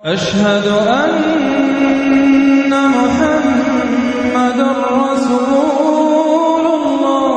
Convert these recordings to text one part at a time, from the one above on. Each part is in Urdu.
أشهد أن محمد رسول الله۔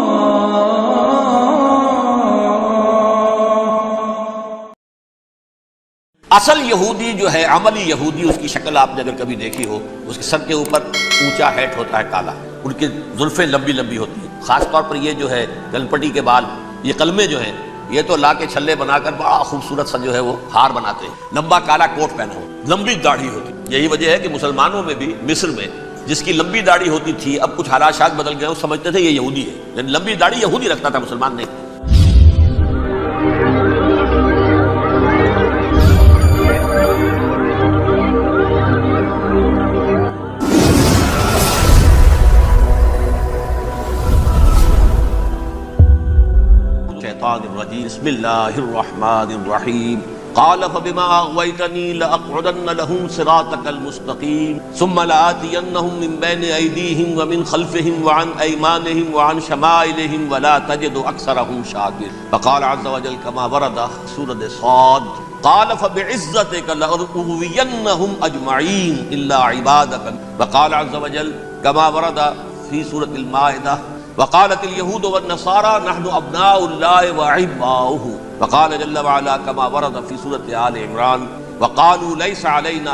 اصل یہودی جو ہے، عملی یہودی، اس کی شکل آپ نے اگر کبھی دیکھی ہو، اس کے سر کے اوپر اونچا ہیٹ ہوتا ہے کالا، ان کی زلفیں لمبی لمبی ہوتی ہیں، خاص طور پر یہ جو ہے گلپٹی کے بال، یہ قلمے جو ہیں یہ تو لا کے چھلے بنا کر بڑا خوبصورت سا جو ہے وہ ہار بناتے ہیں، لمبا کالا کوٹ پہنا ہو، لمبی داڑھی ہوتی۔ یہی وجہ ہے کہ مسلمانوں میں بھی مصر میں جس کی لمبی داڑھی ہوتی تھی، اب کچھ حالات بدل گئے، وہ سمجھتے تھے یہ یہودی ہے، یعنی لمبی داڑھی یہودی رکھتا تھا، مسلمان نہیں۔ بسم اللہ الرحمن الرحیم قال فبما اغويتني لاقعدن لهم صراطك المستقيم ثم لآتينهم من بين ايديهم ومن خلفهم وعن ايمانهم وعن شمائلهم ولا تجد اكثرهم شاكرين فقال عز وجل كما ورد سورة صاد قال فبعزتك لأغوينهم اجمعين الا عبادك وقال عز وجل كما ورد في سورة المائدة وقالت اليهود والنصارى نحن ابناء الله واحباؤه وقال جل وعلا كما ورد في سورة آل عمران وقالوا ليس علينا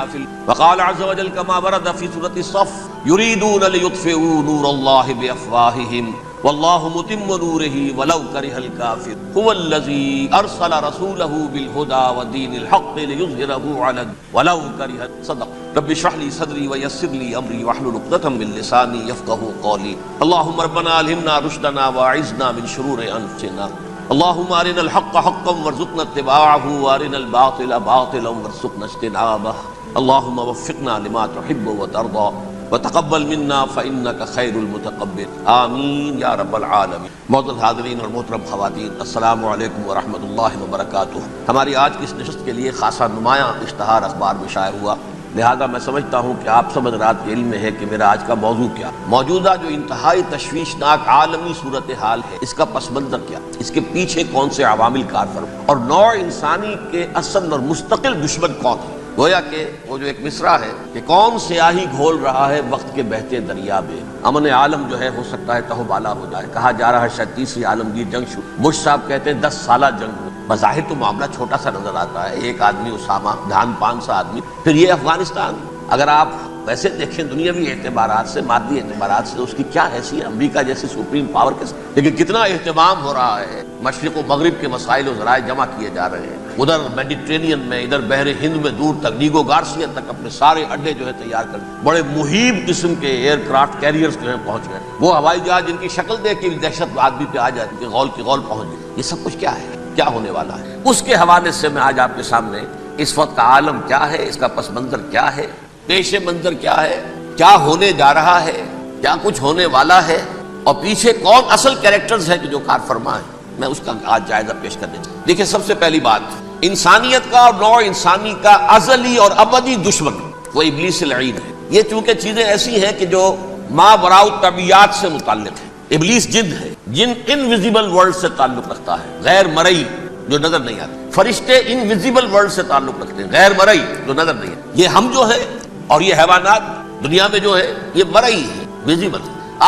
وقال عز وجل كما ورد في سورة الصف يريدون ليطفئوا نور الله بأفواههم والله متم نوره ولو كره الكافر هو الذي أرسل رسوله بالهدى ودين الحق ليظهره على ولو كره صدق رب اشرح لي صدري ويسر لي امري واحلل عقدة من لساني يفقهوا قولي اللهم ربنا الهمنا رشدنا واعذنا من شرور انفسنا اللهم ارنا الحق حقا وارزقنا اتباعه وارنا الباطل باطلا وارزقنا اجتنابه اللهم وفقنا لما تحب وترضى وتقبل منا فإنك خیر المتقبل آمین یا رب العالمین۔ معزز حاضرین اور محترم خواتین، السلام علیکم ورحمۃ اللہ وبرکاتہ۔ ہماری آج کی اس نشست کے لیے خاصا نمایاں اشتہار اخبار میں شائع ہوا، لہذا میں سمجھتا ہوں کہ آپ سب حضرات کے علم میں ہے کہ میرا آج کا موضوع کیا، موجودہ جو انتہائی تشویشناک عالمی صورتحال ہے اس کا پس منظر کیا، اس کے پیچھے کون سے عوامل کار فرما، اور نوع انسانی کے اصل اور مستقل دشمن کون ہے۔ گویا کہ وہ جو ایک مصرع ہے کہ کون سیاہی گھول رہا ہے وقت کے بہتے دریا میں، امن عالم جو ہے ہو سکتا ہے تہو بالا ہو جائے، کہا جا رہا ہے شاید تیسری عالمگیر جنگ شروع، بش صاحب کہتے ہیں 10 سالہ جنگ ہو، بظاہر تو معاملہ چھوٹا سا نظر آتا ہے، ایک آدمی اسامہ، دھان پان سا آدمی، پھر یہ افغانستان، اگر آپ ویسے دیکھیں دنیاوی اعتبارات سے، مادی اعتبارات سے، اس کی کیا حیثیت، امریکہ جیسی سپریم پاور کے ساتھ، لیکن کتنا اہتمام ہو رہا ہے، مشرق و مغرب کے مسائل و ذرائع جمع کیے جا رہے ہیں، ادھر میڈیٹرینین میں، ادھر بحر ہند میں دور تک، ڈیگو گارسیا تک اپنے سارے اڈے جو ہے تیار کر، بڑے محیب قسم کے ایئر کرافٹ کیریئرز جو ہیں پہنچ گئے، وہ ہوائی جہاز جن کی شکل دیکھ کے دہشت آدمی پہ آ جاتی ہے، غول کی غول پہنچ گئی، یہ سب کچھ کیا ہے، کیا ہونے والا ہے، اس کے حوالے سے میں آج آپ کے سامنے اس وقت کا عالم کیا ہے، اس کا پس منظر کیا ہے، پیش منظر کیا ہے، کیا ہونے جا رہا ہے، کیا کچھ ہونے والا ہے، اور پیچھے کون اصل کیریکٹرز ہیں کہ جو کار فرما ہے، میں اس کا آج جائزہ پیش کرنے چاہتا ہوں۔ دیکھیں، سب سے پہلی بات، انسانیت کا اور نوع انسانی کا ازلی اور ابدی دشمن وہ ابلیس العین ہے۔ یہ چونکہ چیزیں ایسی ہیں کہ جو ما وراء الطبیعات سے متعلق ہے، ابلیس جن ہے، جن انویزیبل ورلڈ سے تعلق رکھتا ہے، غیر مرئی جو نظر نہیں آتے، فرشتے انویزیبل ورلڈ سے تعلق رکھتے ہیں، غیر مرئی جو نظر نہیں آتے، یہ ہم جو ہے اور یہ حیوانات دنیا میں جو ہے یہ مرئی ہے، ویزیبل۔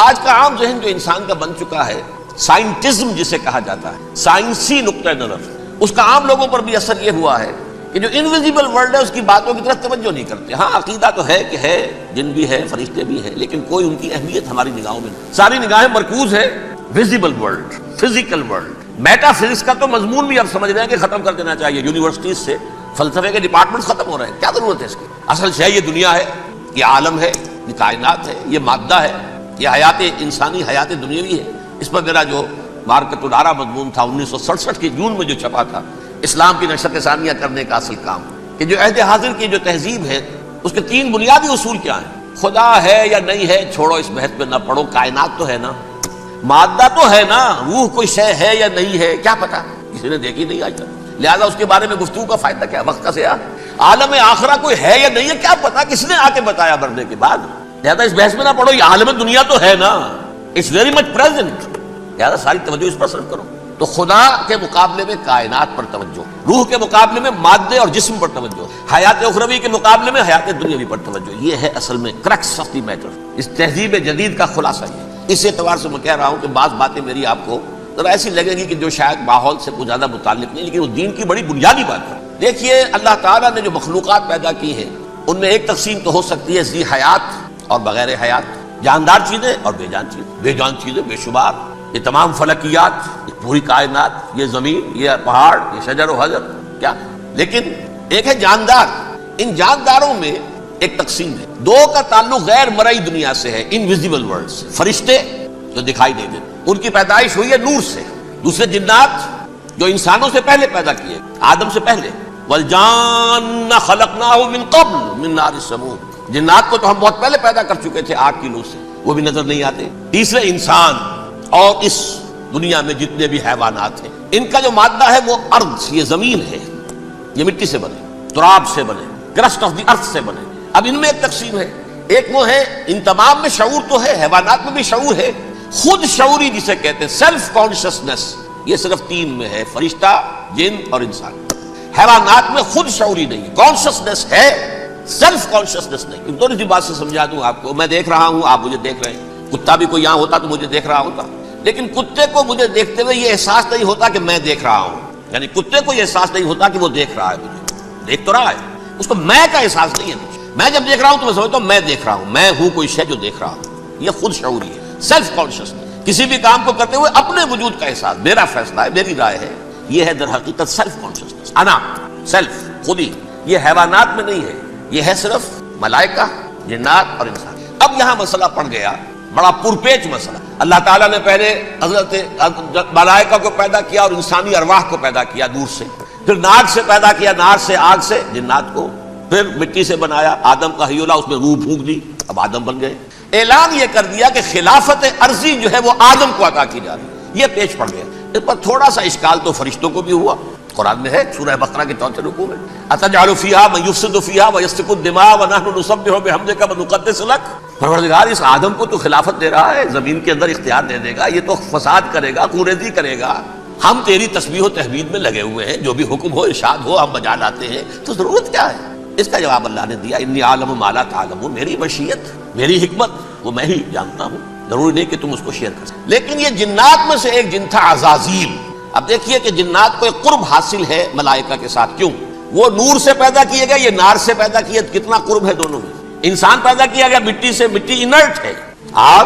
آج کا عام ذہن جو انسان کا بن چکا ہے، سائنٹزم جسے کہا جاتا ہے، سائنسی نقطہ نظر، اس کا عام لوگوں پر بھی اثر یہ ہوا ہے کہ جو انویزیبل ورلڈ ہے اس کی باتوں کی طرف توجہ نہیں کرتے۔ ہاں، عقیدہ تو ہے کہ ہے، جن بھی ہے، فرشتے بھی ہیں، لیکن کوئی ان کی اہمیت ہماری نگاہوں میں نہیں، ساری نگاہیں مرکوز ہے visible world, physical world. Meta physics کا تو مضمون بھی اب سمجھ رہے ہیں کہ ختم کر دینا چاہیے، یونیورسٹیز سے فلسفے کے ڈپارٹمنٹ ختم ہو رہے ہیں، کیا ضرورت ہے اس کی؟ اصل شے یہ دنیا ہے، یہ عالم ہے، یہ کائنات ہے، یہ مادہ ہے، یہ حیات انسانی، حیات دنیاوی ہے۔ اس پر میرا جو مارکت الارا مضمون تھا 1967 کے جون میں جو چھپا تھا، اسلام کی نشر ثانیہ کرنے کا اصل کام، کہ جو عہد حاضر کی جو تہذیب ہے اس کے 3 بنیادی اصول کیا ہیں؟ خدا ہے یا نہیں ہے چھوڑو، اس بحث پہ نہ پڑھو، کائنات تو ہے نا، مادہ تو ہے نا، روح کوئی شے ہے یا نہیں ہے کیا پتا، کسی نے دیکھی نہیں آج تک، لہذا اس کے بارے میں گفتگو کا فائدہ کیا، وقت کا ضیاع۔ عالم آخرہ کوئی ہے یا نہیں ہے کیا پتا، کس نے آ کے بتایا مرنے کے بعد، لہذا اس بحث میں نہ پڑھو، یہ عالم دنیا تو ہے نا، اٹس ویری مچ پریزنٹ، لہذا ساری توجہ اس پر صرف کرو۔ تو خدا کے مقابلے میں کائنات پر توجہ، روح کے مقابلے میں مادے اور جسم پر توجہ، حیات اخروی کے مقابلے میں حیات دنیاوی پر توجہ. یہ ہے اصل میں کرکس آف دی میٹر. اس تہذیب جدید کا خلاصہ یہ. اس اعتبار سے میں کہہ رہا ہوں کہ بعض باتیں میری آپ کو ذرا ایسی لگے گی کہ جو شاید ماحول سے کچھ زیادہ متعلق نہیں، لیکن وہ دین کی بڑی بنیادی بات ہے. دیکھیے اللہ تعالیٰ نے جو مخلوقات پیدا کی ہیں ان میں ایک تقسیم تو ہو سکتی ہے ذی حیات اور بغیر حیات، جاندار چیزیں اور بے جان چیزیں. بے جان چیزیں بے شمار، یہ تمام فلکیات، یہ پوری کائنات، یہ زمین، یہ پہاڑ، یہ شجر و حجر، کیا. لیکن ایک ہے جاندار. ان جانداروں میں ایک تقسیم ہے. دو کا تعلق غیر مرئی دنیا سے ہے، انویزیبل ورلڈ سے. فرشتے جو دکھائی نہیں دیتے، ان کی پیدائش ہوئی ہے نور سے. دوسرے جنات جو انسانوں سے پہلے پیدا کیے، آدم سے پہلے. والجان خلقناه من قبل من نار السموم. جنات کو تو ہم بہت پہلے پیدا کر چکے تھے آگ کی لو سے، وہ بھی نظر نہیں آتے. تیسرے انسان اور اس دنیا میں جتنے بھی حیوانات ہیں، ان کا جو مادہ ہے وہ ارض، یہ زمین ہے. یہ مٹی سے بنے، تراب سے بنے، کرسٹ آف دی ارتھ سے بنے. اب ان میں ایک تقسیم ہے. ایک وہ ہے، ان تمام میں شعور تو ہے، حیوانات میں بھی شعور ہے. خود شعوری جسے کہتے ہیں سیلف کانشسنس، یہ صرف تین میں ہے، فرشتہ، جن اور انسان. حیوانات میں خود شعوری نہیں، کانشسنس ہے، سیلف کانشسنس نہیں. تھوڑی سی بات سے سمجھا دوں آپ کو. میں دیکھ رہا ہوں، آپ مجھے دیکھ رہے ہیں. کتا بھی کوئی یہاں ہوتا تو مجھے دیکھ رہا ہوتا، لیکن کتے کو مجھے دیکھتے ہوئے یہ احساس نہیں ہوتا کہ میں دیکھ رہا ہوں. یعنی کتے کو یہ احساس نہیں ہوتا کہ وہ دیکھ رہا ہے مجھے. دیکھ تو رہا ہے، اس کو میں کا احساس نہیں ہے. میں جب دیکھ رہا ہوں تو میں سمجھتا ہوں میں دیکھ رہا ہوں، میں ہوں کوئی شے جو دیکھ رہا ہوں. یہ خود شعوری ہے، سیلف کانشسنس. کسی بھی کام کو کرتے ہوئے اپنے وجود کا احساس، میرا فیصلہ ہے، میری رائے ہے. یہ ہے در حقیقت سیلف کانشسنس، انا، سیلف، خودی. یہ حیوانات میں نہیں ہے، یہ ہے صرف ملائکہ، جنات اور انسان. اب یہاں مسئلہ پڑ گیا، بڑا پرپیچ مسئلہ. اللہ تعالیٰ نے پہلے حضرت ملائکہ کو پیدا کیا اور انسانی ارواح کو پیدا کیا نور سے، پھر نار سے پیدا کیا، نار سے، آگ سے جنات کو، پھر مٹی سے بنایا، آدم کا حی اللہ، اس میں روح پھونک دی، اب آدم بن گئے. اعلان یہ کر دیا کہ خلافت عرضی جو ہے وہ آدم کو عطا کی جا رہی. یہ پیش پڑ گیا. اس پر تھوڑا سا اشکال تو فرشتوں کو بھی ہوا. قرآن میں ہے سورہ بقرہ کے 4 رکوع میں، اتجعل فیہا من یفسد فیہا ویسفک الدماء ونحن نسبح بحمدک ونقدس لک. پروردگار اس آدم کو تو خلافت دے رہا ہے، زمین کے اندر اختیار دے دے گا، یہ تو فساد کرے گا، کوریزی کرے گا. ہم تیری تسبیح و تحمید میں لگے ہوئے ہیں، جو بھی حکم ہو ارشاد ہو ہم بجا لاتے ہیں، تو ضرورت کیا ہے؟ اس کا جواب اللہ نے دیا، انی عالم ما لا تعلمون. میری مشیت، میری حکمت وہ میں ہی جانتا ہوں، ضروری نہیں کہ تم اس کو شیئر کر سکتے. لیکن یہ جنات میں سے ایک جن تھا عزازیل. اب دیکھیے کہ جنات کو ایک قرب حاصل ہے ملائکہ کے ساتھ. کیوں؟ وہ نور سے پیدا کیے گئے، یہ نار سے پیدا کیے، کتنا قرب ہے دونوں میں. انسان پیدا کیا گیا مٹی سے، مٹی انرٹ ہے، آگ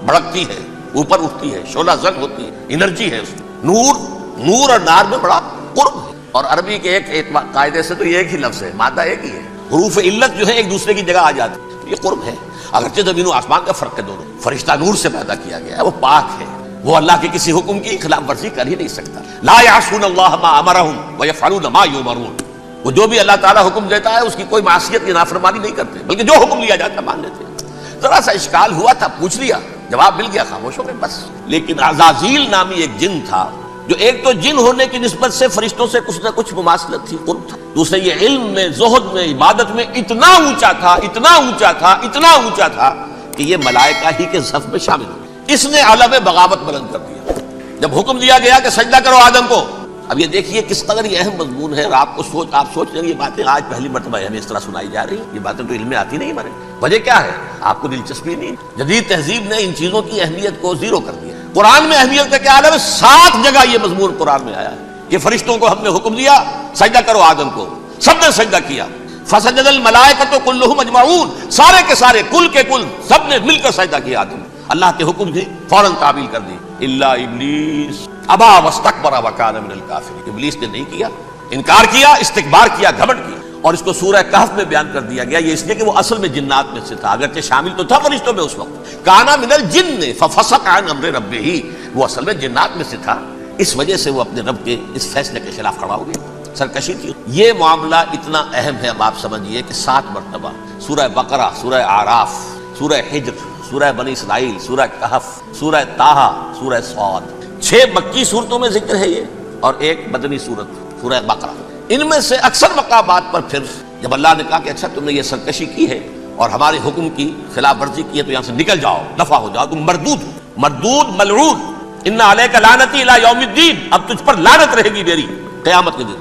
بھڑکتی ہے، اوپر اٹھتی ہے، شعلہ زن ہوتی ہے، انرجی ہے اس میں. نور اور نار میں بڑا قرب ہے. اور عربی کے ایک قاعدے سے تو یہ ایک ہی لفظ ہے، مادہ ایک ہی ہے، حروف علت جو ہے ایک دوسرے کی جگہ آ جاتی ہے. یہ قرب ہے. اگرچہ زمین و آسمان کا فرق ہے دونوں. فرشتہ نور سے پیدا کیا گیا ہے، وہ پاک ہے، وہ اللہ کے کسی حکم کی خلاف ورزی کر ہی نہیں سکتا. لا یعصون اللہ ما امرهم ویفعلون ما یؤمرون. وہ جو بھی اللہ تعالیٰ حکم دیتا ہے اس کی کوئی معصیت یا نافرمانی نہیں کرتے، بلکہ جو حکم لیا جاتا ہے مان لیتے ہیں. ذرا سا اشکال ہوا تھا، پوچھ لیا، جواب مل گیا، خاموش ہو گئے بس. لیکن عزازیل نامی ایک جن تھا جو ایک تو جن ہونے کی نسبت سے فرشتوں سے کچھ نہ کچھ مماثلت تھی، قرب تھا. دوسرے یہ علم میں، زہد میں، عبادت میں اتنا اونچا تھا، اتنا اونچا تھا، اتنا اونچا تھا کہ یہ ملائکہ ہی کے صف میں شامل ہو. اس نے علم بغاوت بلند کر دیا جب حکم دیا گیا کہ سجدہ کرو آدم کو. اب یہ دیکھیے کس قدر یہ اہم مضمون ہے. آپ سوچ رہے ہیں یہ باتیں آج پہلی مرتبہ ہمیں اس طرح سنائی جا رہی ہیں. یہ باتیں تو علم میں آتی نہیں ہمارے. وجہ کیا ہے؟ آپ کو دلچسپی نہیں. جدید تہذیب نے ان چیزوں کی اہمیت کو زیرو کر دیا. قرآن میں اہمیت کا کیا عالم ہے؟ 7 جگہ یہ مضمون قرآن میں آیا ہے کہ فرشتوں کو ہم نے حکم دیا سجدہ کرو آدم کو، سب نے سجدہ کیا. فسجد الملائکۃ کلھم اجمعون، سارے کے سارے، کل کے کل، سب نے مل کر سجدہ کیا آدم. اللہ کے حکم کی فوراً تعمیل کر دی. الا ابلیس ابا واستکبر وکان من الکافرین. ابلیس نے نہیں کیا، انکار کیا، استکبار کیا، گھمنڈ کیا. اور اس کو سورہ کہف میں بیان کر دیا گیا. یہ اس لیے کہ وہ اصل میں جنات میں سے تھا، اگرچہ شامل تو تھا فرشتوں میں اس وقت. کانا من الجن ففسق عن امر ربہ، وہ اصل میں جنات میں سے تھا. اس وجہ سے وہ اپنے رب کے اس فیصلے کے خلاف کھڑا ہو گیا، سرکشی تھی. یہ معاملہ اتنا اہم ہے، اب آپ سمجھیے کہ 7 مرتبہ سورہ بقرہ، سورہ اعراف، سورہ حجر، سورہ بنی اسرائیل، سورہ کہف، سورہ طٰہٰ، سورہ صاد، 6 مکی صورتوں میں ذکر ہے یہ، اور ایک مدنی صورت سورہ بقرہ. ان میں سے اکثر مقامات پر پھر جب اللہ نے کہا کہ اچھا تم نے یہ سرکشی کی ہے اور ہمارے حکم کی خلاف ورزی کی ہے تو یہاں سے نکل جاؤ، دفع ہو جاؤ، تم مردود ہو. مردود، ملعون، ان علیک لعنتی الی یوم الدین، اب تجھ پر لعنت رہے گی میری قیامت کے دن۔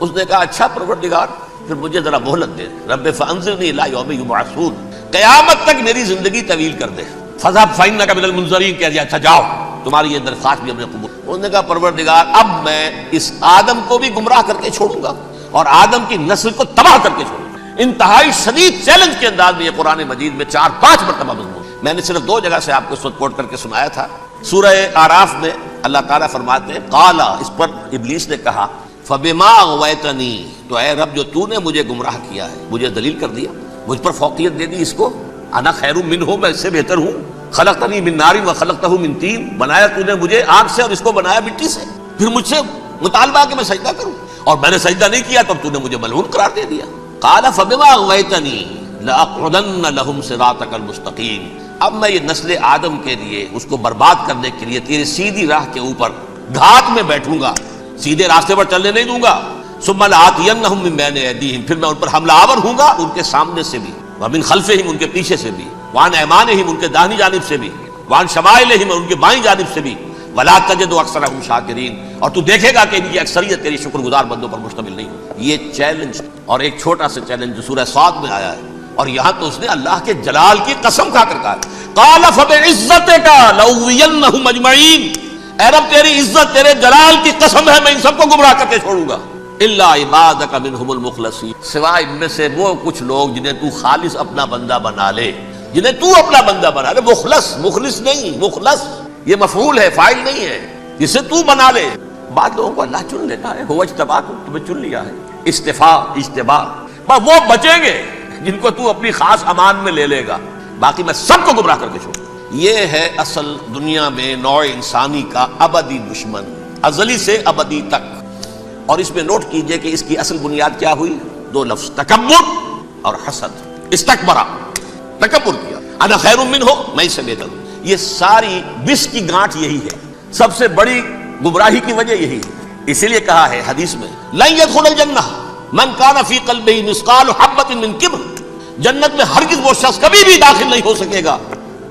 اس نے کہا اچھا پروردگار پھر مجھے ذرا مہلت دے، رب فانظرنی الی یوم یبعثون، قیامت تک میری زندگی طویل کر دے۔ فذهب فإنک من المنظرین، کہہ دیا اچھا جاؤ تمہاری یہ درخواست بھی ہم نے قبول۔ انہوں نے کہا پروردگار اب میں اس آدم کو بھی گمراہ کر کے چھوڑوں گا اور آدم کی نسل کو تباہ کر کے چھوڑوں گا۔ انتہائی شدید چیلنج کے انداز میں یہ قرآن مجید میں 4-5 مرتبہ مضمون، میں نے صرف 2 جگہ سے آپ کو اس وقت کوٹ کر کے سنایا تھا۔ سورہ اعراف میں اللہ تعالیٰ فرماتے ہیں قالا، اس پر ابلیس نے کہا فبما اغویتنی، تو اے رب جو تو نے مجھے گمراہ کیا ہے، مجھے دلیل کر دیا، مجھ پر فوقیت دے دی، اس کو انا خیر منہ، میں اس سے بہتر ہوں، خلقتنی من نار وخلقتہ من طین، بنایا تو نے مجھے آگ سے اور اس کو بنایا مٹی سے، پھر مجھ سے مطالبہ کہ میں سجدہ کروں اور میں نے سجدہ نہیں کیا تو تو نے مجھے ملعون قرار دے دیا۔ قال فبما اغویتنی لاقعدن لهم صراطک المستقیم، اب میں یہ نسل آدم کے لیے اس کو برباد کرنے کے لیے تیری سیدھی راہ کے اوپر گھات میں بیٹھوں گا، سیدھے راستے پر چلنے نہیں دوں گا۔ ثم لآتینہم من بین ایدیہم، پھر میں ان پر حملہ آور ہوں گا ان کے سامنے سے بھی، ومن خلفہم ان کے پیچھے سے بھی، وعن ایمانہم ان کے داہنی جانب سے بھی، وعن شمائلہم ان کے بائیں جانب سے بھی، ولا تجد اکثرہم شاکرین، اور تو دیکھے گا کہ ان کی اکثریت تیری شکر گزار بندوں پر مشتمل نہیں ہوگی۔ یہ چیلنج، اور ایک چھوٹا سا چیلنج جو سورہ صاد میں آیا ہے، اور یہاں تو اس نے اللہ کے جلال کی قسم کھا کر کہا قال فبعزتک لأغوینہم اجمعین، اے رب تیری عزت تیرے جلال کی قسم ہے میں ان سب کو گمراہ کر کے چھوڑوں گا، الا عبادک منہم المخلصین، سوائے ان میں سے وہ کچھ لوگ جنہیں تو خالص اپنا بندہ بنا لے، جنہیں تو اپنا بندہ بنا لے، مخلص، مخلص نہیں، مخلص یہ مفعول ہے، فاعل نہیں ہے، جسے تو بنا لے۔ بعض لوگوں کو اللہ چن لیتا ہے، هو اجتباکم، تمہیں چن لیا ہے، استفاء اجتباء، بس وہ بچیں گے جن کو تو اپنی خاص امان میں لے لے گا، باقی میں سب کو گمراہ کر کے چھوڑوں۔ یہ ہے اصل دنیا میں نوع انسانی کا ابدی دشمن، ازلی سے ابدی تک۔ اور اس میں نوٹ کیجئے کہ اس کی اصل بنیاد کیا ہوئی؟ 2 لفظ، تکبر اور حسد۔ استکبرا، تکبر کیا، انا خیر منہ، میں اس سے بہتر ہوں۔ یہ ساری بس کی گانٹھ یہی ہے، سب سے بڑی گمراہی کی وجہ یہی ہے۔ اسی لیے کہا ہے حدیث میں لن يدخل الجنہ من کان فی قلبہ مثقال حبۃ من کبر، جنت میں ہرگز وہ شخص کبھی بھی داخل نہیں ہو سکے گا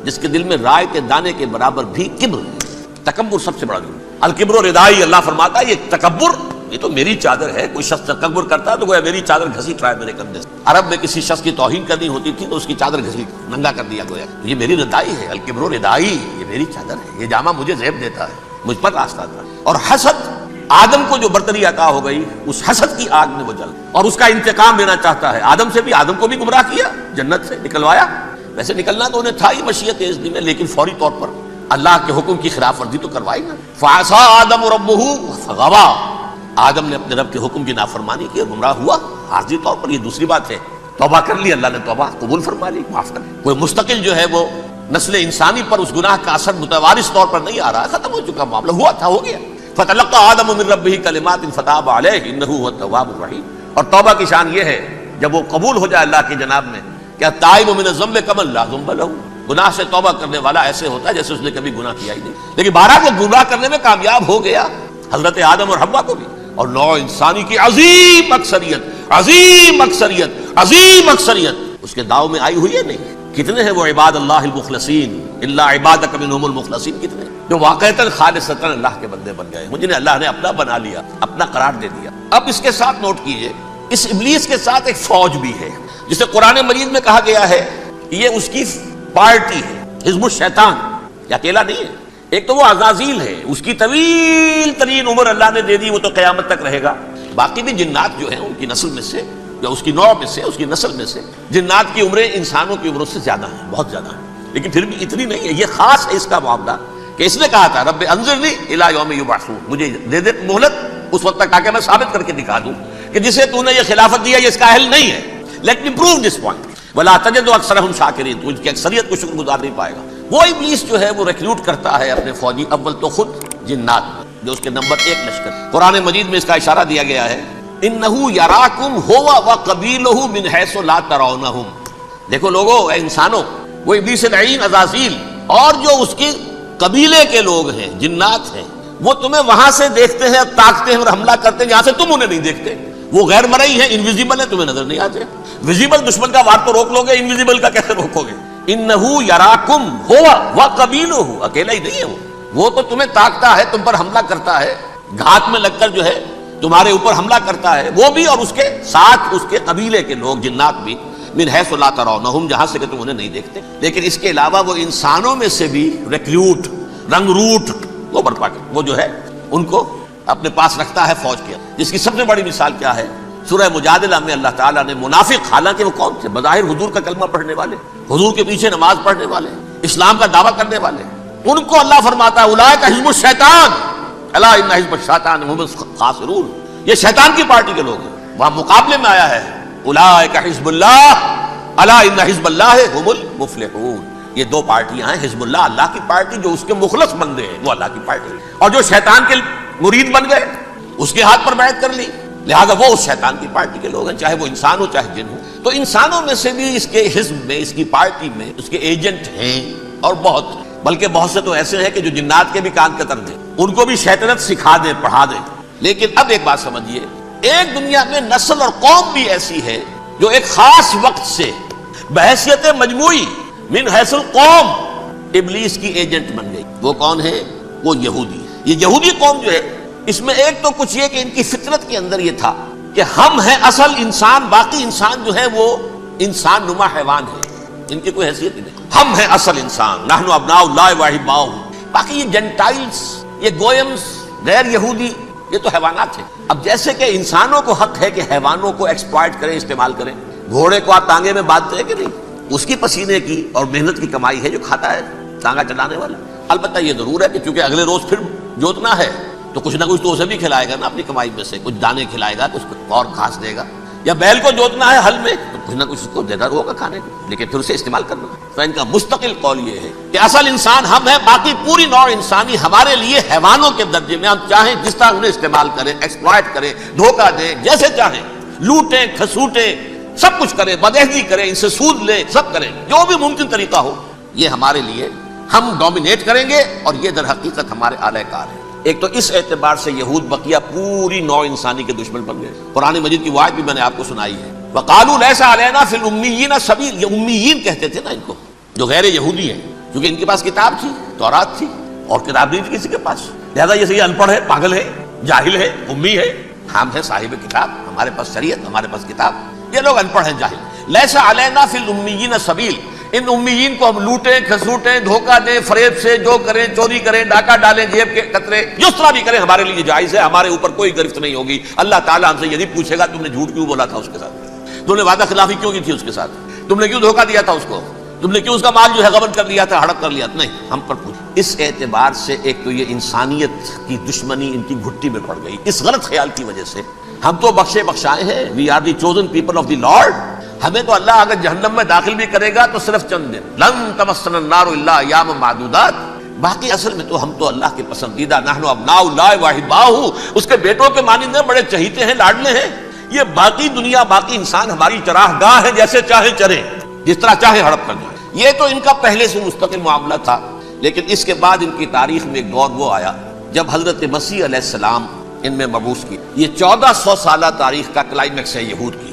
جس کے دل میں رائے کے دانے کے برابر بھی کبر ہے۔ تکبر سب سے بڑا جرم، الکبر ردائی، اللہ فرماتا ہے یہ تکبر یہ تو میری چادر ہے۔ کوئی شخص تکبر کرتا ہے تو گویا میری چادر گھسیٹ رہا ہے میرے کندھے سے۔ عرب میں کسی شخص کی توہین کرنی ہوتی تھی تو اس کی چادر گھسیٹ ننگا کر دیا گویا یہ میری ردائی ہے، الکبر ردائی، یہ میری چادر ہے، یہ جامہ مجھے زیب دیتا ہے، مجھ پر راستہ تھا۔ اور حسد، آدم کو جو برتری عطا ہو گئی اس حسد کی آگ میں وہ جل اور اس کا انتقام لینا چاہتا ہے۔ آدم سے بھی، آدم کو بھی گمراہ کیا، جنت سے نکلوایا، ویسے نکلنا تو انہیں تھا ہی مشیت اذن میں، لیکن فوری طور پر اللہ کے حکم کی خلاف ورزی تو کروائی نا۔ فعصى آدم ربہ فغوى، آدم نے اپنے رب کے حکم کی نافرمانی کی اور گمراہ ہوا عارضی طور پر۔ یہ دوسری بات ہے، توبہ کر لی، اللہ نے توبہ قبول فرما لی، معاف کر لی۔ کوئی مستقل جو ہے وہ نسل انسانی پر اس گناہ کا اثر متوارث طور پر نہیں آ رہا، ختم ہو چکا معاملہ، ہوا تھا ہو گیا۔ فتلقى آدم من ربہ کلمات فتاب علیہ انہ هو التواب الرحیم۔ اور توبہ کی شان یہ ہے جب وہ قبول ہو جائے اللہ کی جناب میں، کیا تائب من الذنب کمن لا ذنب له، گناہ سے توبہ کرنے والا ایسے ہوتا ہے جیسے اس نے کبھی گناہ کیا ہی نہیں۔ لیکن بہرحال وہ گمراہ کرنے میں کامیاب ہو گیا، حضرت آدم اور حوا کو بھی، اور نوع انسانی کی عظیم اکثریت، عظیم اکثریت، عظیم اکثریت اس کے داؤ میں آئی ہوئی ہے نہیں۔ کتنے ہیں وہ عباد اللہ المخلصین، الا عبادک منہم المخلصین، کتنے جو واقعتاً خالصتاً اللہ کے بندے بن گئے، جنہیں اللہ نے اپنا بنا لیا، اپنا قرار دے دیا۔ اب اس کے ساتھ نوٹ کیجئے، اس ابلیس کے ساتھ ایک فوج بھی ہے جسے قرآن مجید میں کہا گیا ہے یہ اس کی پارٹی ہے، حزب الشیطان، یہ اکیلا نہیں ہے۔ ایک تو وہ عزازیل ہے، اس کی طویل ترین عمر اللہ نے دے دی، وہ تو قیامت تک رہے گا۔ باقی بھی جنات جو ہیں ان کی نسل میں سے، یا اس کی نوع میں سے، اس کی نسل میں سے، جنات کی عمریں انسانوں کی عمروں سے زیادہ ہیں، بہت زیادہ ہیں، لیکن پھر بھی اتنی نہیں ہے۔ یہ خاص ہے اس کا معاملہ کہ اس نے کہا تھا رب انظرنی الی یوم یبعثون، مجھے دے دے مہلت اس وقت تک تاکہ میں ثابت کر کے دکھا دوں کہ جسے تو نے یہ خلافت دیا یہ اس کا اہل نہیں ہے۔ Let me prove this point ولا تجد اکثرهم شاکرین، تو ان کی اکثریت کو شکر گزار نہیں پائے گا۔ وہ ابلیس جو ہے وہ ریکروٹ کرتا ہے اپنے فوجی، اول تو خود جنات جو اس کے نمبر 1 لشکر، قرآن مجید میں اس کا اشارہ دیا گیا ہے انہ یراکم ہوا وقبیلہ من حیث لا ترونہم۔ دیکھو لوگو، اے انسانوں، وہ ابلیس لعین عزازیل اور جو اس کے قبیلے کے لوگ ہیں، جنات ہیں، وہ تمہیں وہاں سے دیکھتے ہیں، تاکتے ہیں اور حملہ کرتے ہیں جہاں سے تم انہیں نہیں دیکھتے۔ وہ غیر مرئی ہیں، انویزیبل ہیں، تمہیں نظر نہیں آتے۔ ویزیبل دشمن کا وار تو روک لو گے، انویزیبل کا کیسے روکو گے؟ انہ یراکم ہوا وقبیلہ، اکیلا ہی نہیں ہے وہ، وہ تو تمہیں تاکتا ہے، تم پر حملہ کرتا ہے، گھات میں لگ کر جو ہے تمہارے اوپر حملہ کرتا ہے، وہ بھی اور اس کے ساتھ اس کے قبیلے کے لوگ جنات بھی، من حیث لا ترونہم، جہاں سے کہ تم انہیں نہیں دیکھتے۔ لیکن اس کے علاوہ وہ انسانوں میں سے بھی ریکریوٹ، رنگ روٹ وہ برپا کر، وہ جو ہے ان کو اپنے پاس رکھتا ہے فوج کے، جس کی سب سے بڑی مثال کیا ہے؟ سورہ مجادلہ میں اللہ تعالیٰ نے منافق، حالانکہ وہ کون تھے؟ بظاہر حضور کا کلمہ پڑھنے والے، حضور کے پیچھے نماز پڑھنے والے، اسلام کا دعویٰ کرنے والے، ان کو اللہ فرماتا ہے اولئک حزب الشیطان الا ان حزب الشیطان هم الخاسرون، یہ شیطان کی پارٹی کے لوگ ہیں۔ وہاں مقابلے میں آیا ہے اولئک حزب اللہ الا ان حزب اللہ هم المفلحون، یہ دو پارٹیاں ہیں، حزب اللہ اللہ کی پارٹی جو اس کے مخلص بندے ہیں وہ اللہ کی پارٹی، اور جو شیطان کے مرید بن گئے اس کے ہاتھ پر بیعت کر لی، لہذا وہ اس شیطان کی پارٹی کے لوگ ہیں، چاہے وہ انسان ہو چاہے جن ہو۔ تو انسانوں میں سے بھی اس کے حزب میں، اس کی پارٹی میں اس کے ایجنٹ ہیں، اور بہت، بلکہ بہت سے تو ایسے ہیں کہ جو جنات کے بھی کان کتر دیں، ان کو بھی شیطنت سکھا دیں، پڑھا دیں۔ لیکن اب ایک بات سمجھیے، ایک دنیا میں نسل اور قوم بھی ایسی ہے جو ایک خاص وقت سے بحیثیت مجموعی من حیث القوم ابلیس کی ایجنٹ بن گئی۔ وہ کون ہے؟ وہ یہودی۔ یہ یہودی قوم جو ہے، اس میں ایک تو کچھ یہ کہ ان کی فطرت کے اندر یہ تھا کہ ہم ہیں اصل انسان، باقی انسان جو ہے وہ انسان نما حیوان ہے، ان کی کوئی حیثیت ہی نہیں، ہم ہیں اصل انسان، نحن ابناء اللہ واحباؤہ۔ باقی یہ جنٹائلز، یہ گویمز، غیر یہودی، یہ تو حیوانات ہیں۔ اب جیسے کہ انسانوں کو حق ہے کہ حیوانوں کو ایکسپلائٹ کریں، استعمال کریں، گھوڑے کو آپ ٹانگے میں باندھتے ہیں کہ نہیں؟ اس کی پسینے کی اور محنت کی کمائی ہے جو کھاتا ہے ٹانگا چلانے والا۔ البتہ یہ ضرور ہے کہ چونکہ اگلے روز پھر جوتنا ہے تو کچھ نہ کچھ تو اسے بھی کھلائے گا نا، اپنی کمائی میں سے کچھ دانے کھلائے گا، کچھ اور گھاس دے گا، یا بیل کو جوتنا ہے ہل میں تو کچھ نہ کچھ اس کو دیتا ہوگا کھانے کو، لیکن پھر اسے استعمال کرنا ہے۔ تو ان کا مستقل قول یہ ہے کہ اصل انسان ہم ہیں، باقی پوری نوع انسانی ہمارے لیے حیوانوں کے درجے میں، ہم چاہیں جس طرح انہیں استعمال کریں، ایکسپلائٹ کریں، دھوکہ دیں، جیسے چاہیں، لوٹیں کھسوٹیں، سب کچھ کریں، بدہضی کریں، ان سے سود لیں، سب کریں، جو بھی ممکن طریقہ ہو، یہ ہمارے لیے ہم ڈومینیٹ کریں گے، اور یہ در حقیقت ہمارے اعلی کار ہے۔ ایک تو اس اعتبار سے یہود بقیہ پوری نوع انسانی کے دشمن بن گئے۔ قرآن مجید کی وہ آیت بھی میں نے آپ کو سنائی ہے، وَقَالُوا لَيْسَ عَلَيْنَا فِي الْأُمِّيِّينَ سَبِيلٌ، یہ امیین کہتے تھے نا ان کو، جو غیر یہودی ہیں، کیونکہ ان کے پاس کتاب تھی، تورات تھی، اور کتاب نہیں تھی کسی کے پاس، لہذا یہ ان پڑھ ہے، پاگل ہے، جاہل ہے، امی ہے، ہم ہیں صاحب کتاب، ہمارے پاس شریعت، ہمارے پاس کتاب، یہ لوگ ان پڑھ ہیں، جاہل۔ لَيْسَ عَلَيْنَا فِي الْأُمِّيِّينَ سَبِيلٌ، ان امیین کو ہم لوٹیں کھسوٹیں، دھوکہ دیں، فریب سے جو کریں، چوری کریں، ڈاکہ ڈالیں، جیب کے قطرے، جس طرح بھی کریں ہمارے لیے جائز ہے، ہمارے اوپر کوئی گرفت نہیں ہوگی۔ اللہ تعالیٰ ہم سے یہ نہیں پوچھے گا تم نے جھوٹ کیوں بولا تھا اس کے ساتھ، تم نے وعدہ خلافی کیوں کی تھی اس کے ساتھ، تم نے کیوں دھوکہ دیا تھا اس کو، تم نے کیوں اس کا مال جو ہے غبن کر لیا تھا، ہڑپ کر لیا تھا، نہیں، ہم پر پوچھ۔ اس اعتبار سے ایک تو یہ انسانیت کی دشمنی ان کی گھٹی میں پڑ گئی، اس غلط خیال کی وجہ سے۔ ہم تو بخشے بخشائے ہیں، we are the chosen people of the lord, ہمیں تو اللہ اگر جہنم میں داخل بھی کرے گا تو صرف چند دن، لن تمسنا النار الا ایاما معدودات، باقی اصل میں تو ہم تو اللہ کے پسندیدہ، نحن ابناء اللہ واحباؤہ، اس کے بیٹوں کے مانند ہیں، بڑے چہیتے ہیں، لاڈلے ہیں۔ یہ باقی دنیا، باقی انسان ہماری چراہ گاہ ہے، جیسے چاہے چریں، جس طرح چاہے ہڑپ کر جائیں۔ یہ تو ان کا پہلے سے مستقل معاملہ تھا، لیکن اس کے بعد ان کی تاریخ میں ایک دور وہ آیا جب حضرت مسیح علیہ السلام ان میں مبعوث کی۔ یہ 1400 سالہ تاریخ کا کلائمیکس ہے یہود کی۔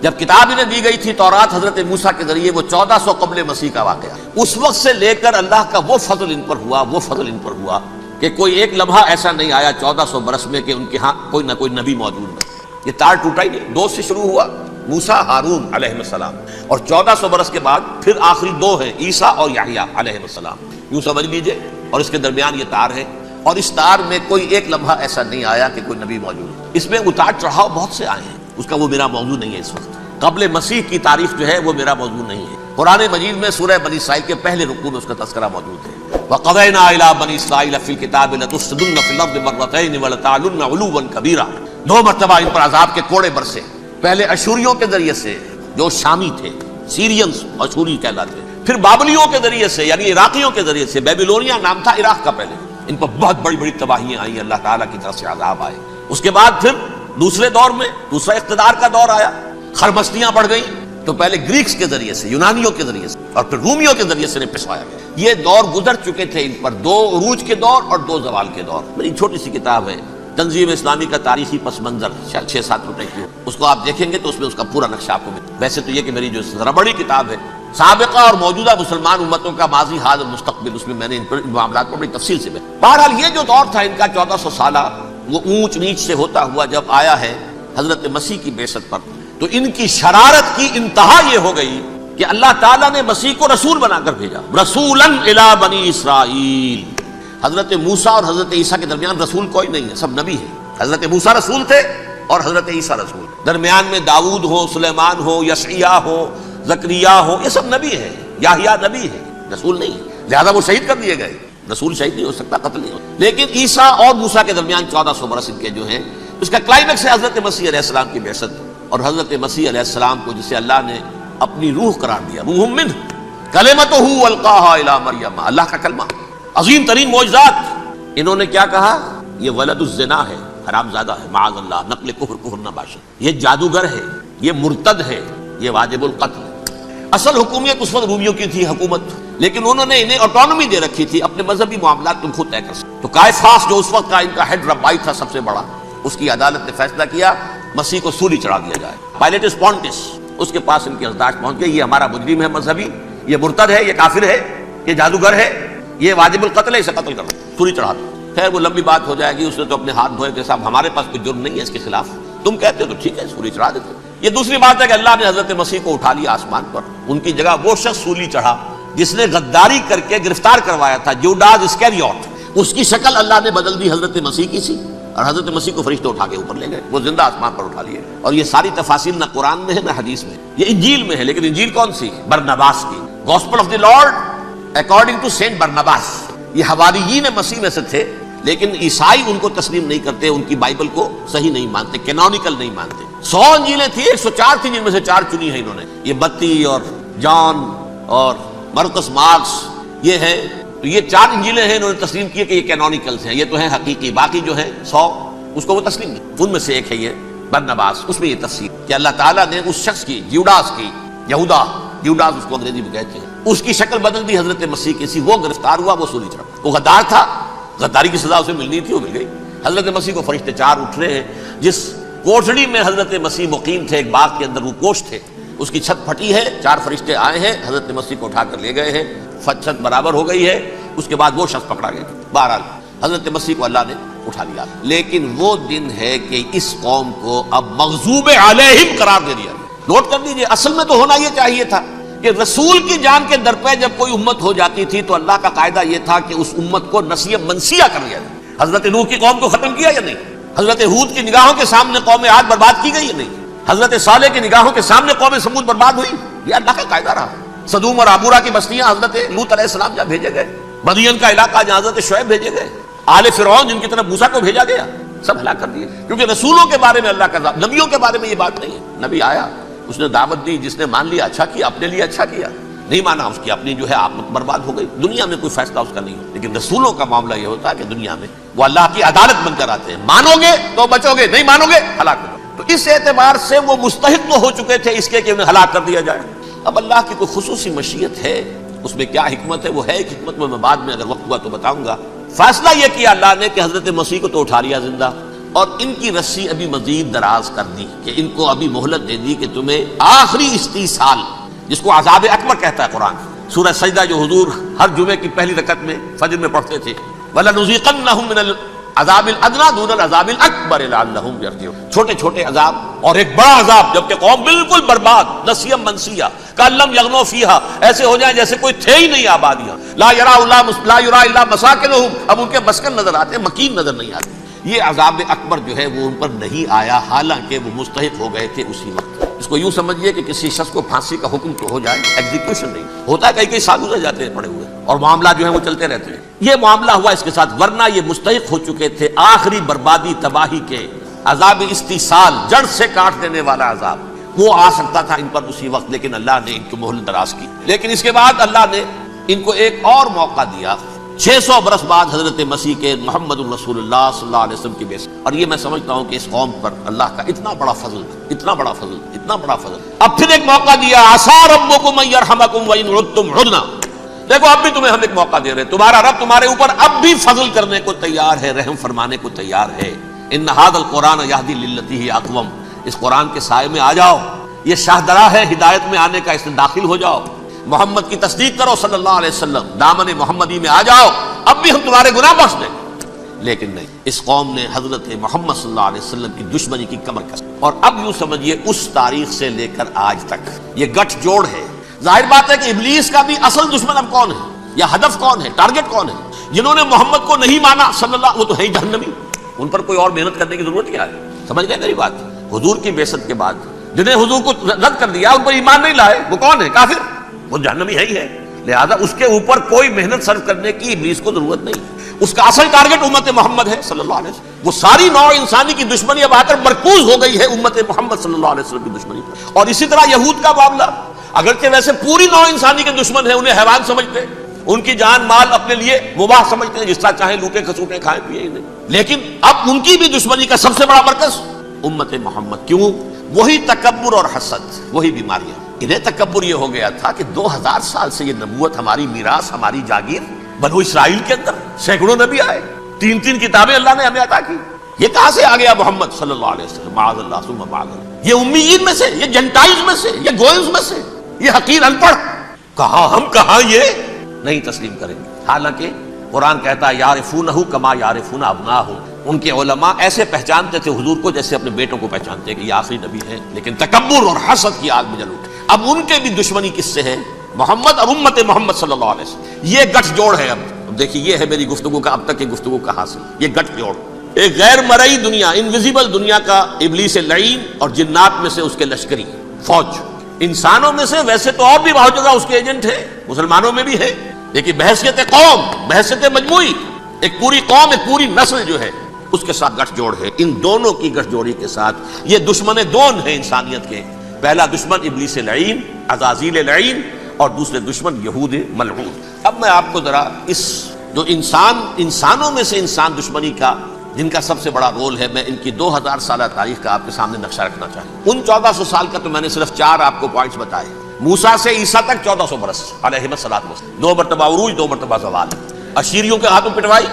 جب کتاب انہیں دی گئی تھی تورات حضرت موسیٰ کے ذریعے، وہ 1400 قبل مسیح کا واقعہ، اس وقت سے لے کر اللہ کا وہ فضل ان پر ہوا کہ کوئی ایک لمحہ ایسا نہیں آیا 1400 برس میں کہ ان کے ہاں کوئی نہ کوئی نبی موجود نہ۔ یہ تار ٹوٹا ہی نہیں، 2 سے شروع ہوا، موسیٰ ہارون علیہ السلام، اور 1400 برس کے بعد پھر آخری 2 ہیں، عیسیٰ اور یحییٰ علیہ السلام، یوں سمجھ لیجئے، اور اس کے درمیان یہ تار ہے، اور اس تار میں کوئی ایک لمحہ ایسا نہیں آیا کہ کوئی نبی موجود ہے۔ اس میں اتار چڑھاؤ بہت سے آئے ہیں، اس کا وہ میرا موضوع نہیں ہے اس وقت، قبل مسیح کی تاریخ جو ہے وہ میرا موضوع نہیں ہے۔ قرآن مجید میں سورہ بنی اسرائیل کے پہلے رکوع میں اس کا تذکرہ موجود ہے، وَقَضَيْنَا إِلَىٰ بَنِي إِسْرَائِيلَ فِي الْكِتَابِ لَتُفْسِدُنَّ فِي الْأَرْضِ مَرَّتَيْنِ وَلَتَعْلُنَّ عُلُوًّا كَبِيرًا، 2 مرتبہ ان پر عذاب کے کوڑے برسے، پہلے اشوریوں کے ذریعے سے جو شامی تھے، سیرینز اشوری کہلاتے، پھر بابلیوں کے ذریعے سے یعنی عراقیوں کے ذریعے سے، بیبیلونیا نام تھا عراق کا پہلے، ان پر بہت بڑی بڑی تباہیاں آئیں، اللہ تعالیٰ کی طرف سے عذاب آئے۔ اس کے بعد پھر دوسرے دور میں دوسرا اقتدار کا دور آیا، خرمستیاں بڑھ گئیں، تو پہلے گریکس کے ذریعے سے، یونانیوں کے ذریعے سے، اور پھر رومیوں کے ذریعے سے انہیں پسوایا گیا۔ یہ دور گزر چکے تھے ان پر، 2 عروج کے دور اور 2 زوال کے دور۔ میری چھوٹی سی کتاب ہے تنظیم اسلامی کا تاریخی پس منظر، شاید 6-7 روپے کی، اس کو آپ دیکھیں گے تو اس میں اس کا پورا نقشہ آپ کو ملے۔ ویسے تو یہ کہ میری جو ذرا بڑی کتاب ہے سابقہ اور موجودہ مسلمان امتوں کا ماضی حال اور مستقبل، اس میں میں نے ان معاملات کو بڑی تفصیل سے بہرحال یہ جو دور تھا ان کا 1400 سالہ، وہ اونچ نیچ سے ہوتا ہوا جب آیا ہے حضرت مسیح کی بعثت پر، تو ان کی شرارت کی انتہا یہ ہو گئی کہ اللہ تعالیٰ نے مسیح کو رسول بنا کر بھیجا، رسولاً الی بنی اسرائیل۔ حضرت موسیٰ اور حضرت عیسیٰ کے درمیان رسول کوئی نہیں ہے، سب نبی ہیں۔ حضرت موسیٰ رسول تھے اور حضرت عیسیٰ رسول، درمیان میں داؤد ہو، سلیمان ہو، یشعیاہ ہو، زکریا ہو، یہ سب نبی ہیں، یحییٰ نبی ہے، رسول نہیں ہے، لہذا وہ شہید کر دیے گئے۔ رسول شہید نہیں ہو سکتا، قتل نہیں ہو سکتا۔ لیکن عیسیٰ اور موسیٰ کے درمیان 1400 برس ان کے جو ہیں، اس کا کلائمیکس ہے حضرت مسیح علیہ السلام کی بعثت، اور حضرت مسیح علیہ السلام کو جسے اللہ نے اپنی روح قرار دیا، روح منہ، کلمتہ القاہا الی مریم، اللہ کا کلمہ، عظیم ترین معجزات۔ انہوں نے کیا کہا؟ یہ ولد الزنا ہے، حرام زادہ ہے، معاذ اللہ، نقل کفر نہ باشد، یہ جادوگر ہے، یہ مرتد ہے، یہ واجب القتل ہے۔ اصل حکومت اس وقت رومیوں کی تھی حکومت، لیکن انہوں نے انہیں آٹونومی دے رکھی تھی، اپنے مذہبی معاملات تم خود طے کر سکتے۔ تو قیافاس جو اس وقت کا ان کا ہیڈ ربائی تھا سب سے بڑا، اس کی عدالت نے فیصلہ کیا مسیح کو سولی چڑھا دیا جائے۔ پائلیٹس پونٹس، اس کے پاس ان کی یادداشت پہنچ گئی، یہ ہمارا مجرم ہے مذہبی، یہ مرتد ہے، یہ کافر ہے، یہ جادوگر ہے، یہ واجب القتل ہے، اسے قتل کر دو، سولی چڑھا دو۔ خیر وہ لمبی بات ہو جائے گی، اس نے تو اپنے ہاتھ دھوئے کہ صاحب ہمارے پاس کوئی جرم نہیں ہے اس کے خلاف، تم کہتے ہو تو ٹھیک ہے سولی چڑھا دیتے۔ یہ دوسری بات ہے کہ اللہ نے حضرت مسیح کو اٹھا لیا آسمان پر، ان کی جگہ وہ شخص سولی چڑھا جس نے غداری کر کے گرفتار کروایا تھا، جوڈاس اسکیریوٹ، اس کی شکل اللہ نے بدل دی حضرت مسیح کی سی، اور حضرت مسیح کو فرشتے اٹھا کے اوپر لے گئے، وہ زندہ آسمان پر اٹھا لیے۔ اور یہ ساری تفاصیل نہ قرآن میں ہے نہ حدیث میں، یہ انجیل میں ہے، لیکن انجیل کون سی؟ برنباس کی، gospel of the Lord according to Saint Barnabas. یہ حواریین مسیح میں سے تھے، لیکن عیسائی ان کو تسلیم نہیں کرتے، ان کی بائبل کو صحیح نہیں مانتے، کینونیکل نہیں مانتے۔ 100 انجیلیں تھیں، 104 تھیں، جن میں سے 4 چنی ہیں انہوں نے، یہ بتی اور جان اور مرقس مارکس، یہ ہے، تو یہ 4 انجیلیں ہیں، انہوں نے تسلیم کیے کہ یہ کینونیکلز ہیں، یہ تو ہیں حقیقی، باقی جو ہیں 100 اس کو وہ تسلیم نہیں۔ ان میں سے ایک ہے یہ برنباس، اس میں یہ تفسیر کہ اللہ تعالیٰ نے اس شخص کی، جیوڈاس کی، یہودا جیوڈاس اس کو انگریزی میں کہتے ہیں، اس کی شکل بدل دی حضرت مسیح کی سی، وہ گرفتار ہوا، وہ سولی چڑھا، وہ غدار تھا، غداری کی سزا اسے ملنی تھی، وہ مل گئی۔ حضرت مسیح کو فرشتے 4 اٹھ رہے ہیں، جس کوٹڑی میں حضرت مسیح مقیم تھے، ایک باغ کے اندر وہ کوٹھ تھے، اس کی چھت پھٹی ہے، 4 فرشتے آئے ہیں، حضرت مسیح کو اٹھا کر لے گئے ہیں، چھت برابر ہو گئی ہے، اس کے بعد وہ شخص پکڑا گیا۔ بہرحال حضرت مسیح کو اللہ نے اٹھا لیا، لیکن وہ دن ہے کہ اس قوم کو اب مغضوب علیہم قرار دے دیا گیا۔ نوٹ کر دیجئے، اصل میں تو ہونا یہ چاہیے تھا کہ رسول کی جان کے در پہ جب کوئی امت ہو جاتی تھی تو اللہ کا قاعدہ یہ تھا کہ اس امت کو نسیہ منسیہ کر دیا جائے۔ حضرت نوح کی قوم کو ختم کیا یا نہیں؟ حضرت ہود کی نگاہوں کے سامنے قوم عاد برباد کی گئی یا نہیں؟ حضرت صالح کی نگاہوں کے سامنے قوم سمود برباد ہوئی، یہ اللہ کا قاعدہ رہا۔ سدوم اور عمورہ کی بستیاں حضرت لوط علیہ السلام جہاں بھیجے گئے، مدین کا علاقہ جہاں حضرت شعیب بھیجے گئے، آل فرعون جن کی طرف موسیٰ کو بھیجا گیا، سب ہلاک کر دیے، کیونکہ رسولوں کے بارے میں اللہ کا، نبیوں کے بارے میں یہ بات نہیں ہے۔ نبی آیا، اس نے دعوت دی، جس نے مان لیا اچھا کیا، اپنے لیے اچھا کیا، نہیں مانا اس کی اپنی جو ہے آخرت برباد ہو گئی، دنیا میں کوئی فیصلہ اس کا نہیں ہو۔ لیکن رسولوں کا معاملہ یہ ہوتا ہے کہ دنیا میں وہ اللہ کی عدالت بن کر آتے ہیں، مانو گے تو بچو گے، نہیں مانو گے ہلاک ہو جاؤ۔ تو اس اعتبار سے وہ مستحق تو ہو چکے تھے اس کے کہ انہیں ہلاک کر دیا جائے۔ اب اللہ کی کوئی خصوصی مشیت ہے، اس میں کیا حکمت ہے، وہ ہے ایک حکمت، میں بعد میں اگر وقت ہوا تو بتاؤں گا۔ فیصلہ یہ کیا اللہ نے کہ حضرت مسیح کو تو اٹھا لیا زندہ، اور ان کی رسی ابھی مزید دراز کر دی، کہ ان کو ابھی مہلت دے دی کہ تمہیں آخری استیصال، جس کو عذاب اکبر کہتا ہے قرآن، سورہ سجدہ جو حضور ہر جمعے کی پہلی رکعت میں فجر میں پڑھتے تھے، وَلَنُذِيقَنَّهُم مِّنَ الْعَذَابِ الْأَدْنَىٰ دُونَ الْعَذَابِ الْأَكْبَرِ لَعَلَّهُمْ يَرْجِعُونَ، چھوٹے چھوٹے عذاب اور ایک بڑا عذاب، جبکہ قوم بالکل برباد، نسیہ منسیہ، کأن لم یغنوا فیہا، ایسے ہو جائیں جیسے کوئی تھے ہی نہیں آبادیاں، لا یرا الا مساکنہم، اب ان کے مسکن نظر آتے ہیں، مکین نظر نہیں آتے۔ یہ عذاب اکبر جو ہے وہ ان پر نہیں آیا، حالانکہ وہ مستحق ہو گئے تھے اسی وقت۔ اس کو یوں سمجھیے کہ کسی شخص کو پھانسی کا حکم تو ہو جائے، ایگزیکیوشن نہیں ہوتا ہے، کئی سال گزر جاتے ہیں پڑے ہوئے، اور معاملات جو ہیں وہ چلتے رہتے ہیں۔ یہ معاملہ ہوا اس کے ساتھ، ورنہ یہ مستحق ہو چکے تھے آخری بربادی تباہی کے، عذاب استیصال، جڑ سے کاٹ دینے والا عذاب، وہ آ سکتا تھا ان پر اسی وقت، لیکن اللہ نے ان کو مہلت دراز کی۔ لیکن اس کے بعد اللہ نے ان کو ایک اور موقع دیا، 600 برس بعد حضرت مسیح کے محمد الرسول اللہ صلی اللہ علیہ وسلم کی بعثت، اور یہ میں سمجھتا ہوں کہ اس قوم پر اللہ کا اتنا بڑا فضل، اتنا بڑا فضل، اتنا بڑا فضل۔ اب پھر ایک موقع دیا، عسیٰ ربکم ان یرحمکم وان عدتم عدنا، دیکھو اب بھی تمہیں ہم ایک موقع دے رہے ہیں، تمہارا رب تمہارے اوپر اب بھی فضل کرنے کو تیار ہے، رحم فرمانے کو تیار ہے۔ ان ھذا القرآن یہدی للتی ہی اقوم، اس قرآن کے سائے میں آ جاؤ، یہ شاہدرا ہے ہدایت میں آنے کا، اس میں داخل ہو جاؤ۔ محمد کی تصدیق کرو صلی اللہ علیہ وسلم، دامن محمدی میں آ جاؤ، اب بھی ہم تمہارے گناہ بخش دیں۔ لیکن نہیں، اس قوم نے حضرت محمد صلی اللہ علیہ وسلم کی دشمنی کی کمر کسی، اور اب یوں سمجھیے اس تاریخ سے لے کر آج تک یہ گٹھ جوڑ ہے۔ ظاہر بات ہے کہ ابلیس کا بھی اصل دشمن اب کون ہے، یا ہدف کون ہے، ٹارگٹ کون ہے؟ جنہوں نے محمد کو نہیں مانا صلی اللہ، وہ تو ہے ہی جہنمی، ان پر کوئی اور محنت کرنے کی ضرورت کیا ہے؟ سمجھ گئے میری بات؟ حضور کی بعثت کے بعد جنہیں حضور کو رد کر دیا، ان پر ایمان نہیں لائے، وہ کون ہے؟ کافر، وہ جہنمی ہے ہی ہے۔ لہذا اس کے اوپر کوئی محنت صرف کرنے کی ابلیس کو ضرورت نہیں، اس کا اصل ٹارگٹ امت محمد ہے صلی اللہ علیہ وسلم۔ وہ ساری نوع انسانی کی دشمنی اب آ کر مرکوز ہو گئی ہے امت محمد صلی اللہ علیہ وسلم کی دشمنی پر۔ اور اسی طرح یہود کا معاملہ، اگرچہ ویسے پوری نوع انسانی کے دشمن ہیں، انہیں حیوان سمجھتے ہیں، ان کی جان مال اپنے لیے مباح سمجھتے ہیں، جس طرح چاہیں لوٹے کھسوٹے کھائیں پیئیں نہیں، لیکن اب ان کی بھی دشمنی کا سب سے بڑا مرکز امت محمد۔ کیوں؟ وہی تکبر اور حسد، وہی بیماریاں۔ انہیں تکبر یہ ہو گیا تھا کہ 2000 سال سے یہ نبوت ہماری میراث، ہماری جاگیر، بنو اسرائیل کے اندر سینکڑوں نبی آئے، 3 کتابیں اللہ نے ہمیں عطا کی، یہ کہاں سے آ گیا محمد صلی اللہ علیہ وسلم؟ معاذ اللہ ثم معاذ اللہ، یہ امیین میں سے، یہ جنٹائلز میں سے، یہ گوئنز میں سے، یہ حقیر ان پڑھ، کہاں ہم کہاں یہ نہیں تسلیم کریں گے۔ حالانکہ قرآن کہتا ہے یعرفونہ کما یعرفون ابناہم، ان کے علماء ایسے پہچانتے تھے حضور کو جیسے اپنے بیٹوں کو پہچانتے ہیں کہ یہ آخری نبی ہے، لیکن تکبر اور حسد کی آگ میں جل اٹھے۔ اب ان کے بھی دشمنی کس سے ہے؟ محمد اور امت محمد صلی اللہ علیہ وسلم، یہ گٹھ جوڑ ہے۔ اب دیکھیے یہ ہے میری گفتگو کا اب تک کی گفتگو کا حاصل، یہ گٹھ جوڑ، ایک غیر مرئی دنیا، انویزیبل دنیا کا ابلیس لعین اور جنات میں سے اس کے لشکری فوج، انسانوں میں سے ویسے تو اور بھی بہت جگہ اس کے ایجنٹ ہیں، مسلمانوں میں بھی ہے، لیکن بحیثیت قوم، بحیثیت مجموعی، ایک پوری قوم، ایک پوری نسل جو ہے اس کے ساتھ گٹھ جوڑ ہے۔ ان دونوں کی گٹھ جوڑی کے ساتھ یہ دشمن دون ہیں انسانیت کے، پہلا دشمن ابلیس لعین، عزازیل لعین، اور دوسرے دشمن یہود ملعون۔ اب میں آپ کو ذرا اس جو انسانوں میں سے انسان دشمنی کا جن کا سب سے بڑا رول ہے، میں ان کی 2000 سالہ تاریخ کا آپ کے سامنے نقشہ رکھنا چاہتا ہوں۔ ان 1400 سال کا تو میں نے صرف 4 آپ کو پوائنٹس بتائے۔ موسیٰ سے عیسیٰ تک 1400 برس علیہم الصلوۃ والسلام، 2 مرتبہ عروج، 2 مرتبہ زوال، اشیریوں کے ہاتھوں پٹوائی،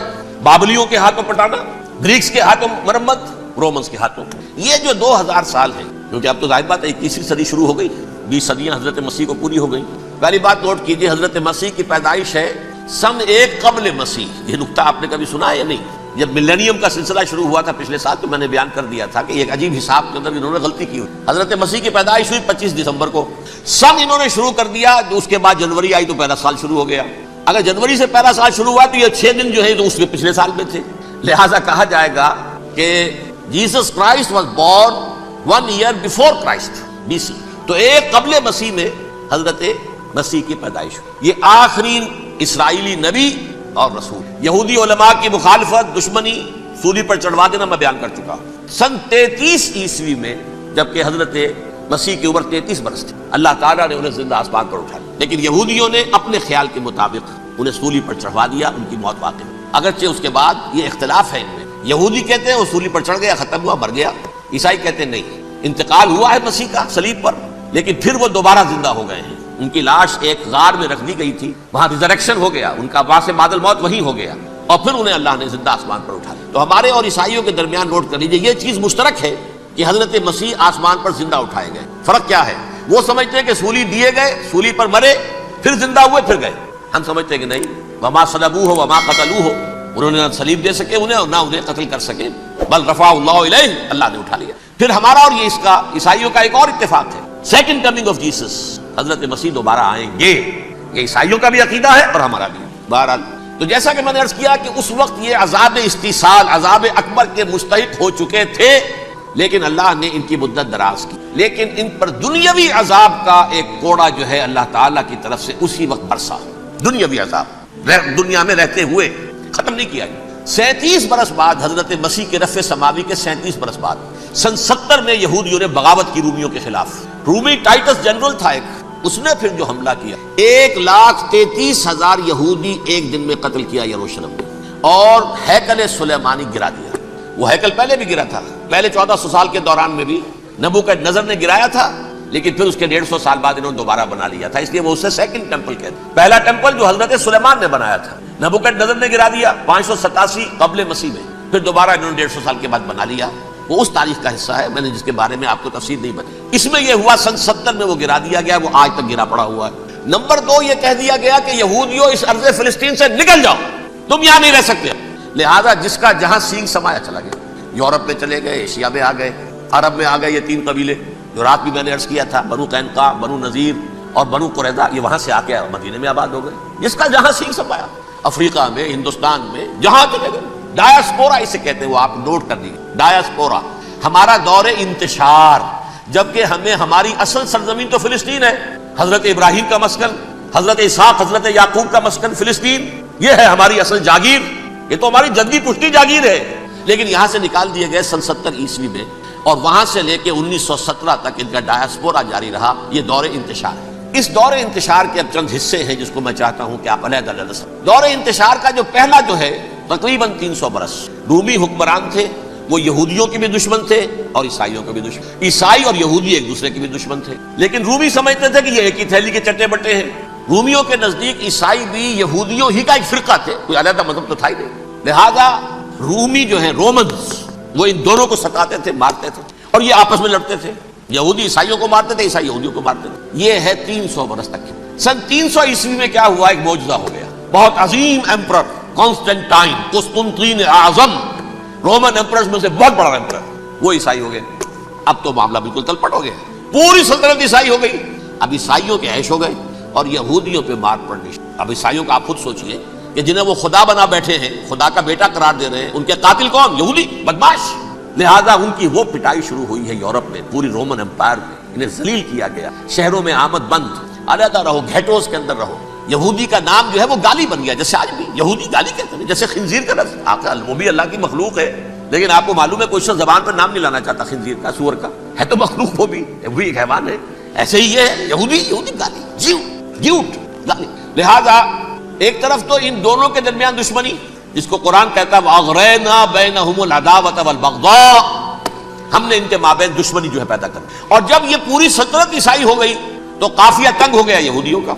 بابلیوں کے ہاتھوں پٹانا، گریکس کے ہاتھوں مرمت، رومنس کے ہاتھوں۔ یہ جو 2000 سال ہیں، کیونکہ اب تو ظاہر بات ہے 21ویں صدی شروع ہو گئی، 20 صدیاں حضرت مسیح کو پوری ہو گئی۔ پہلی بات نوٹ کیجئے، حضرت مسیح کی پیدائش ہے سن 1 قبل مسیح۔ یہ نقطہ آپ نے کبھی سنا ہے یا نہیں؟ جب ملینیم کا سلسلہ شروع ہوا تھا پچھلے سال تو میں نے بیان کر دیا تھا کہ ایک عجیب حساب کے اندر انہوں نے غلطی کی ہوئی۔ حضرت مسیح کی پیدائش ہوئی 25 دسمبر کو، سن انہوں نے شروع کر دیا، اس کے بعد جنوری آئی تو پہلا سال شروع ہو گیا۔ اگر جنوری سے پہلا سال شروع ہوا تو یہ 6 دن جو ہے تو اس میں پچھلے سال میں تھے، لہٰذا کہا جائے گا کہ Jesus Christ was born 1 year before Christ BC، تو 1 قبل مسیح میں حضرت مسیح کی پیدائش ہوئی۔ یہ آخری اسرائیلی نبی اور رسول۔ یہودی علماء کی مخالفت، دشمنی، سولی پر چڑھوا دینا میں بیان کر چکا ہوں۔ سن 33 عیسوی میں جبکہ حضرت مسیح کی عمر 33 برس تھی، اللہ تعالیٰ نے انہیں زندہ آسمان پر اٹھا لیا، لیکن یہودیوں نے اپنے خیال کے مطابق انہیں سولی پر چڑھوا دیا، ان کی موت واقع ہوئی۔ اگرچہ اس کے بعد یہ اختلاف ہے ان میں، یہودی کہتے ہیں وہ سولی پر چڑھ گیا، ختم ہوا، مر گیا، عیسائی کہتے ہیں نہیں، انتقال ہوا ہے مسیح کا صلیب پر، لیکن پھر وہ دوبارہ زندہ ہو گئے ہیں۔ ان کی لاش ایک غار میں رکھ دی گئی تھی، وہاں ریزریکشن ہو گیا، ان کا وہاں سے بعد الموت وہی ہو گیا، اور پھر انہیں اللہ نے زندہ آسمان پر اٹھا لیا۔ تو ہمارے اور عیسائیوں کے درمیان نوٹ کر لیجیے، یہ چیز مشترک ہے کہ حضرت مسیح آسمان پر زندہ اٹھائے گئے۔ فرق کیا ہے؟ وہ سمجھتے ہیں کہ سولی دیے گئے، سولی پر مرے، پھر زندہ ہوئے، پھر گئے۔ ہم سمجھتے ہیں کہ نہیں، وما صلبوہ وما قتلوہ، انہوں نے نہ صلیب دے سکے انہیں اور نہ انہیں قتل کر سکے، بل رفعہ اللہ الیہ، اللہ نے اٹھا لیا۔ پھر ہمارا اور یہ اس کا عیسائیوں کا ایک اور اتفاق ہے، سیکنڈ کمنگ آف جیسس، حضرت مسیح دوبارہ آئیں گے، یہ عیسائیوں کا بھی عقیدہ ہے اور ہمارا بھی۔ بہرحال تو جیسا کہ میں نے عرض کیا کہ اس وقت یہ عذاب استیصال، عذاب اکبر کے مستحق ہو چکے تھے، لیکن اللہ نے ان کی مدت دراز کی، لیکن ان پر دنیاوی عذاب کا ایک کوڑا جو ہے اللہ تعالیٰ کی طرف سے اسی وقت برسا، دنیاوی عذاب دنیا میں رہتے ہوئے ختم نہیں کیا۔ 37 برس بعد حضرت مسیح کے رفع سماوی کے 37 برس بعد سن 70 میں یہودیوں نے بغاوت کی رومیوں کے خلاف۔ رومی ٹائٹس جنرل تھا ایک، اس نے پھر جو حملہ کیا، 1,33,000 یہودی ایک دن میں قتل کیا یروشلم میں، اور ہیکل سلیمانی گرا دیا۔ وہ ہیکل پہلے بھی گرا تھا، پہلے 1400 سال کے دوران میں بھی نبوکدنضر نے گرایا تھا، لیکن پھر اس کے 150 سال بعد انہوں نے دوبارہ بنا لیا تھا، اس لیے وہ اسے سیکنڈ ٹیمپل کہتے ہیں۔ پہلا ٹیمپل جو حضرت سلیمان نے بنایا تھا، نبوکدنضر نے گرا دیا 587 قبل مسیح میں، پھر دوبارہ انہوں نے 150 سال کے بعد بنا لیا۔ وہ اس تاریخ کا حصہ ہے، میں نے جس کے بارے میں آپ کو تفصیل نہیں بتائی۔ اس میں یہ ہوا سن 70 میں وہ گرا دیا گیا، وہ آج تک گرا پڑا ہوا ہے۔ نمبر 2 یہ کہہ دیا گیا کہ یہودیوں اس ارض فلسطین سے نکل جاؤ، تم یہاں نہیں رہ سکتے. لہذا جس کا جہاں سینگ سمایا چلا گیا. یورپ میں چلے گئے، ایشیا میں آ گئے، عرب میں آ گئے. یہ 3 قبیلے جو رات بھی میں نے عرض کیا تھا، بنو قینقاع، بنو نذیر اور بنو قریظہ، یہ وہاں سے آ کے مدینے میں آباد ہو گئے. جس کا جہاں سینگ سمایا، افریقہ میں، ہندوستان میں، جہاں چلے گئے. ڈایاسپورا اسے کہتے ہیں، وہ آپ نوٹ کر دیجیے. ڈایاسپورا ہمارا دور انتشار، جبکہ ہمیں ہماری اصل سرزمین تو فلسطین ہے. حضرت ابراہیم کا مسکن، حضرت اسحاق، حضرت یعقوب کا مسکن فلسطین، یہ ہے ہماری اصل جاگیر، یہ تو ہماری جدی پشتی جاگیر ہے. لیکن یہاں سے نکال دیے گئے سن 70 عیسوی میں، اور وہاں سے لے کے 1917 تک ان کا ڈایاسپورا جاری رہا. یہ دور انتشار ہے. اس دور انتشار کے اب چند حصے ہیں جس کو میں چاہتا ہوں کہ آپ علیحدہ علیحدہ سمجھیں. دور انتشار کا جو پہلا جو ہے تقریباً 300 برس رومی حکمران تھے. وہ یہودیوں کے بھی دشمن تھے اور عیسائیوں کے بھی دشمن. عیسائی اور یہودی ایک دوسرے کے بھی دشمن تھے، لیکن رومی سمجھتے تھے کہ یہ ایک ہی تھیلی کے چٹے بٹے ہیں. رومیوں کے نزدیک عیسائی بھی یہودیوں ہی کا ایک فرقہ تھے، کوئی علیحدہ مذہب تو تھا ہی نہیں. لہذا رومی جو ہیں رومنز، وہ ان دونوں کو ستاتے تھے، مارتے تھے، اور یہ آپس میں لڑتے تھے. یہودی عیسائیوں کو مارتے تھے، عیسائی یہودیوں کو مارتے تھے. یہ ہے 300 برس تک. سن 300 عیسوی میں کیا ہوا؟ ایک معجزہ ہو گیا. بہت عظیم ایمپرر کانسٹنٹائن، قسطنطین اعظم، رومن ایمپررز میں سے بہت بڑا ایمپرر، وہ عیسائی ہو گئے. اب تو معاملہ بالکل تلپٹ ہو گیا، پوری سلطنت عیسائی ہو گئی. اب عیسائیوں کے عیش ہو گئے اور یہودیوں پہ مار پڑنی. اب عیسائیوں کا آپ خود سوچئے کہ جنہیں وہ خدا بنا بیٹھے ہیں، خدا کا بیٹا قرار دے رہے ہیں، ان کے قاتل کون؟ یہودی بدماش. لہذا ان کی وہ پٹائی شروع ہوئی ہے یورپ میں، پوری رومن امپائر میں. انہیں ذلیل کیا گیا، شہروں میں آمد بند، علیحدہ رہو، گھیٹوز کے اندر رہو. یہودی کا نام جو ہے وہ گالی بن گیا، جیسے آج بھی یہودی گالی کہتے ہیں، جیسے خنزیر کا لفظ. وہ بھی اللہ کی مخلوق ہے، لیکن آپ کو معلوم ہے کوئی شخص زبان پر نام نہیں لانا چاہتا خنزیر کا، سور کا. ہے تو مخلوق، وہ بھی ایک حیوان ہے. ایسے ہی یہ ہے یہودی گالی، جھوٹ گالی. لہذا ایک طرف تو ان دونوں کے درمیان دشمنی، جس کو قرآن کہتا ہے وَأَغْرَيْنَا بَيْنَهُمُ الْعَدَاوَةَ وَالْبَغْضَاءَ، ہم نے ان کے مابین دشمنی جو ہے پیدا کر. اور جب یہ پوری سلطنت عیسائی ہو گئی تو قافیہ تنگ ہو گیا یہودیوں کا.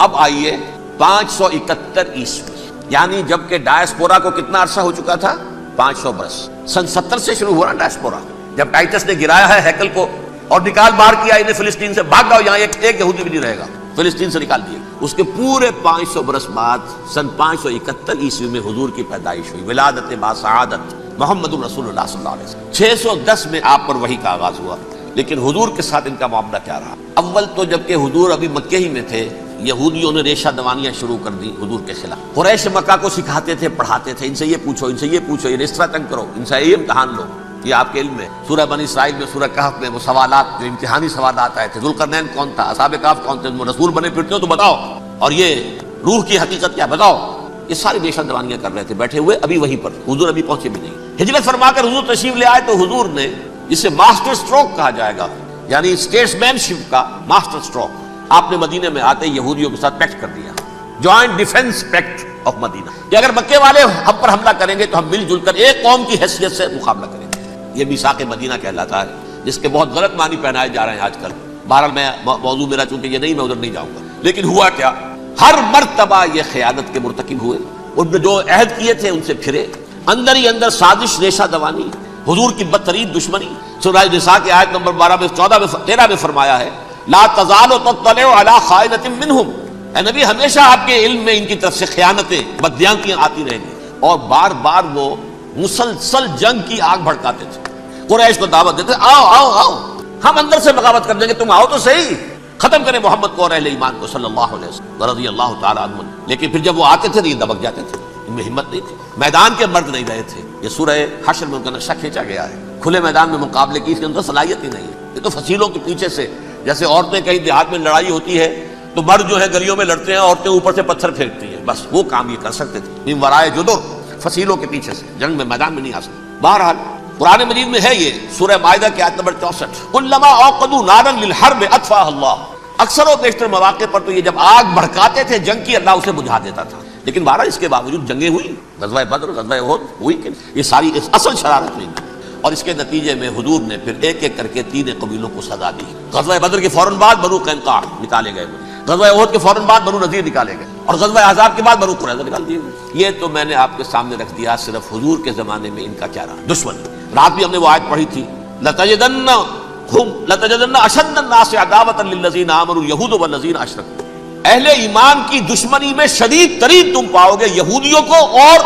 اب آئیے 571 عیسوی، یعنی جب کہ ڈایاسپورا کو کتنا عرصہ ہو چکا تھا؟ 500 برس. سن 70 سے شروع ہوا نا ڈایاسپورا، جب ٹائٹس نے گرایا ہے ہیکل کو اور نکال باہر کیا انہیں فلسطین سے. بھاگ جاؤ، یہاں ایک یہودی بھی نہیں رہے گا، فلسطین سے نکال دیے. اس کے پورے 500 برس بعد سن 571 عیسوی میں حضور کی پیدائش ہوئی، ولادت با سعادت محمد رسول اللہ صلی اللہ علیہ وسلم. 610 میں آپ پر وحی کا آغاز ہوا. لیکن حضور کے ساتھ ان کا معاملہ کیا رہا؟ اول تو جب کہ حضور ابھی مکے ہی میں تھے، یہودیوں نے ریشہ دوانیاں شروع کر دی حضور کے خلاف. قریش مکہ کو سکھاتے تھے، پڑھاتے تھے، ان سے یہ پوچھو، ان سے یہ پوچھو، یہ اس طرح تنگ کرو، ان سے یہ امتحان لو. یہ آپ کے علم میں سورہ بنی اسرائیل میں، سورہ کہف میں وہ سوالات جو امتحانی سوالات آئے تھے، ذوالقرنین کون تھا، اصحاب کہف کون تھے، رسول بنے پھرتے ہو تو بتاؤ، اور یہ روح کی حقیقت کیا بتاؤ. یہ ساری ریشہ دوانیاں کر رہے تھے بیٹھے ہوئے ابھی وہیں پر. حضور ابھی پہنچے بھی نہیں. ہجرت فرما کر حضور تشریف لے آئے تو حضور نے، جسے ماسٹر سٹروک کہا جائے گا، یعنی اسٹیٹس مین شپ کا ماسٹر سٹروک، آپ نے مدینے میں آتے یہودیوں کے ساتھ پیکٹ کر دیا، جوائنٹ ڈیفنس پیکٹ آف مدینہ، کہ اگر مکے والے ہم پر حملہ کریں گے تو ہم مل جل کر ایک قوم کی حیثیت سے مقابلہ کریں گے. یہ میثاق مدینہ کہلاتا ہے، جس کے بہت غلط معنی پہنائے جا رہے ہیں آج کل. بہرحال میں موضوع میرا چونکہ یہ نہیں، میں ادھر نہیں جاؤں گا. لیکن ہوا کیا؟ ہر مرتبہ یہ خیانت کے مرتکب ہوئے. ان نے جو عہد کیے تھے ان سے پھرے، اندر ہی اندر سازش، ریشہ دوانی، حضور کی بدترین دشمنی. سورہ نساء کی آیت نمبر 12 میں 14 میں 13 میں فرمایا ہے لا تزال تطلع علی خائنۃ منہم. اے نبی، ہمیشہ آپ کے علم میں ان کی طرف سے خیانتیں، بددیانتیاں آتی رہیں گی. اور بار بار وہ مسلسل جنگ کی آگ بھڑکاتے تھے. قریش کو دعوت دیتے، آؤ آؤ آؤ، ہم اندر سے بغاوت کر دیں گے، تم آؤ تو صحیح، ختم کریں محمد کو اور اہل ایمان کو صلی اللہ علیہ وسلم رضی اللہ تعالیٰ عنہ. لیکن پھر جب وہ آتے تھے تو یہ دبک جاتے تھے، ان میں ہمت نہیں تھی، میدان کے مرد نہیں رہے تھے. یہ سورہ حشر میں ان کا نقشہ کھینچا گیا ہے. کھلے میدان میں مقابلے کی اس کے اندر صلاحیت ہی نہیں ہے. یہ تو فصیلوں کے پیچھے سے، جیسے عورتیں کہیں دیہات میں لڑائی ہوتی ہے تو مرد جو ہے گلیوں میں لڑتے ہیں، عورتیں اوپر سے پتھر پھینکتی ہیں، بس وہ کام یہ کر سکتے تھے. من ورائے جدر، فصیلوں کے پیچھے سے، جنگ میں میدان میں نہیں آ سکتے. بہرحال قرآن مجید میں ہے یہ سورہ مائدہ کی آیت نمبر 64، کلما اوقدوا نارا للحرب اطفاها اللہ. اکثر و بیشتر مواقع پر تو یہ جب آگ بھڑکاتے تھے جنگ کی، اللہ اسے بجھا دیتا تھا. لیکن بہرحال اس کے باوجود جنگیں ہوئی، غزوہ بدر، غزوہ احد ہوئی کہ یہ ساری اصل شرارت ہوئی. اور اس کے نتیجے میں حضور نے پھر ایک ایک کر کے 3 قبیلوں کو سزا دی. غزوہ بدر کے فوراً بعد بنو قینقاع نکالے گئے، غزوہ احد کے فوراً بعد بنو نذیر نکالے گئے، اور غزوہ احزاب کے بعد بنو قریظہ نکال دیے گئے. یہ تو میں نے آپ کے سامنے رکھ دیا صرف حضور کے زمانے میں ان کا کیا رہا دشمن. رات بھی ہم نے وہ آیت پڑھی تھی، لَتَجِدَنَّ أَشَدَّ النَّاسِ عَدَاوَةً لِلَّذِينَ آمَنُوا الْيَهُودُ وَالَّذِينَ أَشْرَكُوا. اہل ایمان کی دشمنی میں شدید ترین تم پاؤ گے یہودیوں کو اور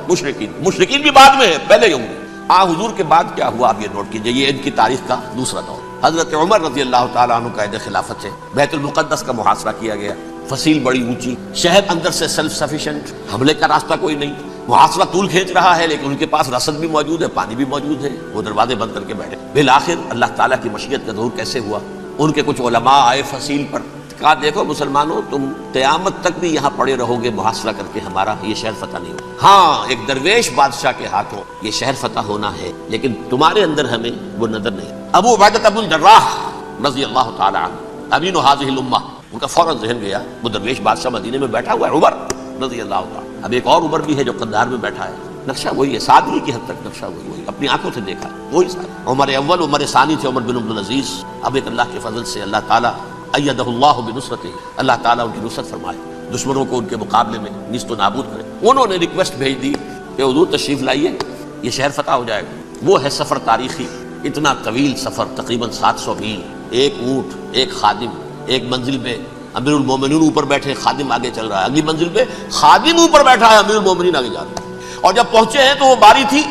مشرکین بھی بعد میں ہے، پہلے یہودی۔ حضور کے بعد کیا ہوا آپ یہ نوٹ کیجئے، یہ ان کی تاریخ کا دوسرا دور۔ حضرت عمر رضی اللہ تعالیٰ عنہ قائد خلافت سے بیت المقدس کا محاصرہ کیا گیا، فصیل بڑی اونچی، شہر اندر سے سیلف سفیشینٹ، حملے کا راستہ کوئی نہیں، محاصرہ طول کھینچ رہا ہے لیکن ان کے پاس رسد بھی موجود ہے، پانی بھی موجود ہے، وہ دروازے بند کر کے بیٹھے۔ بالآخر اللہ تعالیٰ کی مشیت کا ظہور کیسے ہوا؟ ان کے کچھ علماء آئے فصیل پر، کہا دیکھو مسلمانوں، تم قیامت تک بھی یہاں پڑے رہو گے محاصرہ کر کے، ہمارا یہ شہر فتح نہیں ہوگا۔ ہاں ایک درویش بادشاہ کے ہاتھوں یہ شہر فتح ہونا ہے لیکن تمہارے اندر ہمیں وہ نظر نہیں۔ ابو عبیدہ بن الجراح رضی اللہ تعالی عنہ امین هذه الامہ، ان کا فوراً ذہن گیا وہ درویش بادشاہ مدینے میں بیٹھا ہوا ہے عمر رضی اللہ تعالی۔ اب ایک اور عمر بھی ہے جو قندھار میں بیٹھا ہے، نقشہ وہی ہے، سادگی کی حد تک نقشہ وہی، اپنی آنکھوں سے دیکھا وہی سادہ۔ عمر اول عمر ثانی تھے عمر بن عبد العزیز۔ اب ایک اللہ کے فضل سے اللہ تعالیٰ ایدہ اللہ بنصرتہ، اللہ تعالیٰ ان کی نصرت فرمائے، دشمنوں کو ان کے مقابلے میں نیست و نابود کرے۔ انہوں نے ریکویسٹ بھیج دی کہ حضور تشریف لائیے، یہ شہر فتح ہو جائے گا۔ وہ ہے سفر تاریخی، اتنا طویل سفر، تقریباً 700 میل، ایک اونٹ، ایک خادم، ایک منزل پہ امیر المومنین اوپر بیٹھے، خادم آگے چل رہا ہے، اگلی منزل پہ خادم اوپر بیٹھا ہے، امیر المومنین آگے جا رہا ہے۔ اور جب پہنچے ہیں تو وہ باری تھی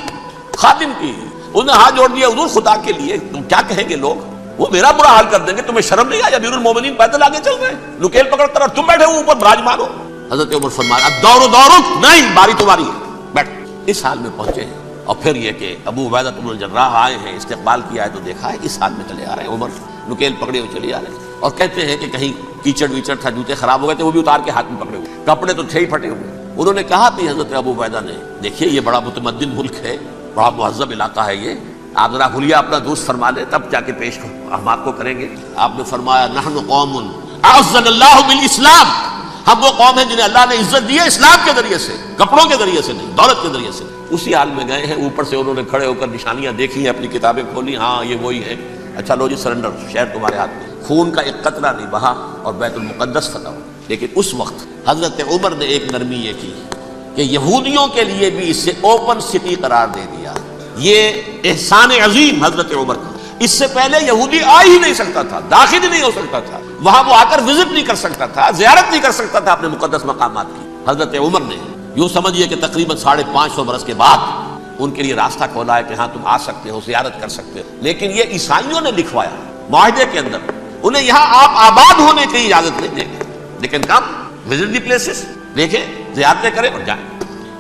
خادم کی، انہوں نے ہاتھ جوڑ دیا، حضور خدا کے لیے تم کیا کہیں گے لوگ، وہ میرا برا حال کر دیں گے، تمہیں شرم نہیں آئی؟ امیر المومنین پیدل آگے چل رہے ہیں، نکیل پکڑ کر، اور تم بیٹھے ہو اوپر براجمان ہو۔ حضرت عمر فرمایا دورک نہیں، باری تمہاری ہے، بیٹھ۔ اس حال میں پہنچے ہیں، اور پھر یہ کہ ابو عبیدہ بن الجراح آئے ہیں، استقبال کیا ہے تو دیکھا ہے اس حال میں چلے آ رہے ہیں، عمر نکیل پکڑے ہوئے چلے آ رہے ہیں، اور کہتے ہیں کہ کہیں کیچڑ ویچڑ تھا، جوتے خراب ہو گئے تھے، وہ بھی اتار کے ہاتھ میں پکڑے ہوئے، کپڑے تو تھے ہی پھٹے ہوئے۔ انہوں نے کہا کہ حضرت ابو عبیدہ نے، دیکھیے یہ بڑا متمدن ملک ہے، بڑا مہذب علاقہ ہے، یہ آپ ذرا حلیہ اپنا دوست فرما لیں تب جا کے پیش ہم آپ کو کریں گے۔ آپ نے فرمایا نحن قوم اعزنا اللہ بالاسلام، ہم وہ قوم ہیں جنہیں اللہ نے عزت دی ہے اسلام کے ذریعے سے، کپڑوں کے ذریعے سے نہیں، دولت کے ذریعے سے۔ اسی حال میں گئے ہیں، اوپر سے انہوں نے کھڑے ہو کر نشانیاں دیکھی ہیں، اپنی کتابیں کھولی، ہاں یہ وہی ہے، اچھا لو جی سرنڈر، شہر تمہارے ہاتھ میں۔ خون کا ایک قطرہ نہیں بہا اور بیت المقدس فتح ہو۔ لیکن اس وقت حضرت عمر نے ایک نرمی یہ کی کہ یہودیوں کے لیے بھی اسے اوپن سٹی قرار دے دیا۔ یہ احسان عظیم حضرت عمر کا، اس سے پہلے یہودی آ ہی نہیں سکتا تھا، داخل ہی نہیں ہو سکتا تھا، وہاں وہ آ کر وزٹ نہیں کر سکتا تھا، زیارت نہیں کر سکتا تھا اپنے مقدس مقامات کی۔ حضرت عمر نے یوں سمجھیے کہ تقریباً 550 برس کے بعد ان کے لیے راستہ کھولا ہے کہ ہاں تم آ سکتے ہو، زیارت کر سکتے ہو۔ لیکن یہ عیسائیوں نے لکھوایا معاہدے کے اندر، انہیں یہاں آپ آباد ہونے کی اجازت نہیں دیں گے، لیکن کم وزٹ دی پلیسز، دیکھیں زیارتیں کریں اور جائیں۔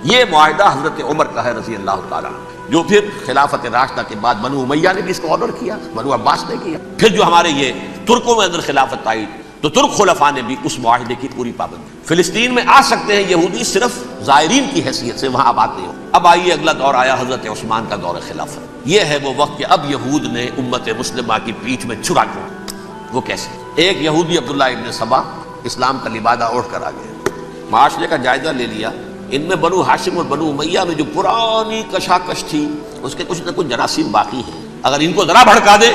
یہ معاہدہ حضرت عمر کا ہے رضی اللہ تعالیٰ عنہ، جو پھر خلافت راشدہ کے بعد بنو امیہ نے بھی اس کو آنر کیا، بنو عباس نے کیا، پھر جو ہمارے یہ ترکوں میں اندر خلافت آئی تو ترک خلفاء نے بھی اس معاہدے کی پوری پابندی۔ فلسطین میں آ سکتے ہیں یہودی صرف زائرین کی حیثیت سے، وہاں آباد نہیں ہو۔ اب آئیے اگلا دور آیا حضرت عثمان کا دور خلافت۔ یہ ہے وہ وقت کہ اب یہود نے امت مسلمہ کی پیٹھ میں چھرا کیا۔ وہ کیسے؟ ایک یہودی عبداللہ ابن سبا اسلام کا لبادہ اوڑھ کر آ گئے، معاشرے کا جائزہ لے لیا، ان میں بنو ہاشم اور بنو امیہ میں جو پرانی کشاکش تھی اس کے کچھ نہ کچھ جراثیم باقی ہیں، اگر ان کو ذرا بھڑکا دے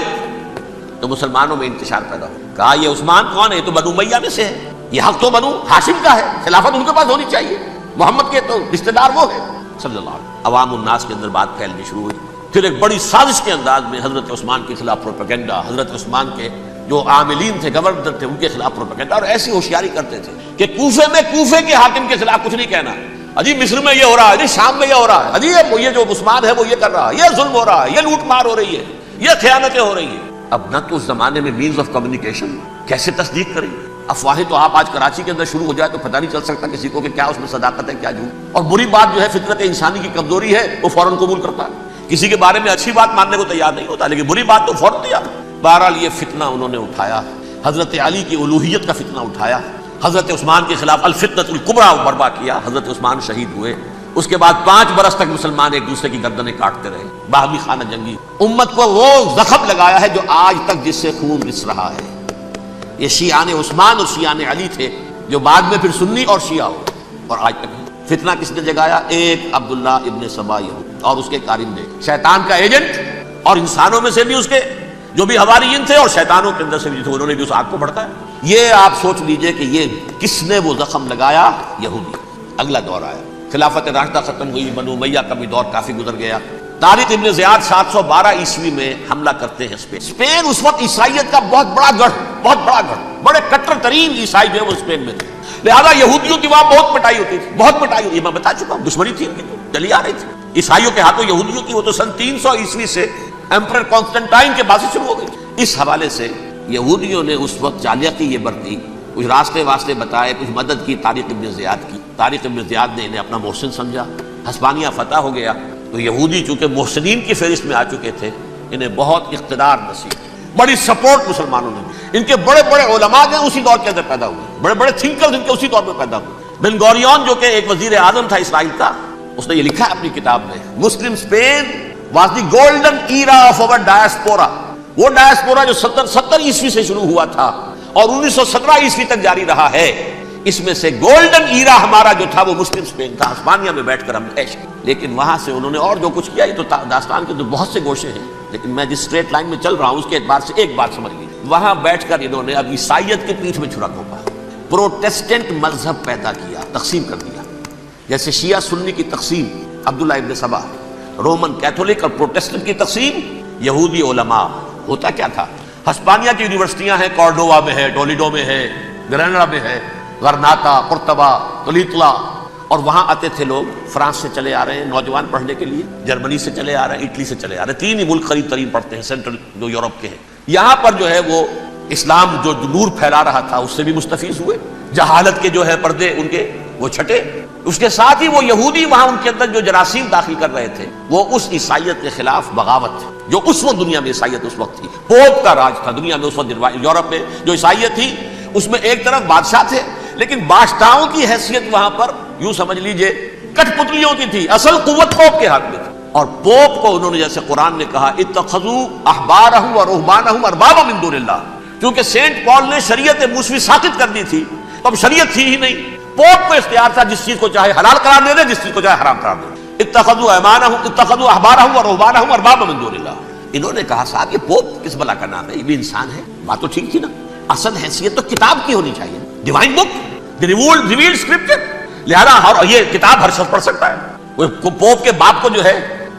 تو مسلمانوں میں انتشار پیدا ہو۔ کہا یہ عثمان کون ہے؟ یہ تو بنو امیہ میں سے ہے، یہ حق تو بنو ہاشم کا ہے، خلافت ان کے پاس ہونی چاہیے، محمد کے تو رشتہ دار وہ ہے صلی اللہ علیہ وسلم۔ عوام الناس کے اندر بات پھیلنی شروع ہوئی، پھر ایک بڑی سازش کے انداز میں حضرت عثمان کے خلاف پروپیگنڈا، حضرت عثمان کے جو عاملین تھے، گورنر تھے، ان کے خلاف پروپیگنڈا، اور ایسی ہوشیاری کرتے تھے کہ کوفے میں کوفے کے حاکم کے خلاف کچھ نہیں کہنا، اجی مصر میں یہ ہو رہا ہے، اجی شام میں یہ ہو رہا ہے، اجی یہ جو عثمان ہے وہ یہ کر رہا ہے، یہ ظلم ہو رہا ہے، یہ لوٹ مار ہو رہی ہے، یہ خیانتیں ہو رہی ہیں۔ اب نہ تو اس زمانے میں مینز آف کمیونیکیشن، کیسے تصدیق کریں؟ افواہیں تو آپ آج کراچی کے اندر شروع ہو جائے تو پتہ نہیں چل سکتا کسی کو کہ کیا اس میں صداقت ہے کیا جھوٹ، اور بری بات جو ہے فطرت انسانی کی کمزوری ہے وہ فوراً قبول کرتا ہے، کسی کے بارے میں اچھی بات ماننے کو تیار نہیں ہوتا لیکن بری بات تو فوراً تیار۔ بہرحال یہ فتنہ انہوں نے اٹھایا، حضرت علی کی الوہیت کا فتنہ اٹھایا، حضرت عثمان کے خلاف الفتنۃ الکبریٰ برپا کیا، حضرت عثمان شہید ہوئے۔ اس کے بعد 5 برس تک مسلمان ایک دوسرے کی گردنیں کاٹتے رہے، باہمی خانہ جنگی، امت کو وہ زخم لگایا ہے جو آج تک جس سے خون رس رہا ہے۔ یہ شیعان عثمان اور شیعان علی تھے جو بعد میں پھر سنی اور شیعہ ہو، اور آج تک فتنہ کس نے جگایا؟ ایک عبداللہ ابن سبا یہودی اور اس کے کارندے، شیطان کا ایجنٹ، اور انسانوں میں سے بھی اس کے جو بھی حواریین تھے اور شیطانوں کے اندر سے بھی تھے، انہوں نے بھی اس آگ کو بھڑکایا۔ یہ آپ سوچ لیجئے کہ یہ کس نے وہ زخم لگایا؟ یہودی۔ اگلا دور آیا، خلافت راشدہ ختم ہوئی، بنو امیہ کا بھی دور کافی گزر گیا، طارق ابن زیاد 712 عیسوی میں حملہ کرتے ہیں اسپین اس وقت عیسائیت کا بہت بڑا گڑھ، بڑے کٹر ترین عیسائی جو ہے وہ اسپین میں تھے، لہذا یہودیوں کی وہاں بہت پٹائی ہوتی تھی، میں بتا چکا ہوں، دشمنی تھی ان کی، چلی آ رہی تھی عیسائیوں کے ہاتھوں یہودیوں کی، وہ تو سن 300 عیسوی سے ایمپرر کانسٹنٹائن کے بعد سے شروع ہو گئی۔ اس حوالے سے یہودیوں نے اس وقت چالاکی یہ برتی، کچھ راستے واسطے بتائے، کچھ مدد کی طارق ابن زیاد کی۔ طارق ابن زیاد نے انہیں اپنا محسن سمجھا، ہسپانیہ فتح ہو گیا تو یہودی چونکہ محسنین کی فہرست میں آ چکے تھے، انہیں بہت اقتدار نصیب، بڑی سپورٹ مسلمانوں نے دی۔ ان کے بڑے بڑے علماء جو اسی دور کے اندر پیدا ہوئے، بڑے بڑے تھنکرز ان کے اسی دور میں پیدا ہوئے۔ بن گوریون جو کہ ایک وزیر اعظم تھا اسرائیل کا، اس نے یہ لکھا ہے اپنی کتاب میں، Muslim Spain was the golden era of our diaspora, وہ ڈائسپورا جو 70 عیسوی سے شروع ہوا تھا اور 1917 عیسوی تک جاری رہا ہے، اس میں سے گولڈن ایرا ہمارا جو تھا وہ مسلم اسپین تھا، ہسپانیہ میں بیٹھ کر ہم عیش کیا۔ لیکن وہاں سے انہوں نے اور جو کچھ کیا، یہ تو داستان کے تو بہت سے گوشے ہیں، لیکن میں جس اسٹریٹ لائن میں چل رہا ہوں اس کے اعتبار سے ایک بات سمجھ لیجیے، وہاں بیٹھ کر انہوں نے اب عیسائیت کے پیٹھ میں چھرا گھونپا، پروٹیسٹنٹ مذہب پیدا کیا، تقسیم کر دیا، جیسے شیعہ سنی کی تقسیم عبداللہ ابن سبا، رومن کیتھولک اور پروٹیسٹنٹ کی تقسیم یہودی علماء۔ ہوتا کیا تھا، ہسپانیہ کی یونیورسٹیاں ہیں، کارڈووا میں ہے، ٹولیڈو میں ہے، گریناڈا میں ہے، غرناطہ، قرطبہ، تولیتلا، اور وہاں آتے تھے لوگ، فرانس سے چلے آ رہے ہیں نوجوان پڑھنے کے لیے، جرمنی سے چلے آ رہے ہیں، اٹلی سے چلے آ رہے ہیں، تین ہی ملک قریب ترین پڑھتے ہیں سینٹرل جو یورپ کے ہیں۔ یہاں پر جو ہے وہ اسلام جو نور پھیلا رہا تھا اس سے بھی مستفیض ہوئے، جہالت کے جو ہے پردے ان کے وہ چھٹے، اس کے ساتھ ہی وہ یہودی وہاں ان کے اندر جو جراثیم داخل کر رہے تھے وہ اس عیسائیت کے خلاف بغاوت تھی، جو اس وقت دنیا میں عیسائیت اس وقت تھی، پوپ کا راج تھا دنیا میں اس وقت، یورپ میں جو عیسائیت تھی اس میں ایک طرف بادشاہ تھے، لیکن بادشاہوں کی حیثیت وہاں پر یوں سمجھ لیجئے کٹ پتلیوں کی تھی، اصل قوت پوپ کے ہاتھ میں تھی۔ اور پوپ کو انہوں نے جیسے قرآن نے کہا اتخذوا احبارهم ورهبانهم اربابا من دون اللہ، کیونکہ سینٹ پال نے شریعت موسوی ساقط کر دی تھی تو اب شریعت تھی ہی نہیں، پوپ کو اختیار تھا جس چیز کو چاہے حلال قرار دے دے، جس چیز کو چاہے حرام قرار دے دے۔ اتخذوا احبارهم ورهبانهم اربابا من دون اللہ، انہوں نے کہا صاحب یہ پوپ کس بلا کا نام ہے، یہ بھی انسان ہے، بات تو ٹھیک تھی نا، اصل حیثیت تو کتاب کی ہونی چاہیے، ڈیوائن بک، دی ریویلڈ اسکرپچر، لہذا یہ کتاب ہر شخص پڑھ سکتا ہے، کوئی پوپ کے باپ کو جو ہے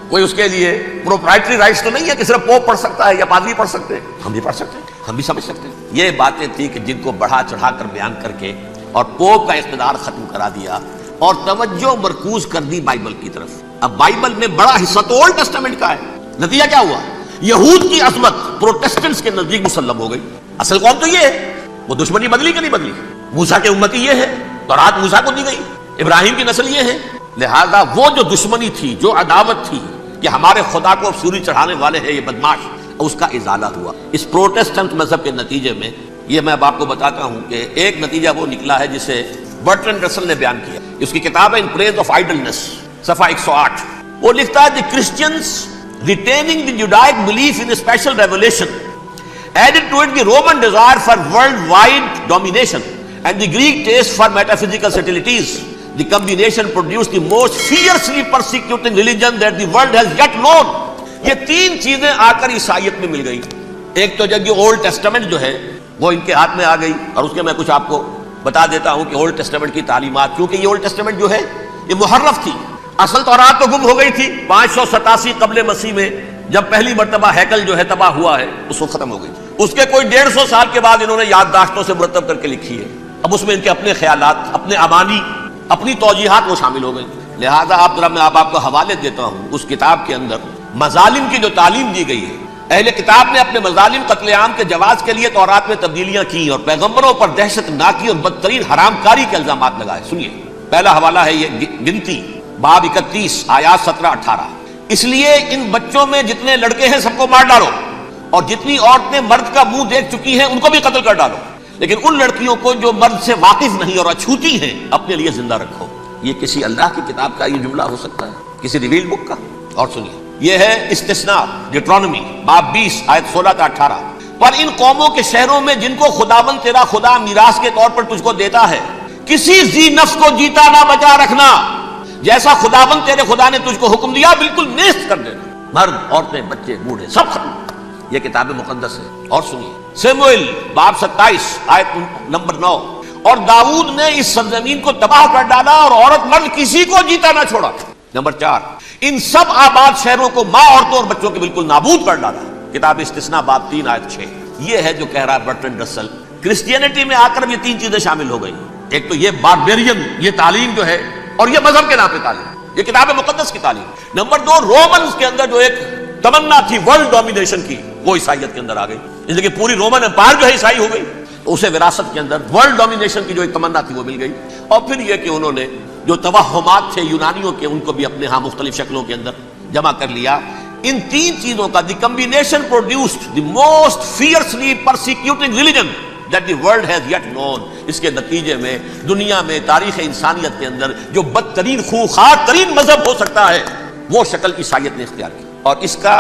کوئی اس کے لیے پروپرائٹری رائٹس تو نہیں ہے کہ صرف پوپ پڑھ سکتا ہے یا پادری پڑھ سکتے ہیں، ہم بھی پڑھ سکتے ہیں، ہم بھی سمجھ سکتے ہیں۔ یہ باتیں تھی کہ جن کو بڑھا چڑھا کر بیان کر کے اور پوپ کا اقتدار ختم کرا دیا اور توجہ مرکوز کر دی بائبل کی طرف۔ اب بائبل میں بڑا حصہ تو اولڈ ٹیسٹامنٹ کا ہے، نتیجہ کیا ہوا، یہود کی عظمت پروٹیسٹنٹس کے نزدیک مسلم ہو گئی۔ اصل قوم تو یہ ہے، وہ دشمنی بدلی کہ نہیں بدلی، موسیٰ کے امتی یہ ہے، تورات موسیٰ کو دی گئی، ابراہیم کی نسل یہ ہے، لہذا وہ جو دشمنی تھی، جو عداوت تھی کہ ہمارے خدا کو سوری چڑھانے والے ہیں یہ بدماش، اس کا ازالہ ہوا اس پروٹیسٹنٹ مذہب کے نتیجے میں۔ یہ میں اب آپ کو بتاتا ہوں کہ ایک نتیجہ وہ نکلا ہے جسے برٹرنڈ رسل نے بیان کیا، اس کی کتاب ہے ان پریز آف آئیڈلنس، صفحہ 108، وہ لکھتا ہے the Christians retaining the Judaic belief in special revelation added to it the Roman desire for worldwide domination and the Greek taste for metaphysical subtleties. The combination produced the most fiercely persecuting religion that the world has yet known. یہ تین چیزیں آ کر عیسائیت میں مل گئی، ایک تو جب یہ اولڈ ٹیسٹمنٹ جو ہے وہ ان کے ہاتھ میں آ گئی، اور اس کے میں کچھ آپ کو بتا دیتا ہوں کہ اولڈ ٹیسٹمنٹ کی تعلیمات، کیونکہ یہ اولڈ ٹیسٹمنٹ جو ہے یہ محرف تھی، اصل تورات تو گم ہو گئی تھی 587 قبل مسیح میں، جب پہلی مرتبہ ہیکل جو ہے تباہ ہوا ہے اس وقت ختم ہو گئی تھی، اس کے کوئی 150 سال کے بعد انہوں نے یادداشتوں سے مرتب کر کے لکھی ہے، اب اس میں ان کے اپنے خیالات، اپنے امانی، اپنی توجیحات وہ شامل ہو گئی، لہذا میں آپ کو حوالے دیتا ہوں اس کتاب کے اندر مظالم کی جو تعلیم دی گئی ہے، اہل کتاب نے اپنے مظالم قتل عام کے جواز کے لیے تورات میں تبدیلیاں کی اور پیغمبروں پر دہشت ناکی اور بدترین حرام کاری کے الزامات لگائے۔ سنیے، پہلا حوالہ ہے یہ گنتی باب 31 آیات 17-18، اس لیے ان بچوں میں جتنے لڑکے ہیں سب کو مار ڈالو، اور جتنی عورتیں مرد کا منہ دیکھ چکی ہیں ان کو بھی قتل کر ڈالو، لیکن ان لڑکیوں کو جو مرد سے واقف نہیں اور اچھوتی ہیں اپنے لیے زندہ رکھو۔ یہ کسی اللہ کی کتاب کا یہ جملہ ہو سکتا ہے، کسی ریویل بک کا؟ اور سنیے، یہ ہے استثناء ڈیٹرونومی باب 20 آیت 16-18، پر ان قوموں کے شہروں میں جن کو خداوند تیرا خدا میراث کے طور پر تجھ کو دیتا ہے، کسی ذی نفس کو جیتا نہ بچا رکھنا، جیسا خداوند تیرے خدا نے تجھ کو حکم دیا بالکل نیست کر دینا، مرد، عورتیں، بچے، بوڑھے سب ختم۔ یہ کتاب مقدس ہے۔ اور سنیے، سموئیل باب 27 آیت نمبر 9، اور داؤد نے اس سرزمین کو تباہ کر ڈالا اور عورت مرد کسی کو جیتا نہ چھوڑا۔ نمبر 4، ان سب آباد شہروں کو ماں، عورتوں اور بچوں کے بالکل نابود کر ڈالا. کتاب استثناء باب 3 آیت 6. یہ ہے جو کہہ رہا ہے برٹرینڈ رسل. کرسچینٹی میں آ کر یہ 3 چیزیں شامل ہو گئی. ایک تو یہ باربیرین، یہ تعلیم جو ہے، اور یہ مذہب کے نام پہ تعلیم، یہ کتاب مقدس کی تعلیم. نمبر 2، رومنز کے اندر جو ایک تمنا تھی ورلڈ ڈومینیشن کی، وہ عیسائیت کے اندر آ گئی. اس لیے کہ پوری رومن امپائر جو ہے عیسائی ہو گئی، تو اسے وراثت کے اندر ورلڈ ڈومینیشن کی جو ایک تمنا تھی وہ مل گئی. اور پھر یہ کہ انہوں نے جو توہمات تھے یونانیوں کے، ان کو بھی اپنے ہاں مختلف شکلوں کے اندر جمع کر لیا. ان 3 چیزوں کا the combination produced the most fiercely persecuting religion that the world has yet known. اس کے نتیجے میں دنیا میں تاریخ انسانیت کے اندر جو بدترین خونخوار ترین مذہب ہو سکتا ہے وہ شکل عیسائیت نے اختیار کی. اور اس کا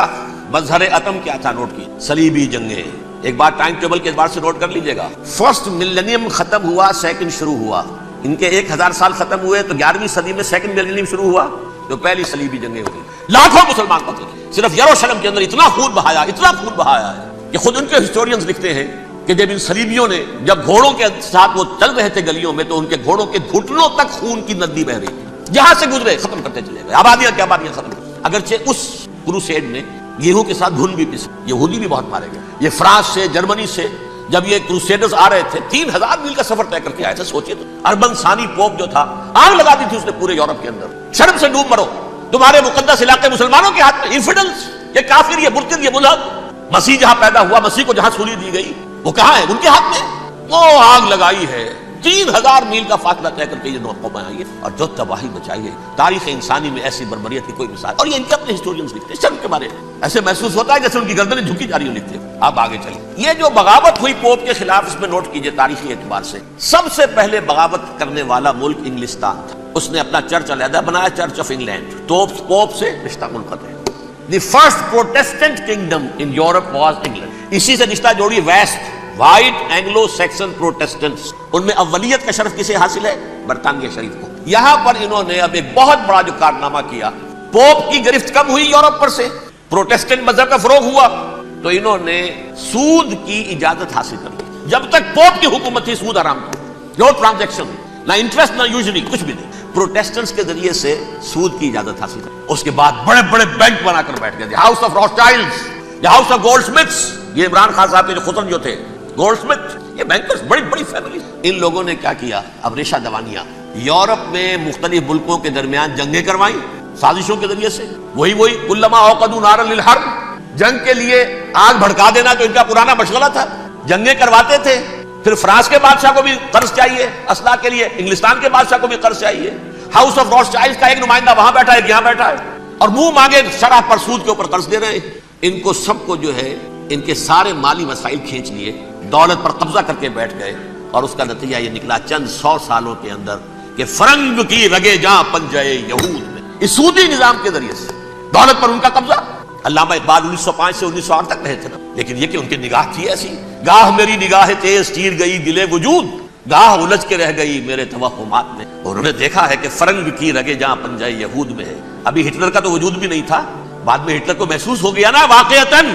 مظہر عتم کیا تھا نوٹ کی؟ صلیبی جنگیں. ایک بار ٹائم ٹیبل کے اعتبار سے نوٹ کر لیجئے گا. فرسٹ ملینیم ختم ہوا، سیکنڈ شروع ہوا. ان کے 1000 سال ختم ہوئے تو 11ویں صدی میں سیکنڈ ملینیم شروع ہوا، تو پہلی صلیبی جنگیں ہوئی. لاکھوں مسلمان قتل کیے. صرف یروشلم کے اندر اتنا خون بہایا ہے کہ خود ان کے ہسٹورینز لکھتے ہیں کہ جب ان صلیبیوں نے جب گھوڑوں کے ساتھ وہ چل رہے تھے گلیوں میں، تو ان کے گھوڑوں کے گھٹنوں تک خون کی ندی بہ رہی تھی. جہاں سے گزرے ختم کرتے چلے گئے، آبادیاں کی آبادیاں ختم. اگرچہ اس کروسیڈ میں گیہوں کے ساتھ گھن بھی پسے، یہودی بھی بہت مارے گئے. یہ فرانس سے، جرمنی سے جب یہ کروسیڈرز آ رہے تھے 3000 میل کا سفر طے کر کے آئے تھے. سوچئے تو اربن ثانی پوپ جو تھا، آگ لگا دی تھی اس نے پورے یورپ کے اندر. شرم سے ڈوب مرو، تمہارے مقدس علاقے مسلمانوں کے ہاتھ میں. انفیڈلز، یہ کافر، یہ مرتد، یہ ملحد. مسیح جہاں پیدا ہوا، مسیح کو جہاں سولی دی گئی، وہ کہاں ہے؟ ان کے ہاتھ میں. وہ آگ لگائی ہے، 3000 میل کا فاصلہ طے کر کے یہ 9 قومیں آئی ہیں، اور جو تباہی بچائی ہے. تاریخ انسانی میں ایسی بربریت کی کوئی مثال. اور یہ ان کے اپنے ہسٹورینز لکھتے ہیں شرم کے بارے میں. ایسے محسوس ہوتا ہے جیسے ان کی گردنیں جھکی جا رہی ہوں لکھتے ہیں. آپ آگے چلیں. یہ جو بغاوت ہوئی پوپ کے خلاف، اس میں نوٹ کیجئے تاریخی اعتبار سے سب سے پہلے بغاوت کرنے والا ملک انگلستان تھا. اس نے اپنا چرچ علیحدہ بنایا، چرچ آف انگلینڈ. تو پوپ سے رشتہ منقطع. The first Protestant kingdom in Europe was England. اسی سے رشتہ جوڑی ویسٹ، وائٹ اینگلو سیکسن پروٹیسٹنٹس. ان میں اولیت کا شرف کسے حاصل ہے؟ برطانیہ شریف کو. یہاں پر انہوں نے اب ایک بہت بڑا جو کارنامہ کیا، پوپ کی گرفت کم ہوئی یورپ پر سے، پروٹیسٹنٹ مذہب کا فروغ ہوا، تو انہوں نے سود کی اجازت حاصل کر لی. جب تک پوپ کی حکومت تھی سود حرام تھا. نو ٹرانزیکشن، نہ انٹرسٹ، نہ یوزلی، کچھ بھی نہیں. پروٹیسٹنٹس کے ذریعے سے سود کی اجازت حاصل کر. اس کے بعد بڑے بڑے بینک بنا کر بیٹھ گئے. House of Rothschilds, house of goldsmiths. یہ عمران خان صاحب کے جو خطر جو تھے گولڈ سمتھ، یہ بینکرز، بڑی بڑی فیملی. ان لوگوں نے کیا کیا؟ اب ریشہ دوانیاں. یورپ میں مختلف ملکوں کے درمیان جنگیں کروائیں سازشوں کے ذریعے سے. وہی کلما اوقدوا نارا للحرب، جنگ کے لیے آگ بھڑکا دینا جو ان کا پرانا مشغلہ تھا. جنگیں کرواتے تھے. پھر فرانس کے بادشاہ کو بھی قرض چاہیے اسلحہ کے لیے، انگلستان کے بادشاہ کو بھی قرض چاہیے. ہاؤس آف روتھشائلڈز کا ایک نمائندہ وہاں بیٹھا ہے، یہاں بیٹھا ہے، اور منہ مانگے شرح پر سود کے اوپر قرض دے رہے ہیں. ان کو سب کو جو ہے ان کے سارے مالی وسائل کھینچ لیے، دولت پر قبضہ کر کے بیٹھ گئے. اور اس کا نتیجہ یہ نکلا چند 100 سالوں کے اندر کہ فرنگ کی رگے جاں پنجے یہود میں، اس سودی نظام کے ذریعے سے دولت پر ان کا قبضہ. علامہ اقبال 1905 سے 1908 تک رہے تھے نا، لیکن یہ کہ ان کی نگاہ تھی ایسی. گاہ میری نگاہ تیز چیر گئی دل وجود، گاہ الجھ کے رہ گئی میرے توہمات میں. اور انہوں نے دیکھا ہے کہ فرنگ کی رگے جاں پنجے یہود میں ہے. ابھی ہٹلر کا تو وجود بھی نہیں تھا، بعد میں ہٹلر کو محسوس ہو گیا نا واقعتاً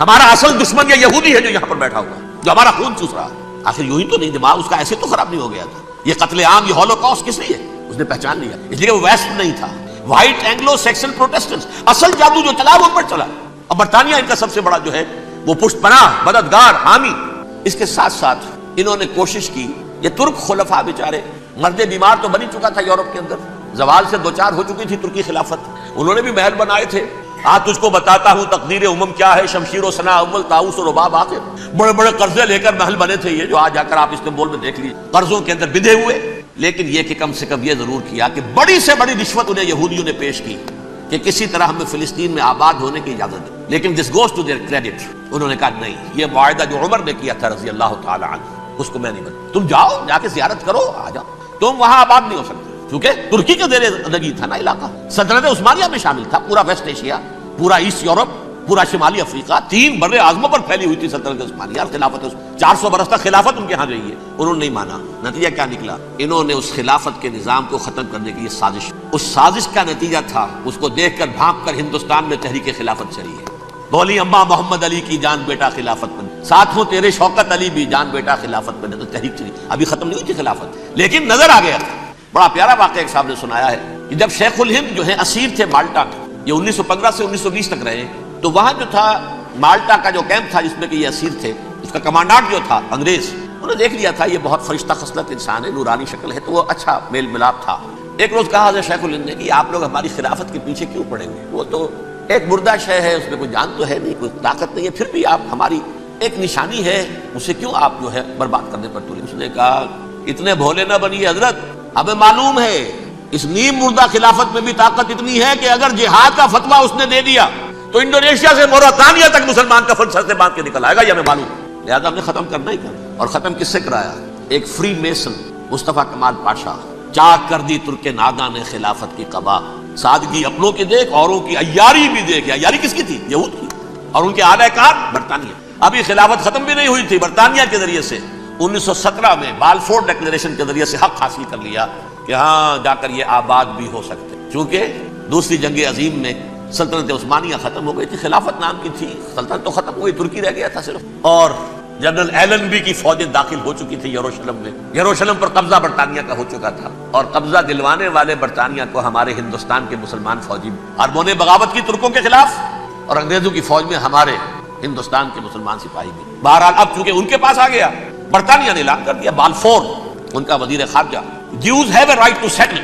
ہمارا اصل دشمن یہ یہودی ہے جو یہاں پر بیٹھا ہوا، جو ہمارا خون چوس رہا. آخر یوں ہی تو نہیں، دماغ اس کا ایسے تو خراب نہیں ہو گیا تھا. یہ قتل عام، یہ ہولوکاسٹ کس لیے؟ اس نے پہچان لیا، اس لیے وہ ویسٹ نہیں تھا، وائٹ اینگلو سیکسن پروٹیسٹنٹس. اصل جادو جو چلا وہ پر چلا. اور برطانیہ ان کا سب سے بڑا جو ہے وہ پشت پناہ، مددگار، حامی. اس کے ساتھ ساتھ انہوں نے کوشش کی، یہ ترک خلفاء بیچارے، مرد بیمار تو بنی چکا تھا یورپ کے اندر، زوال سے دوچار ہو چکی تھی ترکی خلافت. انہوں نے بھی محل بنائے تھے. تجھ کو بتاتا ہوں تقدیر امم کیا ہے، شمشیر و ثنا اول، طاؤس و رباب آخر. بڑے بڑے قرضے لے کر محل بنے تھے یہ، جو آج جا کر آپ استنبول میں دیکھ لیجیے، قرضوں کے اندر بندھے ہوئے. لیکن یہ کہ کم سے کم یہ ضرور کیا کہ بڑی سے بڑی رشوت انہیں یہودیوں نے پیش کی کہ کسی طرح ہمیں فلسطین میں آباد ہونے کی اجازت دے. لیکن this goes to their credit, انہوں نے کہا نہیں، یہ معاہدہ جو عمر نے کیا تھا رضی اللہ تعالی عنہ، اس کو میں نہیں بتا. تم جاؤ، جا کے زیارت کرو، آ جاؤ، تم وہاں آباد نہیں ہو سکتے کیونکہ ترکی کے زیر زندگی تھا نا علاقہ. سلطنت عثمانیہ میں شامل تھا پورا ویسٹ ایشیا، پورا ایسٹ یورپ، پورا شمالی افریقہ، 3 بر اعظموں پر پھیلی ہوئی تھی سلطنت عثمانیہ. خلافت 400 برس تک خلافت ان کے ہاں رہی ہے. انہوں نے نہیں مانا. نتیجہ کیا نکلا؟ انہوں نے اس خلافت کے نظام کو ختم کرنے کی یہ سازش، اس سازش کا نتیجہ تھا، اس کو دیکھ کر بھانپ کر ہندوستان میں تحریک خلافت چلی ہے. بولی اماں محمد علی کی جان بیٹا خلافت بنے، ساتھوں تیرے شوکت علی بھی جان بیٹا خلافت بنے. تو تحریک چلی، ابھی ختم نہیں ہوئی تھی خلافت، لیکن نظر آ گیا تھا. بڑا پیارا واقعہ ایک صاحب نے سنایا ہے. کہ جب شیخ الہند جو ہے اسیر تھے مالٹا کے، یہ 1915 سے 1920 تک رہے، تو وہاں جو تھا مالٹا کا جو کیمپ تھا جس میں کہ یہ اسیر تھے، اس کا کمانڈانٹ جو تھا انگریز، انہوں نے دیکھ لیا تھا یہ بہت فرشتہ خصلت انسان ہے، نورانی شکل ہے، تو وہ اچھا میل ملاپ تھا۔ ایک روز کہا حضرت شیخ الہند نے کہ آپ لوگ ہماری خلافت کے پیچھے کیوں پڑیں گے، وہ تو ایک مردہ شے ہے، اس میں کوئی جان تو ہے نہیں، کوئی طاقت نہیں ہے، پھر بھی آپ ہماری ایک نشانی ہے، اسے کیوں آپ جو ہے برباد کرنے پر تلے؟ اس نے کہا اتنے بھولے نہ بنیے حضرت، ہمیں معلوم ہے اس نیم مردہ خلافت میں بھی طاقت اتنی ہے کہ اگر جہاد کا فتویٰ اس نے دے دیا تو انڈونیشیا سے موریتانیہ تک مسلمان کا سر سے باندھ کے نکل آئے گا، یہ ہمیں معلوم ہے، لہٰذا ہم نے ختم کرنا ہی کرنا۔ اور ختم کس سے کرایا؟ ایک فری میسن مصطفیٰ کمال پاشا، چاک کر دی ترک نادا نے خلافت کی قبا، سادگی اپنوں کی دیکھ، اوروں کی عیاری بھی دیکھ۔ عیاری کس کی تھی؟ یہود کی، اور ان کے اعلی کار برطانیہ۔ ابھی خلافت ختم بھی نہیں ہوئی تھی، برطانیہ کے ذریعے سے 1917 میں بالفور ڈیکلریشن کے ذریعے سے حق حاصل کر لیا کہ ہاں جا کر یہ آباد بھی ہو سکتے، چونکہ دوسری جنگ عظیم میں سلطنت عثمانیہ ختم ہو گئی تھی، خلافت نام کی تھی، سلطنت تو ختم ہوئی، ترکی رہ گیا تھا صرف، اور جنرل ایلن بی کی فوجیں داخل ہو چکی تھی یروشلم میں، یروشلم پر قبضہ برطانیہ کا ہو چکا تھا، اور قبضہ دلوانے والے برطانیہ کو ہمارے ہندوستان کے مسلمان فوجی اربوں نے بغاوت کی ترکوں کے خلاف، اور انگریزوں کی فوج میں ہمارے ہندوستان کے مسلمان سپاہی بھی۔ بہرحال اب چونکہ ان کے پاس آ گیا، برطانیہ نے اعلان کر دیا، بالفور ان کا وزیر خارجہ، Jews have a right to settle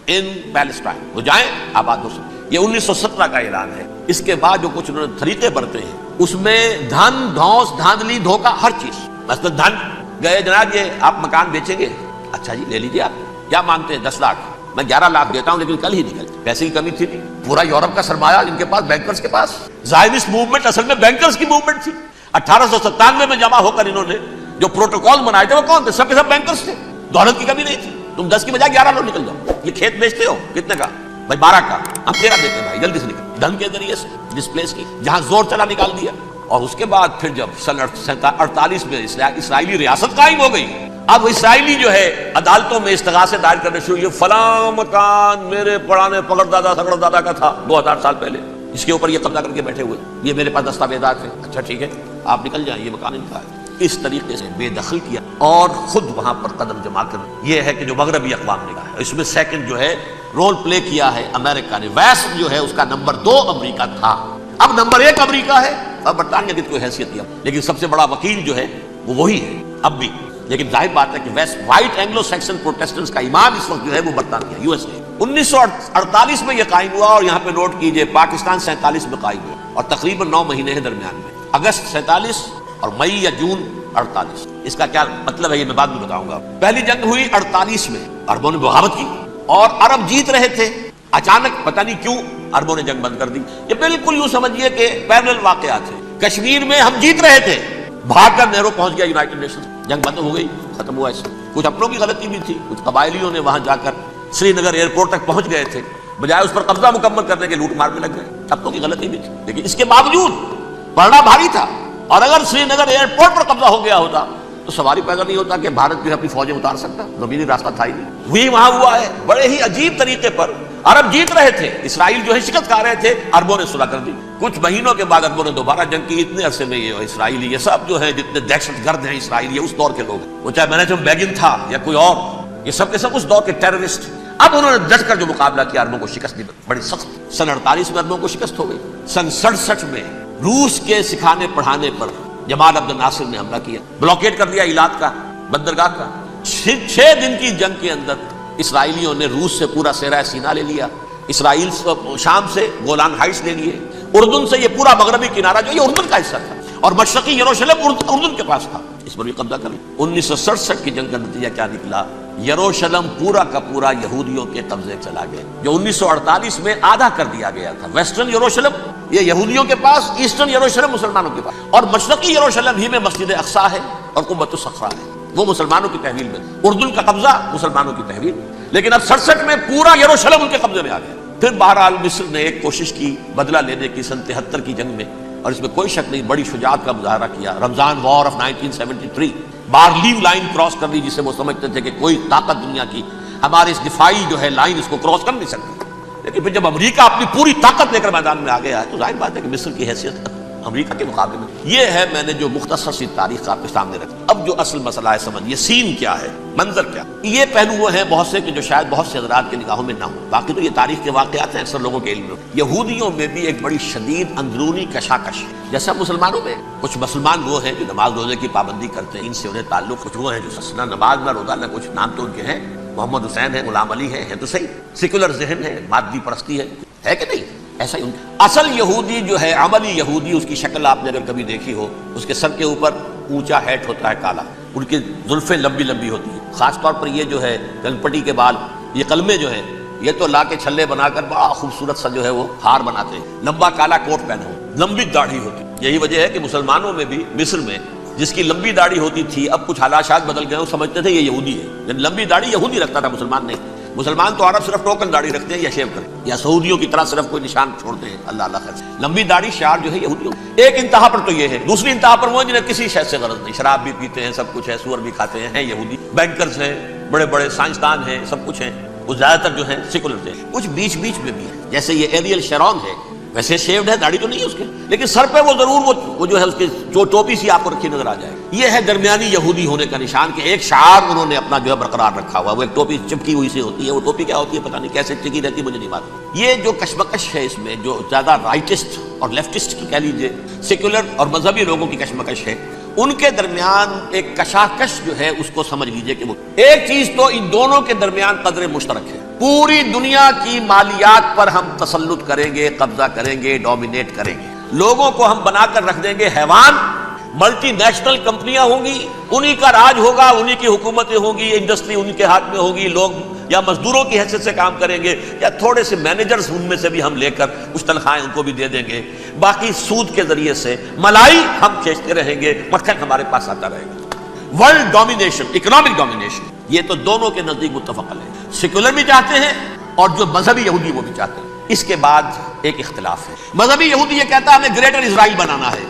in Palestine، وہ جائیں آباد ہو سکتے۔ یہ 1917 کا اعلان ہے۔ اس کے بعد جو کچھ انہوں نے طریقے برتے ہیں، اس میں دھن دھوس دھاندلی دھوکہ ہر چیز، مثلا دھن گئے جناب یہ آپ مکان بیچیں گے، اچھا جی لے لیجیے، آپ کیا مانگتے ہیں 10 لاکھ، میں 11 لاکھ دیتا ہوں، لیکن کل ہی نکل، پیسے کی کمی تھی نہیں، پورا یورپ کا سرمایہ ان کے پاس، بینکرز کے پاس، زائنسٹ موومنٹ اصل میں بینکرز کی موومنٹ تھی۔ 1897 میں جمع ہو کر انہوں نے جو پروٹوکول بنائے تھے وہ کون تھے؟ سب کے سب بینکرز تھے، دولت کی کمی نہیں تھی۔ تم 10 کی بجائے 11 لوگ نکل جاؤ، یہ کھیت بیچتے ہو کتنے کا؟ بھائی 12 کا، ہم 13 دیتے ہیں بھائی، جلدی سے نکل، دھن کے ذریعے سے ڈسپلیس کی، جہاں زور چلا نکال دیا۔ اور اس کے بعد پھر جب سن 48 میں اسرائیلی ریاست قائم ہو گئی، اب اسرائیلی جو ہے عدالتوں میں استغاثے دائر کرنے شروع ہوئے، فلاں مکان میرے پرانے پگڑ دادا سگڑ دادا کا تھا 2000 سال پہلے، اس کے اوپر یہ قبضہ کر کے بیٹھے ہوئے، یہ میرے پاس دستاویزات ہیں، اچھا ٹھیک ہے آپ نکل جائیں، یہ مکان ان کا ہے۔ اس طریقے سے بے دخل کیا اور خود وہاں پر قدم جما کر، یہ ہے کہ جو مغربی اقوام نے کہا ہے، اس میں سیکنڈ جو ہے رول پلے کیا ہے امریکہ نے، ویسٹ جو ہے اس کا نمبر 2 امریکہ تھا، اب نمبر 1 امریکہ ہے، اور برطانیہ کی کوئی حیثیت نہیں، لیکن سب سے بڑا وکیل جو ہے وہ وہی ہے اب بھی، لیکن ظاہر بات ہے کہ west white Anglo Saxon Protestants کا امام اس وقت جو ہے وہ برطانیہ، یو ایس اے۔ 1948 میں یہ قائم ہوا، اور یہاں پہ نوٹ کیجئے پاکستان 47 میں قائم ہوا، اور تقریباً 9 مہینے ہیں درمیان میں، اگست 47 اور مئی یا جون 48۔ اس کا کیا مطلب ہے یہ میں بعد میں بتاؤں گا۔ پہلی جنگ ہوئی 48 میں، عربوں نے بغاوت کی اور عرب جیت رہے تھے، اچانک پتہ نہیں کیوں عربوں نے جنگ بند کر دی۔ یہ بالکل یوں سمجھیے کہ پیرلل واقعات ہیں۔ کشمیر میں ہم جیت رہے تھے، بھاگ کر نہرو پہنچ گیا یونائٹڈ نیشن، جنگ بند ہو گئی، ختم ہوا۔ ایسے کچھ اپنوں کی غلطی بھی تھی، کچھ قبائلیوں نے وہاں جا کر سری نگر ایئرپورٹ تک پہنچ گئے تھے، بجائے اس پر قبضہ مکمل کرنے کے لوٹ مار میں لگ گئے، اپنوں کی غلطی بھی تھی، لیکن اس کے باوجود پڑنا بھاری تھا، اور اگر سری نگر ایئرپورٹ پر قبضہ ہو گیا ہوتا تو سواری پیدا نہیں ہوتا کہ بھارت جو ہے اپنی فوجیں اتار سکتا، زمینی راستہ تھا ہی نہیں، وہی وہاں ہوا ہے۔ بڑے ہی عجیب طریقے پر عرب جیت رہے تھے، اسرائیل جو ہے شکست کھا رہے تھے، عربوں نے صلح کر دی۔ کچھ مہینوں کے بعد عربوں نے دوبارہ جنگ کی، اتنے عرصے میں یہ اسرائیلی یہ سب جو ہے جتنے دہشت گرد ہیں اسرائیل، یہ اس دور کے لوگ ہیں، وہ چاہے مینیجم بیگن تھا یا کوئی اور، یہ سب کے سب اس دور کے ٹیررسٹ۔ اب انہوں نے ڈٹ کر جو مقابلہ کیا، عربوں کو شکست دی بڑی سخت۔ سن 48 میں عربوں کو شکست ہو گئی۔ سن 67 میں روس کے سکھانے پڑھانے پر جمال عبد الناصر نے حملہ کیا، بلاکیٹ کر دیا ایلات کا بندرگاہ کا۔ 6 دن کی جنگ کے اندر اسرائیلیوں نے روس سے پورا صحرا سینا لے لیا، اسرائیل شام سے گولان ہائٹس لے لیے، اردن سے یہ پورا مغربی کنارہ جو یہ اردن کا حصہ تھا، اور مشرقی یروشلم اردن کے پاس تھا، اس پر بھی قبضہ کر لیا۔ 1967 کی جنگ کا نتیجہ کیا نکلا؟ یروشلم پورا کا پورا یہودیوں کے قبضے چلا گیا، جو 1948 میں آدھا کر دیا گیا تھا۔ ویسٹرن یروشلم یہ یہودیوں کے پاس، ایسٹرن یروشلم مسلمانوں کے پاس، اور مشرقی یروشلم ہی میں مسجد اقصی ہے اور قبۃ الصخرہ ہے، وہ مسلمانوں کی تحویل میں، اردن کا قبضہ مسلمانوں کی تحویل۔ لیکن اب 67 میں پورا یروشلم ان کے قبضے میں آ گیا۔ پھر بہرحال مصر نے ایک کوشش کی بدلہ لینے کی سن 73 کی جنگ میں، اور اس میں کوئی شک نہیں بڑی شجاعت کا مظاہرہ کیا۔ رمضان وار آف 1973 بارلیو لائن کراس کر لی، جسے وہ سمجھتے تھے کہ کوئی طاقت دنیا کی ہمارے اس دفاعی جو ہے لائن اس کو کراس کر نہیں سکتی۔ لیکن پھر جب امریکہ اپنی پوری طاقت لے کر میدان میں آ گیا ہے تو ظاہر بات ہے کہ مصر کی حیثیت امریکہ کے مقابلے میں. یہ ہے میں نے جو مختصر سی تاریخ آپ کے سامنے رکھی. اب جو اصل مسئلہ ہے سمجھیے سین کیا ہے، منظر کیا. یہ پہلو وہ ہیں بہت سے کہ جو شاید بہت سے حضرات کے نگاہوں میں نہ ہو، باقی تو یہ تاریخ کے واقعات ہیں اکثر لوگوں کے علم میں. یہودیوں میں بھی ایک بڑی شدید اندرونی کشاکش ہے، جیسا مسلمانوں میں. کچھ مسلمان وہ ہیں جو نماز روزے کی پابندی کرتے ہیں، ان سے انہیں تعلق. کچھ وہ ہیں جو نہ نماز نہ روزہ نہ کچھ، نام تو ان کے ہیں، محمد حسین ہے، غلام علی ہے تو صحیح. سیکولر ذہن ہے، مادی پرستی ہے کہ نہیں؟ ایسا ہی ان کا اصل یہودی جو ہے، عملی یہودی، اس کی شکل آپ نے اگر کبھی دیکھی ہو، اس کے سر کے اوپر اونچا ہیٹ ہوتا ہے کالا، ان کی زلفیں لمبی لمبی ہوتی ہیں. خاص طور پر یہ جو ہے گنپٹی کے بال، یہ قلمے جو ہیں یہ تو لا کے چھلے بنا کر بڑا خوبصورت سا جو ہے وہ ہار بناتے ہیں. لمبا کالا کوٹ پہنا ہو، لمبی داڑھی ہوتی. یہی وجہ ہے کہ مسلمانوں میں بھی مصر میں جس کی لمبی داڑھی ہوتی تھی، اب کچھ حالات بدل گئے، وہ سمجھتے تھے یہ یہودی ہے. یعنی لمبی داڑھی یہودی رکھتا تھا، مسلمان نہیں. مسلمان تو عرب صرف ٹوکن داڑھی رکھتے ہیں یا شیو کرتے ہیں، یا سعودیوں کی طرح صرف کوئی نشان چھوڑتے ہیں. اللہ اللہ خیر. لمبی داڑھی شعار جو ہے یہودیوں. ایک انتہا پر تو یہ ہے، دوسری انتہا پر وہ جنہیں کسی شے سے غرض نہیں، شراب بھی پیتے ہیں، سب کچھ ہے، سور بھی کھاتے ہیں یہودی. بینکرز ہیں، بڑے بڑے سائنسدان ہیں، سب کچھ ہیں. وہ زیادہ تر جو ہیں سیکولر تھے. کچھ بیچ بیچ میں بھی ہے، جیسے یہ ایریل شیرون ہے، ویسے شیوڈ ہے، داڑھی تو نہیں ہے اس کے، لیکن سر پہ وہ ضرور وہ جو ہے اس کی جو ٹوپی سی آپ کو رکھی نظر آ جائے. یہ ہے درمیانی یہودی ہونے کا نشان کہ ایک شعار انہوں نے اپنا جو ہے برقرار رکھا ہوا. وہ ایک ٹوپی چپکی ہوئی سی ہوتی ہے، وہ ٹوپی کیا ہوتی ہے پتہ نہیں، کیسے ٹکی رہتی مجھے نہیں معلوم. یہ جو کشمکش ہے اس میں، جو زیادہ رائٹسٹ اور لیفٹسٹ کی کہہ لیجیے، سیکولر اور مذہبی لوگوں کی کشمکش ہے، ان کے درمیان ایک کشاکش جو ہے اس کو سمجھ لیجیے کہ وہ ایک چیز تو ان دونوں کے درمیان قدر مشترک ہے. پوری دنیا کی مالیات پر ہم تسلط کریں گے، قبضہ کریں گے، ڈومینیٹ کریں گے. لوگوں کو ہم بنا کر رکھ دیں گے حیوان. ملٹی نیشنل کمپنیاں ہوں گی، انہی کا راج ہوگا، انہی کی حکومتیں ہوں گی، انڈسٹری انہی کے ہاتھ میں ہوگی. لوگ یا مزدوروں کی حیثیت سے کام کریں گے، یا تھوڑے سے مینیجرز ان میں سے بھی ہم لے کر کچھ تنخواہیں ان کو بھی دے دیں گے. باقی سود کے ذریعے سے ملائی ہم کھینچتے رہیں گے، مکھن ہمارے پاس آتا رہے گا. ورلڈ ڈومینیشن، اکنامک ڈومینیشن، یہ تو دونوں کے نزدیک متفق ہے. سیکولر بھی چاہتے ہیں اور جو مذہبی یہودی وہ بھی چاہتے ہیں. اس کے بعد ایک اختلاف ہے. مذہبی یہودی یہ کہتا ہے ہمیں گریٹر اسرائیل بنانا ہے،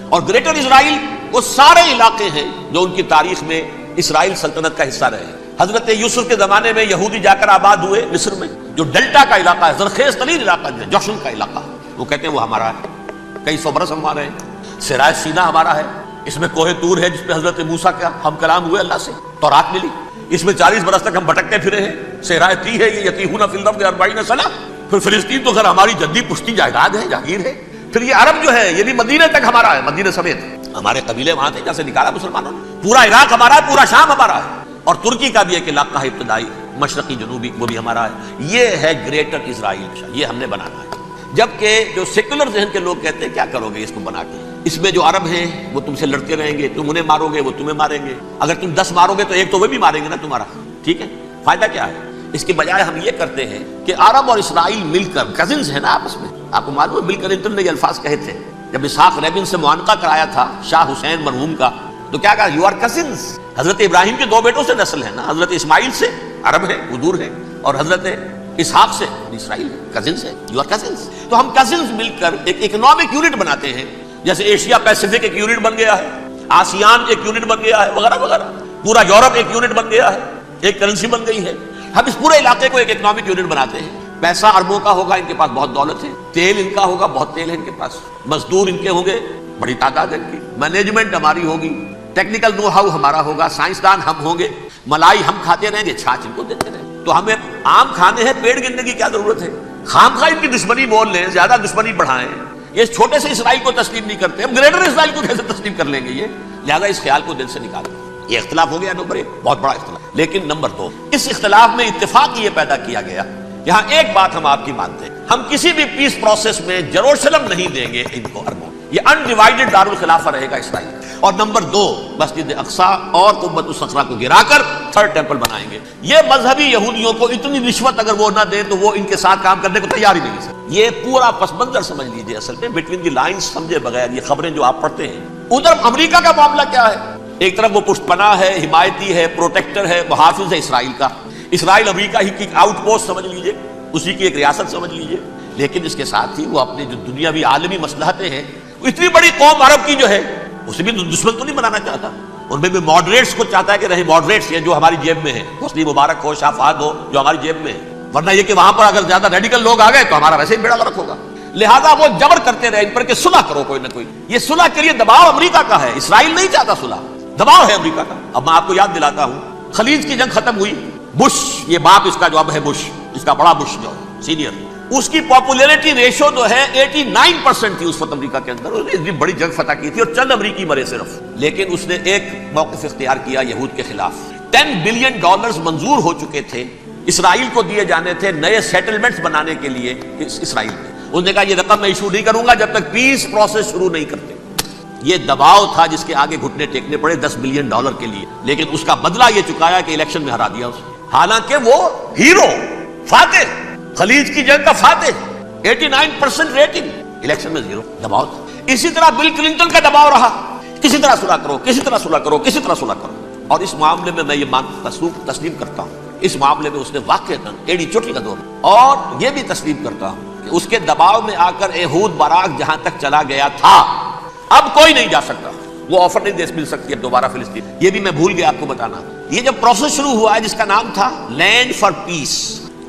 اور گریٹر اسرائیل وہ سارے علاقے ہیں جو ان کی تاریخ میں اسرائیل سلطنت کا حصہ رہے ہیں. حضرت یوسف کے زمانے میں یہودی جا کر آباد ہوئے مصر میں. جو ڈیلٹا کا علاقہ ہے، زرخیز ترین علاقہ ہے، جوشن کا علاقہ، وہ کہتے ہیں وہ ہمارا ہے. کئی سو برس ہمارے ہیں. سرائے سینا ہمارا ہے، اس میں کوہ طور ہے جس پہ حضرت موسیٰ کا ہم کلام ہوئے، اللہ سے تورات ملی. اس میں 40 برس تک ہم بھٹکتے پھرے ہیں. صحرائے تی ہے، یہ یتیہون فی الارض 40 سنہ. پھر فلسطین تو خیر ہماری جدی پشتی جائیداد ہے، جاگیر ہے. پھر یہ عرب جو ہے یہ بھی مدینہ تک ہمارا ہے، مدینہ سمیت. ہمارے قبیلے وہاں تھے جہاں سے نکالا مسلمانوں نے. پورا عراق ہمارا ہے، پورا شام ہمارا ہے. اور ترکی کا بھی ایک علاقہ ہے ابتدائی مشرقی جنوبی، وہ بھی ہمارا ہے. یہ ہے گریٹر اسرائیل، یہ ہم نے بنانا ہے. جبکہ جو سیکولر ذہن کے لوگ کہتے ہیں کیا کرو گے اس کو بنا کے، اس میں جو عرب ہیں وہ تم سے لڑتے رہیں گے، تم انہیں مارو گے وہ تمہیں ماریں گے. اگر تم 10 مارو گے تو ایک تو وہ بھی ماریں گے نا تمہارا. ٹھیک ہے، فائدہ کیا ہے؟ اس کے بجائے ہم یہ کرتے ہیں کہ عرب اور اسرائیل مل کر، کزنز ہیں نا آپس میں، آپ کو معلوم ہے، مل کر انٹر نے یہ الفاظ کہے تھے جب اسحاق ریبن سے معانقہ کرایا تھا شاہ حسین مرحوم کا، تو کیا کہا؟ You are cousins. حضرت ابراہیم کے 2 بیٹوں سے نسل ہے نا، حضرت اسماعیل سے عرب ہے، حضور ہے، اور حضرت اسحاق سے اسرائیل ہے، کزنز ہے. You are cousins. تو ہم کزنز مل کر ایک اکنامک یونٹ بناتے ہیں. جیسے ایشیا پیسیفک ایک یونٹ بن گیا ہے، آسیان ایک یونٹ بن گیا ہے، وغیرہ وغیرہ. پورا یورپ ایک یونٹ بن گیا ہے، ایک کرنسی بن گئی ہے. ہم اس پورے علاقے کو ایک اکنامک یونٹ بناتے ہیں. پیسہ اربوں کا ہوگا، ان کے پاس بہت دولت ہے. تیل ان کا ہوگا، بہت تیل ہے ان کے پاس. مزدور ان کے ہوں گے، بڑی تعداد ہے ان کی. مینجمنٹ ہماری ہوگی، ٹیکنیکل نو ہاؤ ہمارا ہوگا، سائنسدان ہم ہوں گے. ملائی ہم کھاتے رہیں گے، چھاچھ ان کو دیتے رہیں. تو ہمیں عام کھانے ہیں، پیڑ گننے کی کیا ضرورت ہے؟ خام خواہ ان کی دشمنی بول لیں، زیادہ دشمنی بڑھائیں. یہ چھوٹے سے اسرائیل کو تسلیم نہیں کرتے، ہم گریٹر اسرائیل کو کیسے تسلیم کر لیں گے؟ یہ لہذا اس خیال کو دل سے نکالیں. یہ اختلاف ہو گیا نمبر 1، بہت بڑا اختلاف. لیکن نمبر 2، اس اختلاف میں اتفاق یہ پیدا کیا گیا، یہاں ایک بات ہم آپ کی مانتے ہیں، ہم کسی بھی پیس پروسیس میں یروشلم نہیں دیں گے ان کو عربوں. یہ انڈیوائیڈڈ دارالخلافہ رہے گا اسرائیل. اور نمبر 2، مسجد اقصیٰ اور قبۃ الصخرہ کو گرا کر 3rd ٹیمپل بنائیں گے. یہ مذہبی یہودیوں کو اتنی رشوت اگر وہ نہ دیں تو وہ ان کے ساتھ کام کرنے کو تیار ہی نہیں ہے. یہ پورا پس منظر سمجھ لیجئے. اصل میں بٹوین دی لائنز سمجھے بغیر یہ خبریں جو آپ پڑھتے ہیں. ادھر امریکہ کا معاملہ کیا ہے؟ ایک طرف وہ پشت پناہ ہے، حمایتی ہے، پروٹیکٹر ہے، محافظ ہے اسرائیل کا. اسرائیل امریکہ ہی کی آؤٹ پوسٹ سمجھ لیجئے، اسی کی ایک ریاست سمجھ لیجئے. لیکن اس کے ساتھ ہی وہ اپنے جو دنیاوی عالمی مصلحتیں ہیں، اتنی بڑی قوم عرب کی جو ہے اسے بھی دشمن تو نہیں بنانا چاہتا. ان میں بھی ماڈریٹس کو چاہتا ہے کہ رہے ماڈریٹس یہ جو ہماری جیب میں ہیں، حسنی مبارک ہو، شاہ فہد ہو، جو ہماری جیب میں ہے. ورنہ یہ کہ وہاں پر اگر زیادہ ریڈیکل لوگ آ گئے تو ہمارا ویسے ہی بیڑا غرق ہوگا. لہذا وہ جبر کرتے رہے ان پر کہ صلح کرو کوئی نہ کوئی. یہ صلح کے لیے دباؤ امریکہ کا ہے، اسرائیل نہیں چاہتا صلح، دباؤ ہے امریکہ کا. اب میں آپ کو یاد دلاتا ہوں، خلیج کی جنگ ختم ہوئی، بش یہ باپ اس کا جو اب ہے بش، اس کا بڑا بش جو سینئر، اس کی پاپولیرٹی ریشو جو ہے 89% تھی اس وقت امریکہ کے اندر. اس نے بڑی جنگ فتح کی تھی اور چند امریکی مرے صرف، لیکن اس نے ایک موقف اختیار کیا یہود کے خلاف. $10 بلین منظور ہو چکے تھے اسرائیل کو دیے جانے تھے نئے سیٹلمنٹس بنانے کے لیے اسرائیل میں. اس نے کہا یہ رقم میں ایشو نہیں کروں گا جب تک پیس پروسیس شروع نہیں کرتے. یہ دباؤ تھا جس کے آگے گھٹنے ٹیکنے پڑے $10 بلین کے لیے، لیکن اس کا بدلہ یہ چکایا کہ الیکشن میں ہرا دیا اسے. حالانکہ وہ ہیرو، فاتح، خلیج کی جنگ کا فاتح، 89% ریٹنگ، الیکشن میں 0. دباؤ تھا. اسی طرح بل کلنٹن کا دباؤ رہا، کسی طرح صلح کرو، کسی طرح صلح کرو، کسی طرح صلح کرو. اور اس معاملے میں میں یہ تسلیم کرتا ہوں، اس معاملے میں اس نے واقعتاً ایڑی چوٹی کا دور. اور یہ بھی تسلیم کرتا ہوں کہ اس کے دباؤ میں آ کر ایہود باراک جہاں تک چلا گیا تھا اب کوئی نہیں جا سکتا. وہ آفر نہیں مل سکتی اب دوبارہ فلسطین. یہ بھی میں بھول گیا آپ کو بتانا. یہ جب پروسیس شروع ہوا ہے جس کا نام تھا لینڈ فار پیس،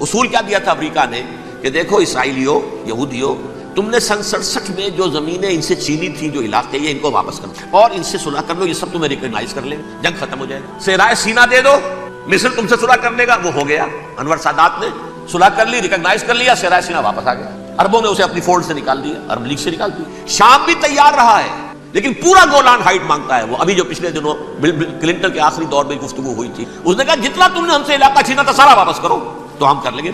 اصول کیا دیا تھا امریکہ نے کہ دیکھو اسرائیلیوں، یہودیوں، تم نے سن 67 میں جو زمینیں ان سے چھینی تھی، جو علاقے یہ ان کو واپس کر دو اور ان سے صلح کر لو، یہ سب تمہیں ریکگنائز کر لیں، جنگ ختم ہو جائے گا. صحرائے سینا دے دو، مصر تم سے صلح کر لے گا. وہ ہو گیا، انور سادات نے صلح کر لی، ریکگنائز کر لیا، صحرائے سینا واپس آ گیا. عربوں نے اسے اپنی فولڈ سے نکال دیا، عرب لیگ سے نکال دیا. شام بھی تیار رہا ہے لیکن پورا گولان ہائٹ مانگتا ہے. وہ ابھی جو پچھلے دنوں بل کلنٹن کے آخری دور میں گفتگو ہوئی تھی، اس نے کہا جتنا تم نے ہم سے علاقہ چھینا تھا سارا واپس کرو تو ہم کر لیں گے.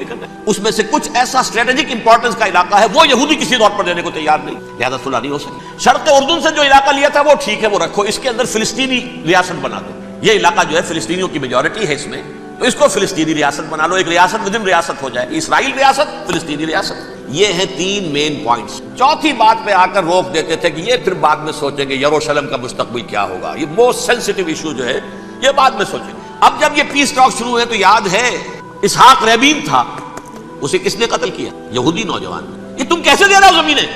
اس میں سے کچھ ایسا اسٹریٹجک امپورٹنس کا علاقہ ہے وہ یہودی کسی طور پر دینے کو تیار نہیں، لہذا صلح نہیں ہو سکی. شرق اردن سے جو علاقہ لیا تھا وہ ٹھیک ہے، وہ رکھو، اس کے اندر فلسطینی ریاست بنا دو. یہ علاقہ جو ہے فلسطینیوں کی میجورٹی ہے اس میں، تو اس کو فلسطینی ریاست بنا لو، ایک ریاست ودن ریاست ہو جائے، اسرائیل ریاست، فلسطینی ریاست. یہ ہیں 3 مین پوائنٹس. چوتھی بات پہ آ کر روک دیتے تھے کہ یہ پھر بعد میں سوچیں گے یروشلم کا مستقبل کیا ہوگا. یہ موسٹ سینسٹیو ایشو جو ہے یہ بعد میں سوچیں گے. اب جب یہ پیس ٹاک شروع ہوئے تو یاد ہے اسحاق رابین تھا، اسے کس نے قتل کیا؟ یہودی نوجوان. یہ تم کیسے دے رہا ہو زمینیں؟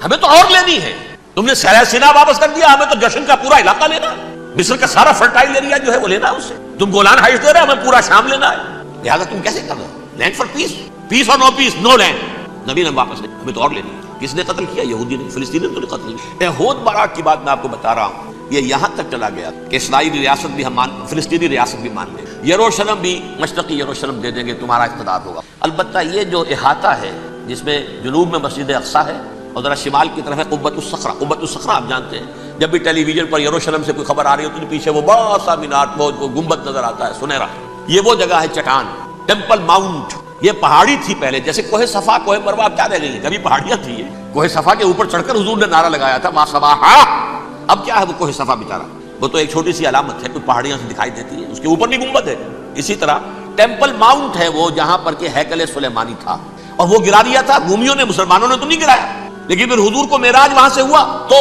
ہمیں تو اور لینی ہے. تم نے صحرائے سینا واپس کر دیا، ہمیں تو جشن کا پورا علاقہ لینا، مصر کا سارا فرٹائل ایریا جو ہے وہ لینا ہے اس سے. تم گولان ہائٹس دے رہے ہمیں پورا شام لینا ہے، لہٰذا تم کیسے کر رہے ہو؟ لینڈ فار پیس، پیس اور نو پیس، نو لینڈ. نبی نے واپس نہیں، ہمیں تو اور لینی ہے. کس نے قتل کیا؟ یہودی نے، فلسطینی نے تو نہیں قتل کیا. ایہود باراک کی بات میں آپ کو بتا رہا ہوں، یہ یہاں تک چلا گیا کہ اسرائیلی ریاست بھی ہم فلسطینی ریاست بھی مان لیں، یروشلم بھی، مشرقی یروشلم دے دیں گے، تمہارا اقتدار ہوگا. البتہ یہ جو احاطہ ہے جس میں جنوب میں مسجد اقصیٰ ہے اور ذرا شمال کی طرف ہے قبۃ الصخرہ. قبۃ الصخرہ آپ جانتے ہیں، جب بھی ٹیلی ویژن پر یروشلم سے کوئی خبر آ رہی ہوتی ہے تو پیچھے وہ بڑا سا مینار، وہ گنبد نظر آتا ہے سنہرا. یہ وہ جگہ ہے چٹان، ٹیمپل ماؤنٹ. یہ پہاڑی تھی پہلے، جیسے کوہ صفا، کوہ مروہ اب کیا رہ گئی ہے، کبھی پہاڑیاں تھی. یہ کوہ صفا کے اوپر چڑھ کر حضور نے نعرہ لگایا تھا ما صباحا. اب کیا ہے وہ کوہ صفا بیچارہ، وہ تو ایک چھوٹی سی علامت ہے، کوئی پہاڑیاں سے دکھائی دیتی ہے، اس کے اوپر بھی گنبد ہے. اسی طرح ٹیمپل ماؤنٹ ہے وہ جہاں پر کہ ہیکل سلیمانی تھا، اور وہ گرا دیا تھا رومیوں نے، مسلمانوں نے تو نہیں گرایا. لیکن پھر حضور کو معراج وہاں سے ہوا تو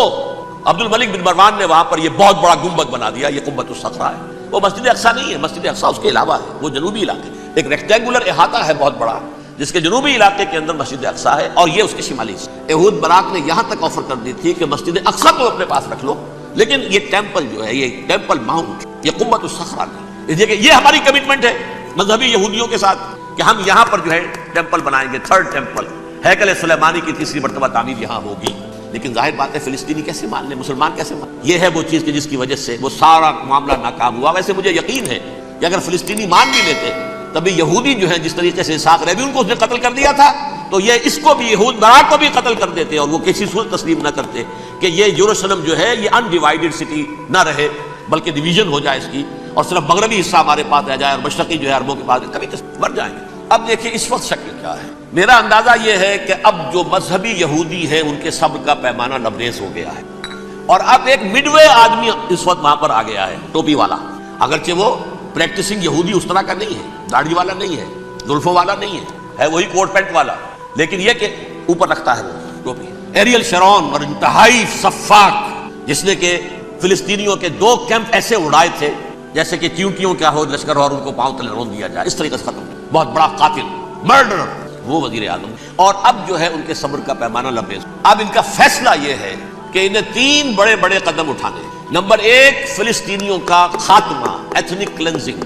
عبد الملک بن مروان نے وہاں پر یہ بہت بڑا گنبد بنا دیا. یہ قبۃ الصخرہ ہے. وہ مسجد اقصیٰ نہیں ہے، مسجد اقصیٰ اس کے علاوہ ہے، وہ جنوبی علاقے، ایک ریکٹینگولر احاطہ ہے بہت بڑا جس کے جنوبی علاقے کے اندر مسجد اقصیٰ ہے، اور یہ اس کے شمالی سے. ایہود باراک نے یہاں تک آفر کر دی تھی کہ مسجد اقصیٰ کو اپنے پاس رکھ لو، لیکن یہ ٹیمپل جو ہے، یہ ٹیمپل ماؤنٹ، یہ قبۃ الصخرہ ہے. یہ ہماری کمٹمنٹ ہے مذہبی یہودیوں کے ساتھ کہ ہم یہاں پر جو ہے ٹیمپل بنائیں گے، 3rd ٹیمپل، ہیکل سلیمانی کی 3ری مرتبہ تعمیر یہاں ہوگی. لیکن ظاہر بات ہے فلسطینی کیسے مان لیں، مسلمان کیسے مان لیں؟ یہ ہے وہ چیز کہ جس کی وجہ سے وہ سارا معاملہ ناکام ہوا. ویسے مجھے یقین ہے کہ اگر فلسطینی مان بھی لیتے تبھی یہودی جو ہیں جس طریقے سے اسحاق رابین کو اس نے قتل کر دیا تھا تو یہ اس کو بھی، یہود باراک کو بھی قتل کر دیتے، اور وہ کسی صورت تسلیم نہ کرتے کہ یہ یروشلم جو ہے یہ انڈیوائیڈڈ سٹی نہ رہے بلکہ ڈویژن ہو جائے اس کی، اور صرف مغربی حصہ ہمارے پاس رہ جائے اور مشرقی جو ہے عربوں کے پاس. کبھی مر جائیں گے. اب دیکھیں اس وقت شکل کیا ہے. میرا اندازہ یہ ہے کہ اب جو مذہبی یہودی ہیں ان کے صبر کا پیمانہ لبریز ہو گیا ہے، اور اب ایک مڈ وے آدمی اس وقت وہاں پر آ گیا ہے، ٹوپی والا. اگرچہ وہ پریکٹسنگ یہودی اس طرح کا نہیں ہے، داڑھی والا نہیں ہے، زلفوں والا نہیں ہے وہی کوٹ پینٹ والا، لیکن یہ کہ اوپر رکھتا ہے وہ ٹوپی. ایریل شرون اور انتہائی سفاک، جس نے کہ فلسطینیوں کے 2 کیمپ ایسے اڑائے تھے جیسے کہ چیونٹیوں کیا ہو لشکر اور ان کو پاؤں تلے رون دیا جائے، اس طریقے سے ختم. بہت بڑا قاتل، مرڈرر، وہ وزیر اعظم. اور اب جو ہے ان کے صبر کا پیمانہ لبریز. اب ان کا فیصلہ یہ ہے کہ انہیں 3 بڑے بڑے قدم اٹھانے. نمبر 1، فلسطینیوں کا خاتمہ، ایتھنک کلینزنگ.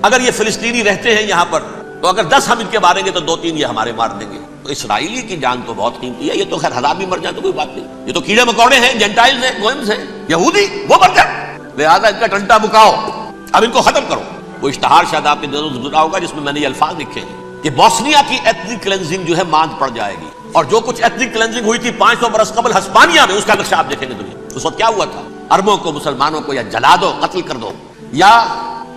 اگر یہ فلسطینی رہتے ہیں یہاں پر تو اگر 10 ہم ان کے ماریں گے تو 2-3 یہ ہمارے مار دیں گے. تو اسرائیلی کی جان تو بہت قیمتی ہے، یہ تو خیر ہزار بھی مر جائیں تو کوئی بات نہیں، یہ تو کیڑے مکوڑے ہیں، جینٹائلز ہیں، گوئمز ہیں، یہودی، وہ مر جائیں، لہٰذا ان کا ٹنٹا بکاؤ، اب ان کو ختم کرو۔ وہ اشتہار شاید آپ کے دنوں سے گزرا ہوگا جس میں نے یہ الفاظ لکھے ہیں کہ بوسنیا کی ایتھنک کلینزنگ جو ہے ماند پڑ جائے گی، اور جو کچھ ایتھنک کلینزنگ ہوئی تھی 500 برس قبل ہسپانیہ میں، اس کا نقشہ آپ دیکھیں گے دنیا اس وقت کیا ہوا تھا۔ عربوں کو، مسلمانوں کو یا جلا دو، قتل کر دو، یا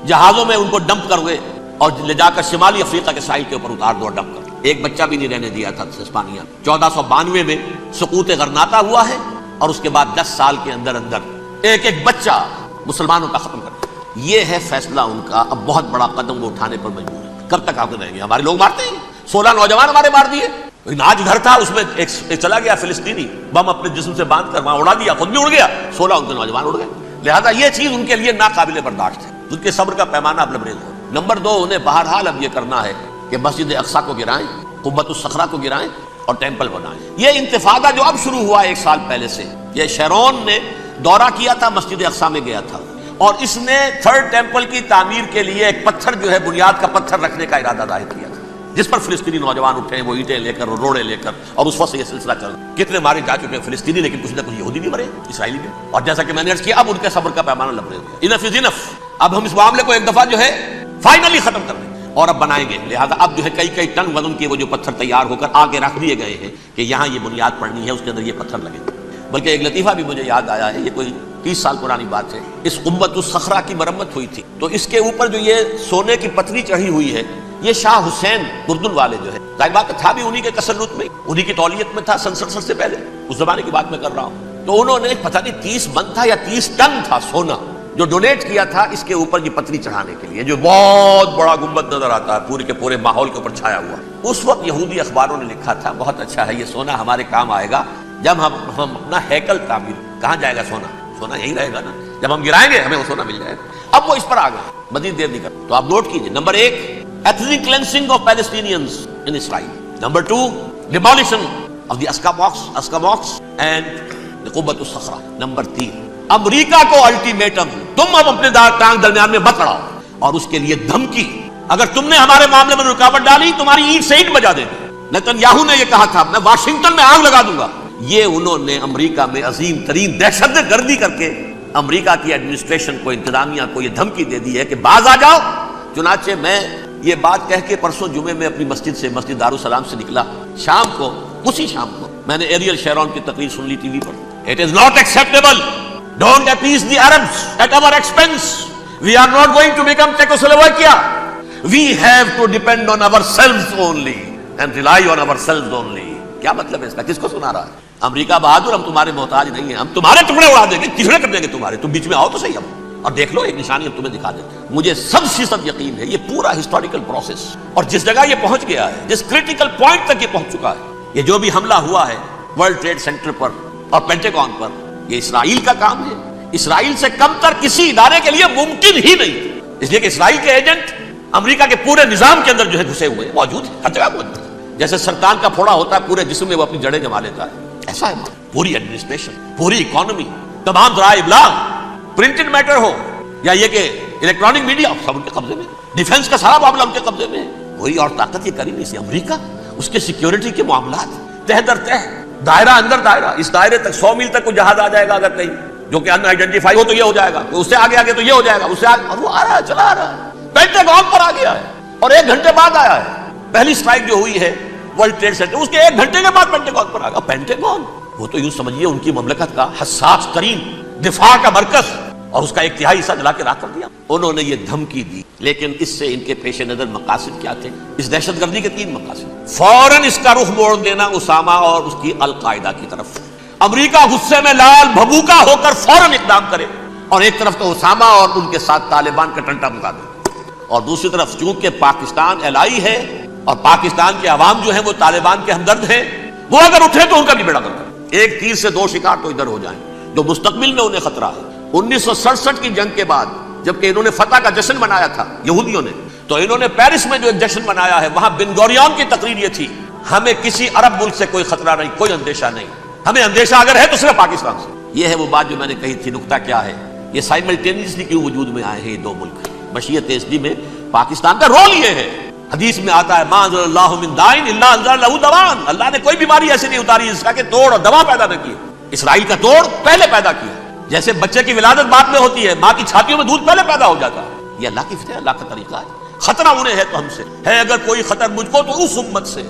جہازوں میں ان کو ڈمپ کر دو اور لے جا کر شمالی افریقہ کے ساحل کے اوپر اتار دو اور ڈمپ کر دو۔ ایک بچہ بھی نہیں رہنے دیا تھا ہسپانیہ۔ 1492 میں سقوط غرناطہ ہوا ہے، اور اس کے بعد 10 سال کے اندر اندر ایک ایک بچہ مسلمانوں کا ختم کر دیا۔ یہ ہے فیصلہ ان کا، اب بہت بڑا قدم وہ اٹھانے پر مجبور ہے۔ کب تک آتے رہیں گے؟ ہمارے لوگ مارتے ہیں، 16 نوجوان ہمارے مار دیے۔ ناج گھر تھا، اس میں ایک چلا گیا فلسطینی، بم اپنے جسم سے باندھ کر وہاں اڑا دیا، خود بھی اڑ گیا، 16 ان کے نوجوان اڑ گئے۔ لہذا یہ چیز ان کے لیے ناقابل برداشت ہے، ان کے صبر کا پیمانہ اب لبریز ہو۔ نمبر 2، انہیں بہرحال اب یہ کرنا ہے کہ مسجد اقصی کو گرائیں، قبۃ الصخرہ کو گرائیں اور ٹیمپل بنائیں۔ یہ انتفاضہ جو اب شروع ہوا 1 سال پہلے سے، یہ شیرون نے دورہ کیا تھا، مسجد اقصی میں گیا تھا، اور اس نے 3rd ٹیمپل کی تعمیر کے لیے ایک پتھر جو ہے بنیاد کا پتھر رکھنے کا ارادہ ظاہر کیا تھا، جس پر فلسطینی نوجوان اٹھے، وہ اینٹیں لے کر اور روڑے لے کر، اور اس وقت سے یہ سلسلہ چل رہا ہے۔ کتنے مارے جا چکے ہیں فلسطینی، لیکن کچھ نہ کچھ یہودی بھی مرے، اسرائیلی بھی، اور جیسا کہ میں نے عرض کیا اب ان کے صبر کا پیمانہ لبریز ہو گیا۔ انف از انف، اب ہم اس معاملے کو ایک دفعہ جو ہے فائنلی ختم کر دیں اور اب بنائیں گے۔ لہذا اب جو ہے کئی ٹن وزن کے وہ جو پتھر تیار ہو کر آگے رکھ دیے گئے ہیں کہ یہاں یہ بنیاد پڑنی ہے، اس کے اندر یہ پتھر لگے۔ بلکہ ایک لطیفہ بھی مجھے یاد آیا ہے، یہ کوئی 30 سال پرانی بات ہے۔ اس قبۃ الصخرہ کی مرمت ہوئی تھی، تو اس کے اوپر جو یہ سونے کی پتری چڑھی ہوئی ہے، یہ شاہ حسین اردن والے جو ہے، ظاہر بات تھا بھی انہی کے تسلط میں، انہی کی تولیت میں تھا، سن 67 سے پہلے، اس زمانے کی بات میں کر رہا ہوں۔ تو انہوں نے پتہ نہیں 30 من تھا یا 30 ٹن تھا سونا جو ڈونیٹ کیا تھا اس کے اوپر یہ پتری چڑھانے کے لیے، جو بہت بڑا گنبد نظر آتا ہے پورے کے پورے ماحول کے اوپر چھایا ہوا۔ اس وقت یہودی اخباروں نے لکھا تھا بہت اچھا ہے، یہ سونا ہمارے کام آئے گا جب ہم اپنا ہیکل تعمیر۔ کہاں جائے گا سونا؟ سونا یہی رہے گا نا، جب ہم گرائیں گے ہمیں وہ سونا مل جائے گا۔ اب وہ اس پر آ گئے، مزید دیر نہیں کر، تو آپ نوٹ کیجئے۔ Number 1، ethnic cleansing of Palestinians in Israel. Number 2, demolition of the Aqsa mosque and the Qubbat al-Sakhra. Number 3, امریکہ کو الٹیمیٹم، تم اب اپنے ٹانگ درمیان میں مت لڑاؤ، اور اس کے لیے دھمکی، اگر تم نے ہمارے معاملے میں رکاوٹ ڈالی تمہاری اینٹ سے اینٹ بجا دیں گے۔ نیتن یاہو نے یہ کہا تھا میں واشنگٹن میں آگ لگا دوں گا۔ یہ انہوں نے امریکہ میں عظیم ترین دہشت گردی کر کے امریکہ کی ایڈمنسٹریشن کو، انتظامیہ کو یہ دھمکی دے دی ہے کہ باز آ جاؤ۔ چنانچہ میں یہ بات کہہ کے پرسوں جمعے میں اپنی مسجد دارالسلام سے نکلا، شام کو، اسی شام کو میں نے ایریل شیرون کی تقریر سن لی T V per. It is not acceptable. Don't appease the Arabs at our expense. We are not going to become Czechoslovakia. We have to depend on ourselves only and rely on ourselves only. کیا مطلب ہے اس کا؟ کس کو سنا رہا ہے؟ امریکہ بہادر، ہم تمہارے محتاج نہیں ہیں، ہم تمہارے ٹکڑے اڑا دیں گے، ٹکڑے کر دیں گے تمہارے، تم بیچ میں آؤ تو صحیح اب، اور دیکھ لو ایک نشانی ہم تمہیں دکھا دیتے ہیں۔ مجھے 100% یقین ہے یہ پورا ہسٹوریکل پروسیس، اور جس جگہ یہ پہنچ گیا ہے، جس کریٹیکل پوائنٹ تک یہ پہنچ چکا ہے، یہ جو بھی حملہ ہوا ہے ورلڈ ٹریڈ سینٹر پر اور پینٹاگون پر، یہ اسرائیل کا کام ہے۔ اسرائیل سے کم تر کسی ادارے کے لیے ممکن ہی نہیں، اس لیے کہ اسرائیل کے ایجنٹ امریکہ کے پورے نظام کے اندر جو ہے گھسے ہوئے ہیں، موجود ہیں، ہر جگہ موجود ہیں۔ جیسے سرطان کا پھوڑا ہوتا ہے پورے جسم میں وہ اپنی جڑیں جما لیتا ہے، ایسا ہے پوری ایڈمنسٹریشن، پوری اکانومی، تمام ذرائع ابلاغ، پرنٹڈ میٹر ہو یا یہ کہ الیکٹرانک میڈیا، سب ان کے قبضے میں، ڈیفنس کا سارا معاملہ ان کے قبضے میں ہے۔ کوئی اور طاقت یہ کر ہی نہیں سی۔ امریکہ، اس کے سیکیورٹی کے معاملات تہ در تہ، دائرہ اندر دائرہ، اس دائرے تک 100 میل تک کوئی جہاز آ جائے گا اگر کہیں جو کہ ان آئیڈینٹیفائی ہو تو یہ ہو جائے گا، اس سے آگے آگے تو یہ ہو جائے گا، اس سے آگے، اور وہ آ رہا ہے، چلا آ رہا ہے، پینٹاگون پر آ گیا ہے، اور 1 گھنٹے بعد آیا ہے۔ پہلی اسٹرائک جو ہوئی ہے ورلڈ ٹریڈ سینٹر، اس کے 1 گھنٹے کے بعد پینٹاگون پر آ گیا۔ پینٹاگون وہ تو یوں سمجھیے ان کی مملکت کا حساس ترین دفاع کا مرکز، اور اس کا 1/3 حصہ جلا کے راکھ کر دیا۔ انہوں نے یہ دھمکی دی، لیکن اس سے ان کے پیش نظر مقاصد کیا تھے؟ اس دہشت گردی کے 3 مقاصد۔ فوراً اس کا رخ موڑ دینا اسامہ اور اس کی القاعدہ کی طرف، امریکہ غصے میں لال بھبوکا ہو کر فوراً اقدام کرے، اور ایک طرف تو اسامہ اور ان کے ساتھ طالبان کا ٹنٹا مکا دے، اور دوسری طرف چونکہ پاکستان الائی ہے اور پاکستان کے عوام جو ہیں وہ طالبان کے ہمدرد ہیں، وہ اگر اٹھے تو ان کا بھی بیڑا گرک کرے۔ ایک تیر سے 2 شکار تو ادھر ہو جائیں، جو مستقبل میں انہیں خطرہ ہے۔ 1967 کی جنگ کے بعد جبکہ انہوں نے فتح کا جشن منایا تھا یہودیوں نے، تو انہوں نے پیرس میں جو ایک جشن منایا ہے، وہاں بن گوریون کی تقریر یہ تھی، ہمیں کسی عرب ملک سے کوئی خطرہ نہیں، کوئی اندیشہ نہیں، ہمیں اندیشہ اگر ہے تو صرف پاکستان سے۔ یہ ہے وہ بات جو میں نے کہی تھی، نقطہ کیا ہے، یہ سائملٹینیسلی کیوں وجود میں آئے ہیں یہ 2 ملک۔ مشیت SD میں پاکستان کا رول یہ ہے حدیث میں آتا ہے ما انزل اللہ من دائن الا انزل لہ دواء، اللہ نے کوئی بیماری ایسی نہیں اتاری جس کا کہ توڑ اور دوا پیدا نہ کی۔ اسرائیل کا توڑ پہلے پیدا کیا، جیسے بچے کی ولادت بعد میں ہوتی ہے، ماں کی چھاتیوں میں دودھ پہلے پیدا ہو جاتا ہے۔ یہ اللہ کی فطرت ہے، اللہ کا طریقہ ہے۔ خطرہ انہیں ہے تو ہم سے ہے، اگر کوئی خطر مجھ کو تو اس امت سے،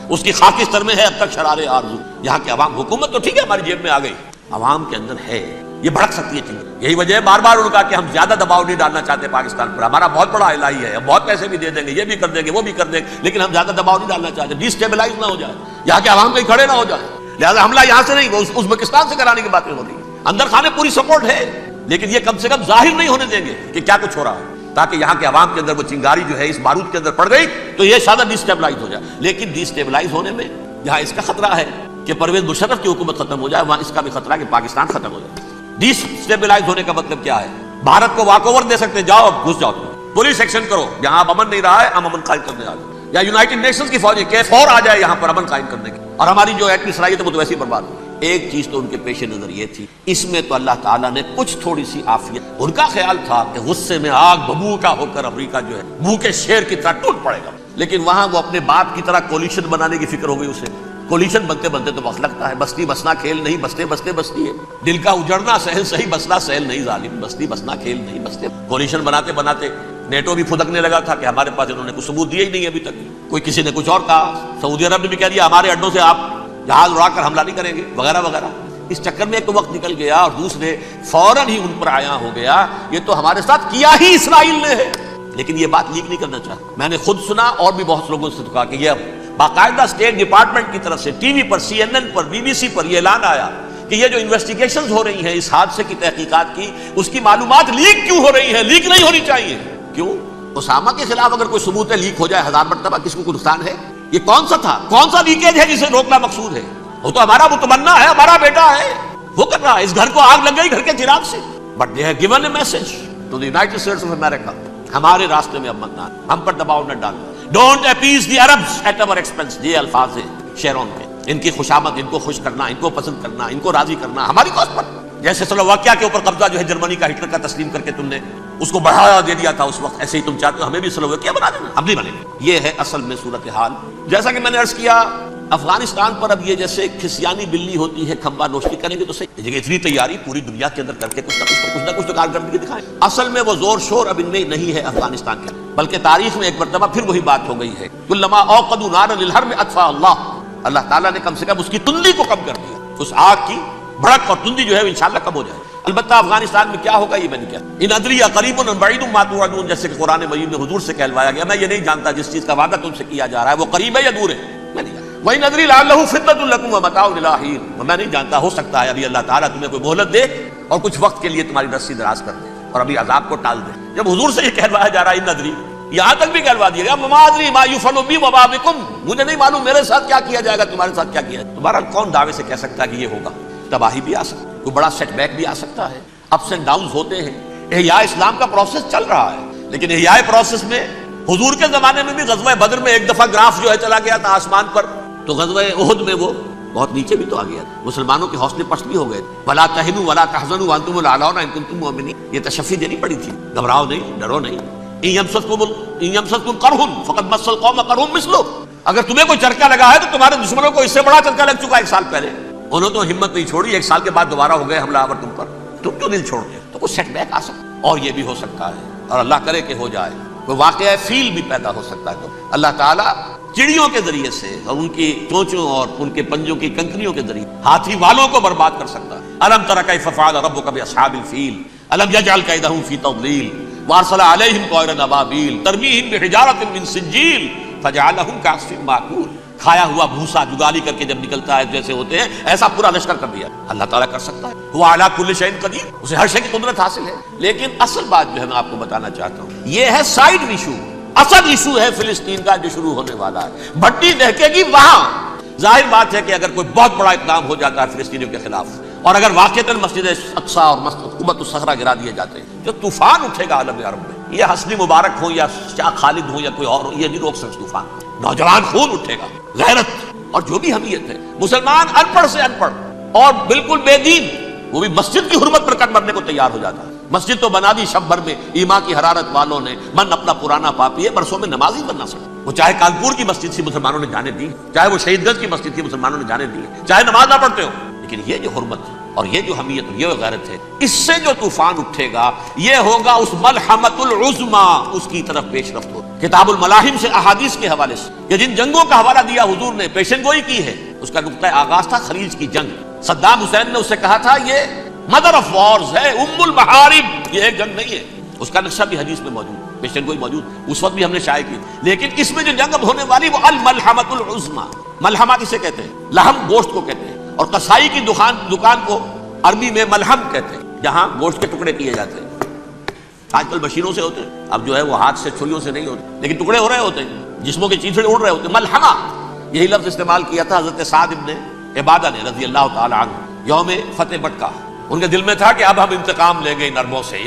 اس کی خاکستر میں ہے اب تک شرار آرزو۔ یہاں کے عوام، حکومت تو ٹھیک ہے ہماری جیب میں آ گئی، عوام کے اندر ہے، یہ بھڑک سکتی ہے چیزیں۔ یہی وجہ ہے بار بار ان کا کہ ہم زیادہ دباؤ نہیں ڈالنا چاہتے پاکستان پر، ہمارا بہت بڑا الہی ہے، ہم بہت پیسے بھی دے دیں گے، یہ بھی کر دیں گے، وہ بھی کر دیں گے، لیکن ہم زیادہ دباؤ نہیں ڈالنا چاہتے، ڈیسٹیبلائز نہ ہو جائے، یہاں کے عوام کہیں کھڑے نہ ہو جائے۔ لہٰذا حملہ یہاں سے نہیں، ازبکستان سے کرانے کی باتیں ہو رہی ہیں۔ اندر خانے پوری سپورٹ ہے، لیکن یہ کم سے کم ظاہر نہیں ہونے دیں گے کہ کیا کچھ ہو رہا ہے، تاکہ یہاں کے عوام کے اندر وہ چنگاری جو ہے اس بارود کے اندر پڑ گئی تو یہ شاید ڈیسٹیبلائز ہو جائے۔ لیکن ڈیسٹیبلائز ہونے میں جہاں اس کا خطرہ ہے کہ پرویز مشرف کی حکومت ختم ہو جائے، وہاں اس کا بھی خطرہ ہے کہ پاکستان ختم ہو جائے۔ ڈیسٹیبلائز ہونے کا مطلب کیا ہے؟ بھارت کو واک اوور دے سکتے، جاؤ اب گھس جاؤ، پولیس ایکشن کرو، جہاں اب امن نہیں رہا ہے ہم امن قائم کرنے آ جائیں، یا یونائٹڈ نیشنز کی فوجی کہ فور آ جائے یہاں پر امن قائم کرنے کی، اور ہماری جو ایٹمی صلاحیت ہے وہ تو ویسے ہی برباد ہو۔ ایک چیز تو ان کے پیش نظر یہ تھی، اس میں تو اللہ تعالیٰ نے کچھ تھوڑی سی عافیت، ان کا خیال تھا کہ غصے میں آگ ببو کا ہو کر امریکہ جو ہے بھوکے شیر کی طرح ٹوٹ پڑے گا، لیکن وہاں وہ اپنے باپ کی طرح کولیشن بنانے کی فکر ہو گئی اسے۔ کولیشن بنتے بنتے تو وقت لگتا ہے، بستی بسنا کھیل نہیں، بستے بستے بستی ہے، دل کا اجڑنا سہل صحیح، بسنا سہل نہیں ظالم، بستی بسنا کھیل نہیں بستے۔ کولیشن بناتے بناتے نیٹو بھی پھدکنے لگا تھا کہ ہمارے پاس انہوں نے کچھ ثبوت دیے ہی نہیں ابھی تک، کوئی کسی نے کچھ اور کہا، سعودی عرب نے بھی کہہ دیا ہمارے اڈوں سے آپ جہاز اڑا کر حملہ نہیں کریں گے وغیرہ وغیرہ۔ اس چکر میں ایک وقت نکل گیا اور دوسرے فوراً ہی ان پر آیا ہو گیا یہ تو ہمارے ساتھ کیا ہی اسرائیل نے ہے، لیکن یہ بات لیک نہیں کرنا چاہتا۔ میں نے خود سنا اور بھی بہت لوگوں سے کہا کہ یہ باقاعدہ اسٹیٹ ڈپارٹمنٹ کی طرف سے ٹی وی پر، سی این این پر، بی بی سی پر یہ اعلان آیا کہ یہ جو انویسٹیگیشنز ہو رہی ہیں اس حادثے کی تحقیقات کی، اس کی معلومات لیک کیوں ہو رہی ہیں؟ لیک نہیں ہونی چاہیے۔ کیوں؟ اسامہ کے خلاف اگر کوئی ثبوت ہے لیک ہو جائے 1000 مرتبہ، کس کو کوئی نقصان ہے؟ یہ کون سا تھا، کون سا لیکیج ہے جسے روکنا مقصود ہے؟ وہ تو ہمارا متمنا ہے، ہمارا بیٹا ہے، وہ کر رہا ہے، اس گھر کو آگ لگ گئی گھر کے چراغ سے، but they have given a message to the United States of America, ہمارے راستے میں اب مت نہ، ہم پر دباؤ نہ ڈالنا، don't appease the Arabs at our expense. یہ الفاظ ہیں شیرون کے، ان کی خوشامد، ان کو خوش کرنا، ان کو پسند کرنا، ان کو راضی کرنا ہماری کاز پر۔ جیسے سلوواکیہ کے اوپر قبضہ جو ہے جرمنی کا ہٹلر کا تسلیم کر کے تم نے اس کو بڑھاوا دے دیا تھا اس وقت، ایسے ہی تم چاہتے ہو ہمیں بھی سلوواکیہ بنا دینا، ہم نہیں بنیں گے۔ یہ ہے اصل میں صورتحال۔ جیسا کہ میں نے عرض کیا افغانستان پر اب یہ جیسے کھسیانی بلی ہوتی ہے، کھمبا نوشتی کریں گے تو صحیح، اتنی تیاری پوری دنیا کے اندر کر کے کچھ نہ کچھ تو کارکردگی دکھائیں۔ اصل میں وہ زور شور اب ان میں نہیں ہے افغانستان کے، بلکہ تاریخ میں ایک مرتبہ پھر وہی بات ہو گئی ہے، کلما اوقدوا نارا للحرب اطفاء اللہ تعالیٰ نے کم سے کم اس کی تندی کو کم کر دیا، اس آگ کی بھڑک اور تندی جو ہے انشاءاللہ کم ہو جائے۔ البتہ افغانستان میں کیا ہوگا یہ میں نے کیا، ان ادری قریب ام بعید ما توعدون، جیسے کہ قرآن مجید میں حضور سے کہلوایا گیا، میں یہ نہیں جانتا جس چیز کا وعدہ تم سے کیا جا رہا ہے وہ قریب ہے یا دور ہے، میں نہیں جانتا۔ وَإِنْ أَدْرِي لَعَلَّهُ فِتْنَةٌ لَكُمْ وَمَتَاعٌ إِلَىٰ حِينٍ، میں نہیں جانتا، ہو سکتا ہے ابھی اللہ تعالیٰ تمہیں کوئی مہلت دے اور کچھ وقت کے لیے تمہاری رسی دراز کر دے اور ابھی عذاب کو ٹال دے۔ جب حضور سے یہ کہلوایا جا رہا ہے ان ادری، یہاں تک بھی کہلوا دیا گیا وَمَا أَدْرِي مَا يُفْعَلُ بِي وَمَا بِكُمْ، مجھے نہیں معلوم میرے ساتھ کیا کیا جائے گا، تمہارے ساتھ کیا کیا ہے۔ تمہارا کون دعوے سے کہہ سکتا ہے کہ یہ ہوگا؟ تباہی بھی آ سکتی ہے، کوئی بڑا سیٹ بیک بھی آ سکتا ہے، اپس اینڈ ڈاؤنز ہوتے ہیں۔ احیاء اسلام کا پروسیس چل رہا ہے، لیکن احیاء پروسیس میں حضور کے زمانے میں بھی غزوہ بدر میں ایک دفعہ گراف جو ہے چلا گیا تھا آسمان پر، تو غزوہ احد میں وہ بہت نیچے بھی تو آ گیا، مسلمانوں کے حوصلے پست بھی ہو گئے، وَلَا تَهِنُوا وَلَا تَحْزَنُوا وَأَنْتُمُ الْأَعْلَوْنَ إِن كُنتُم مُؤْمِنِينَ، یہ تشفی دینی پڑی تھی، گھبراؤ نہیں، ڈرو نہیں۔ إِن يَمْسَسْكُمْ قَرْحٌ فَقَدْ مَسَّ الْقَوْمَ قَرْحٌ مِثْلُهُ، اگر تمہیں کوئی چرکا لگا ہے تو تمہارے دشمنوں کو اس سے بڑا چرکا لگ چکا ہے 1 سال پہلے، انہوں تو ہمت نہیں چھوڑی، 1 سال کے بعد دوبارہ ہو گئے حملہ آور تم پر، تم کیوں دل چھوڑتے؟ تو کوئی سیٹ بیک آ سکتا، اور یہ بھی ہو سکتا ہے، اور اللہ کرے کہ ہو جائے، کوئی واقعہ فیل بھی پیدا ہو سکتا ہے، تو اللہ تعالیٰ چڑیوں کے ذریعے سے اور ان کی چونچوں اور ان کے پنجوں کی کنکریوں کے ذریعے ہاتھی والوں کو برباد کر سکتا ہے۔ الم تر کیف فعل ربک باصحاب الفیل الم یجعل کیدہم فی تضلیل وارسل علیہم طیرا ابابیل ترمیہم بحجارۃ من سجیل فجعلہم کعصف مأکول، کھایا ہوا بھوسا جگالی کر کے جب نکلتا ہے جیسے ہوتے ہیں، ایسا پورا لشکر کر دیا۔ اللہ تعالیٰ کر سکتا ہے، وہ اعلیٰ کل شیء قدیر، اسے ہر شے کی قدرت حاصل ہے۔ لیکن اصل بات جو ہے میں آپ کو بتانا چاہتا ہوں، یہ ہے سائیڈ ایشو، اصل ایشو ہے فلسطین کا جو شروع ہونے والا ہے، بھٹی دہکے گی وہاں۔ ظاہر بات ہے کہ اگر کوئی بہت بڑا اقدام ہو جاتا ہے فلسطینیوں کے خلاف، اور اگر واقعتاً مسجد اقصی اور حکومت الصخرہ گرا دیے جاتے ہیں، جو طوفان اٹھے گا عالم عرب میں، یہ حسنی مبارک ہو یا شاہ خالد ہو یا کوئی اور، یہ نہیں روک سکتے طوفان، نوجوان خون اٹھے گا، غیرت اور جو بھی حمیت ہے۔ مسلمان ان پڑھ سے ان پڑھ اور بالکل بے دین، وہ بھی مسجد کی حرمت پر کٹ مرنے کو تیار ہو جاتا ہے۔ مسجد تو بنا دی شب بھر میں، ایمان کی حرارت والوں نے، من اپنا پرانا پاپی ہے، برسوں میں نمازی بننا سکتا۔ وہ چاہے کانپور کی مسجد تھی مسلمانوں نے جانے دی، چاہے وہ شہید گنج کی مسجد تھی مسلمانوں نے جانے دی، چاہے نماز نہ پڑھتے ہو، لیکن یہ جو حرمت اور یہ جو حمیت اور یہ غیرت ہے، اس سے جو طوفان اٹھے گا یہ ہوگا اس ملحمۃ العظما، اس کی طرف پیش رفت ہو۔ کتاب الملاحم سے احادیث کے حوالے سے کہ جن جنگوں کا حوالہ دیا حضور نے، پیشن گوئی کی ہے، اس کا نقطہ آغاز تھا خلیج کی جنگ۔ صدام حسین نے اسے کہا تھا یہ مدر آف وارز ہے، ام المحارب، یہ ایک جنگ نہیں ہے۔ اس کا نقشہ بھی حدیث میں موجود، پیشن گوئی موجود، اس وقت بھی ہم نے شائع کی، لیکن اس میں جو جنگ اب ہونے والی وہ الملحمۃ العظما، ملحمہ کسے کہتے ہیں؟ لحم گوشت کو کہتے ہیں، اور قصائی کی دکان کو عربی میں ملحم کہتے ہیں، جہاں گوشت کے ٹکڑے کیے جاتے ہیں۔ آج کل مشینوں سے ہوتے ہیں، اب جو ہے وہ ہاتھ سے چھریوں سے نہیں ہوتے، لیکن ٹکڑے ہو رہے ہوتے ہیں، جسموں کے چیتڑے اڑ رہے ہوتے ہیں۔ ملحمہ یہی لفظ استعمال کیا تھا حضرت سعد ابن عبادہ نے رضی اللہ تعالی عنہ یوم فتح مکہ۔ ان کے دل میں تھا کہ اب ہم انتقام لیں گے ان عربوں سے،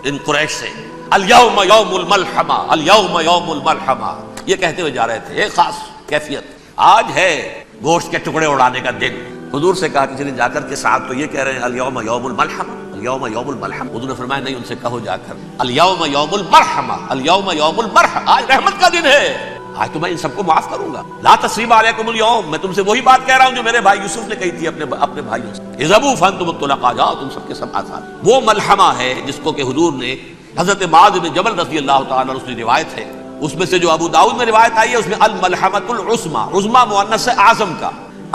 ان قریش سے۔ الیوم یوم الملحمہ، الیوم یوم الملحمہ، یہ کہتے ہوئے جا رہے تھے۔ ایک خاص کیفیت، آج ہے گوشت کے ٹکڑے اڑانے کا دن۔ حضور سے کہا کہ چلیں جا کر کے ساتھ تو یہ کہہ رہے ہیں الیوم یوم الملحمہ، الیوم یوم الملحمہ۔ حضور نے فرمایا نہیں، ان سے کہو جا کر الیوم یوم المرحمہ، الیوم یوم المرحمہ، آج رحمت کا دن ہے، آج تو میں ان سب کو معاف کروں گا۔ لا تثریب علیکم اليوم، میں تم سے وہی بات کہہ رہا ہوں جو میرے بھائی یوسف نے کہی تھی اپنے بھائیوں سے، اذهبوا فانتم الطلقاء، جاؤ تم سب کے سب آزاد۔ وہ ملحمہ ہے جس کو کہ حضور نے حضرت معاذ بن جبل رضی اللہ تعالیٰ عنہ، اس کی روایت ہے، اس میں سے جو ابو داؤد میں روایت آئی ہے اس میں الملحمۃ العظما، عظما مؤنث ہے اعظم کا۔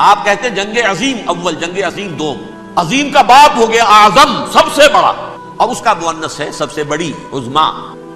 آپ کہتے ہیں جنگ عظیم اول، جنگ عظیم دوم، عظیم کا باب ہو گیا اعظم، سب سے بڑا، اور اس کا مؤنث ہے سب سے بڑی، عظما،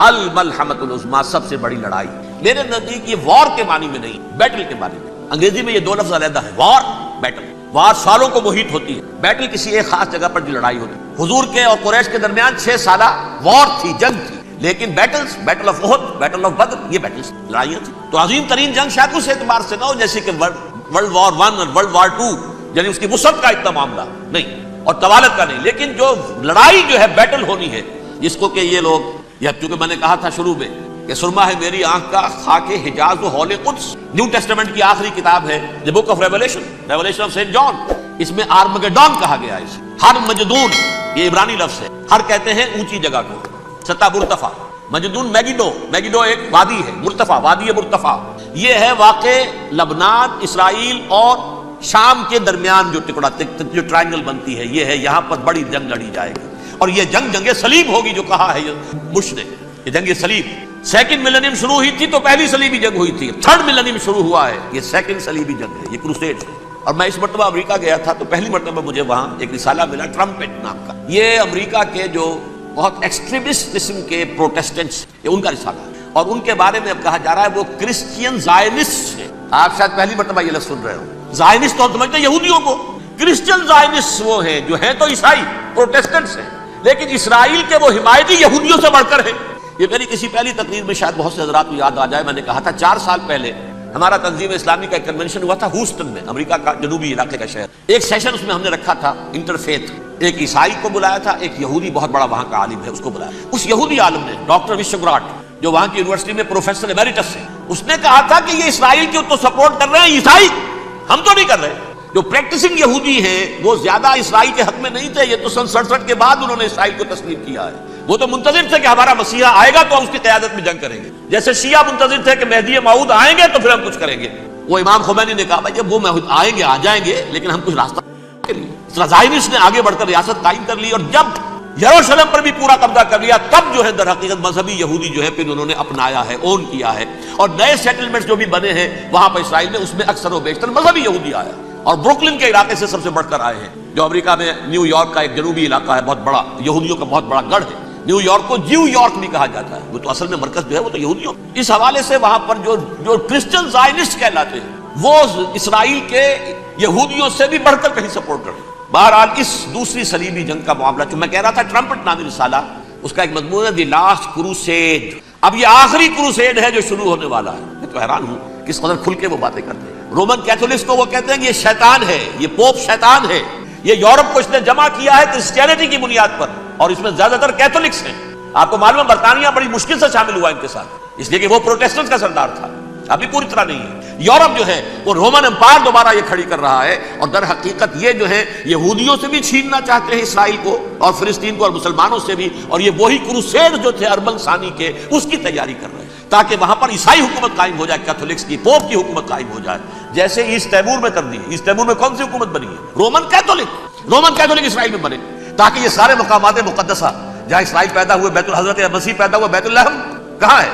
الملحمۃ العظما، سب سے بڑی لڑائی۔ میرے نزدیک یہ وار کے معنی میں نہیں، بیٹل کے معنی میں۔ انگریزی میں یہ دو لفظ علیحدہ ہے، وار، بیٹل۔ وار سالوں کو محیط ہوتی ہے، بیٹل کسی ایک خاص جگہ پر جو لڑائی ہوتی ہے۔ حضور کے اور قریش کے درمیان 6 سالہ وار تھی، جنگ تھی، لیکن battles, battle of Uhud, battle of Badr, یہ بیٹلز، لڑائیاں تھیں۔ تو عظیم ترین جنگ شاید اس اعتبار سے نہ ہو جیسے کہ ورلڈ وار 1 اور ورلڈ وار 2، یعنی اس کی وسعت کا اتنا معاملہ نہیں اور طوالت کا نہیں، لیکن جو لڑائی جو ہے بیٹل ہونی ہے، جس کو کہ یہ لوگ، یہ چونکہ میں نے کہا تھا شروع میں کہ سرما ہے میری آنکھ کا خاک حجاز و ہول قدس، نیو ٹیسٹمنٹ کی آخری کتاب ہے the book of revelation, revelation of saint John, اس میں آرمگیڈون کہا گیا ہے اسے۔ ہر مجدون، یہ عبرانی لفظ ہے، ہر کہتے ہیں اونچی جگہ کو، سطح مرتفع، مجدون میگیڈو، میگیڈو ایک وادی ہے، مرتفع، وادی مرتفع، یہ ہے واقع لبنان، اسرائیل اور شام کے درمیان جو ٹکڑا، جو ٹرائنگل بنتی ہے، یہ ہے، یہاں پر بڑی جنگ لڑی جائے گی، اور یہ جنگ جنگ صلیب ہوگی جو کہا ہے بش نے، یہ جنگ صلیب۔ سیکنڈ ملینیم شروع ہوئی تھی تو پہلی صلیبی جنگ ہوئی تھی، تھرڈ ملینیم شروع ہوا ہے، یہ سیکنڈ صلیبی جنگ ہے، یہ کروسیڈ ہے۔ اور میں اس مرتبہ امریکہ گیا تھا تو پہلی مرتبہ مجھے وہاں ایک رسالہ ملا ٹرمپٹ نام کا، یہ امریکہ کے جو بہت ایکسٹریمسٹ قسم کے پروٹیسٹنٹس، یہ ان کا رسالہ ہے، اور ان کے بارے میں اب کہا جا رہا ہے وہ کرسچین زائنسٹ ہیں۔ آپ شاید پہلی مرتبہ یہ لفظ سن رہے ہو، زائنسٹ تو سمجھتے ہیں یہودیوں کو، کرسچین زائنسٹ وہ ہیں جو ہیں تو عیسائی پروٹیسٹنٹس ہیں، لیکن اسرائیل کے وہ حمایتی یہودیوں سے بڑھ کر ہیں۔ یہ میری کسی پہلی تقریر میں شاید بہت سے حضرات کو یاد آ جائے، میں نے کہا تھا 4 سال پہلے ہمارا تنظیم اسلامی کا ایک کنونشن ہوا تھا ہوسٹن میں، امریکہ کا جنوبی علاقے کا شہر۔ ایک سیشن اس میں ہم نے رکھا تھا انٹرفیتھ، ایک عیسائی کو بلایا تھا، ایک یہودی بہت بڑا وہاں کا عالم ہے اس کو بلایا۔ اس یہودی عالم نے، ڈاکٹر وشوگراٹ، جو وہاں کی یونیورسٹی میں پروفیسر ایمیریٹس ہے، اس نے کہا تھا کہ یہ اسرائیل کی تو سپورٹ کر رہے ہیں عیسائی، ہم تو نہیں کر رہے۔ جو پریکٹسنگ یہودی ہیں وہ زیادہ اسرائیل کے حق میں نہیں تھے، یہ تو سن 67 کے بعد انہوں نے اسرائیل کو تسلیم کیا ہے۔ وہ تو منتظر تھے کہ ہمارا مسیحا آئے گا تو ہم اس کی قیادت میں جنگ کریں گے، جیسے شیعہ منتظر تھے کہ مہدی موعود آئیں گے تو پھر ہم کچھ کریں گے۔ وہ امام خمینی نے کہا بھائی جب وہ آئیں گے آ جائیں گے، لیکن ہم کچھ راستہ کے لیے۔ زائنسٹ نے آگے بڑھ کر ریاست قائم کر لی، اور جب یروشلم پر بھی پورا قبضہ کر لیا، تب جو ہے در حقیقت مذہبی یہودی جو ہے پھر انہوں نے اپنایا ہے، اون کیا ہے، اور نئے سیٹلمنٹس جو بھی بنے ہیں وہاں پر اسرائیل میں، اس میں اکثر و بیشتر مذہبی یہودی آیا، اور بروکلن کے علاقے سے سب سے بڑھ کر آئے ہیں، جو امریکہ میں نیو یارک کا ایک جنوبی علاقہ ہے، بہت بڑا یہودیوں کا بہت بڑا گڑھ ہے۔ نیو یارک کو جیو یارک بھی کہا جاتا ہے، وہ تو اصل میں مرکز جو ہے وہ تو یہودیوں۔ اس حوالے سے وہاں پر جو کرسچن زائنسٹ کہلاتے ہیں وہ اسرائیل کے یہودیوں سے بھی بڑھ کر کہیں سپورٹ کرتے ہیں۔ بہرحال اس دوسری صلیبی جنگ کا معاملہ جو میں کہہ رہا تھا، ٹرمپٹ نامی رسالہ، اس کا ایک مضمون ہے دی لاسٹ کروسیڈ۔ اب یہ آخری کروسیڈ ہے جو شروع ہونے والا ہے۔ میں تو حیران ہوں کس قدر کھل کے وہ باتیں کرتے ہیں۔ رومن کیتھولکس کو وہ کہتے ہیں کہ یہ شیطان ہے، یہ پوپ شیطان ہے، یہ یورپ کو اس نے جمع کیا ہے کرسچینٹی کی بنیاد پر، اور اس میں زیادہ تر کیتھولکس ہیں۔ آپ کو معلوم ہے برطانیہ بڑی مشکل سے شامل ہوا ان کے ساتھ، اس لیے کہ وہ پروٹیسٹنٹ کا سردار تھا، ابھی پوری طرح نہیں ہے۔ یورپ جو ہے وہ رومن امپائر دوبارہ یہ کھڑی کر رہا ہے، اور در حقیقت یہ جو ہے یہودیوں سے بھی چھیننا چاہتے ہیں اسرائیل کو اور فلسطین کو، اور مسلمانوں سے بھی، اور یہ وہی کروسیڈ جو تھے اربن ثانی کے، اس کی تیاری کر رہے ہیں۔ تاکہ وہاں پر عیسائی حکومت قائم ہو جائے، کیتھولکس کی، پوپ کی حکومت قائم ہو جائے، جیسے ایسٹ تیمور میں کر دی۔ ایسٹ تیمور میں کون سی حکومت بنی ہے؟ رومن کیتھولک اسرائیل میں بنے، تاکہ یہ سارے مقامات مقدسہ جہاں اسرائیل پیدا ہوئے، حضرت مسیح پیدا ہوا، بیت الحم کہاں ہے؟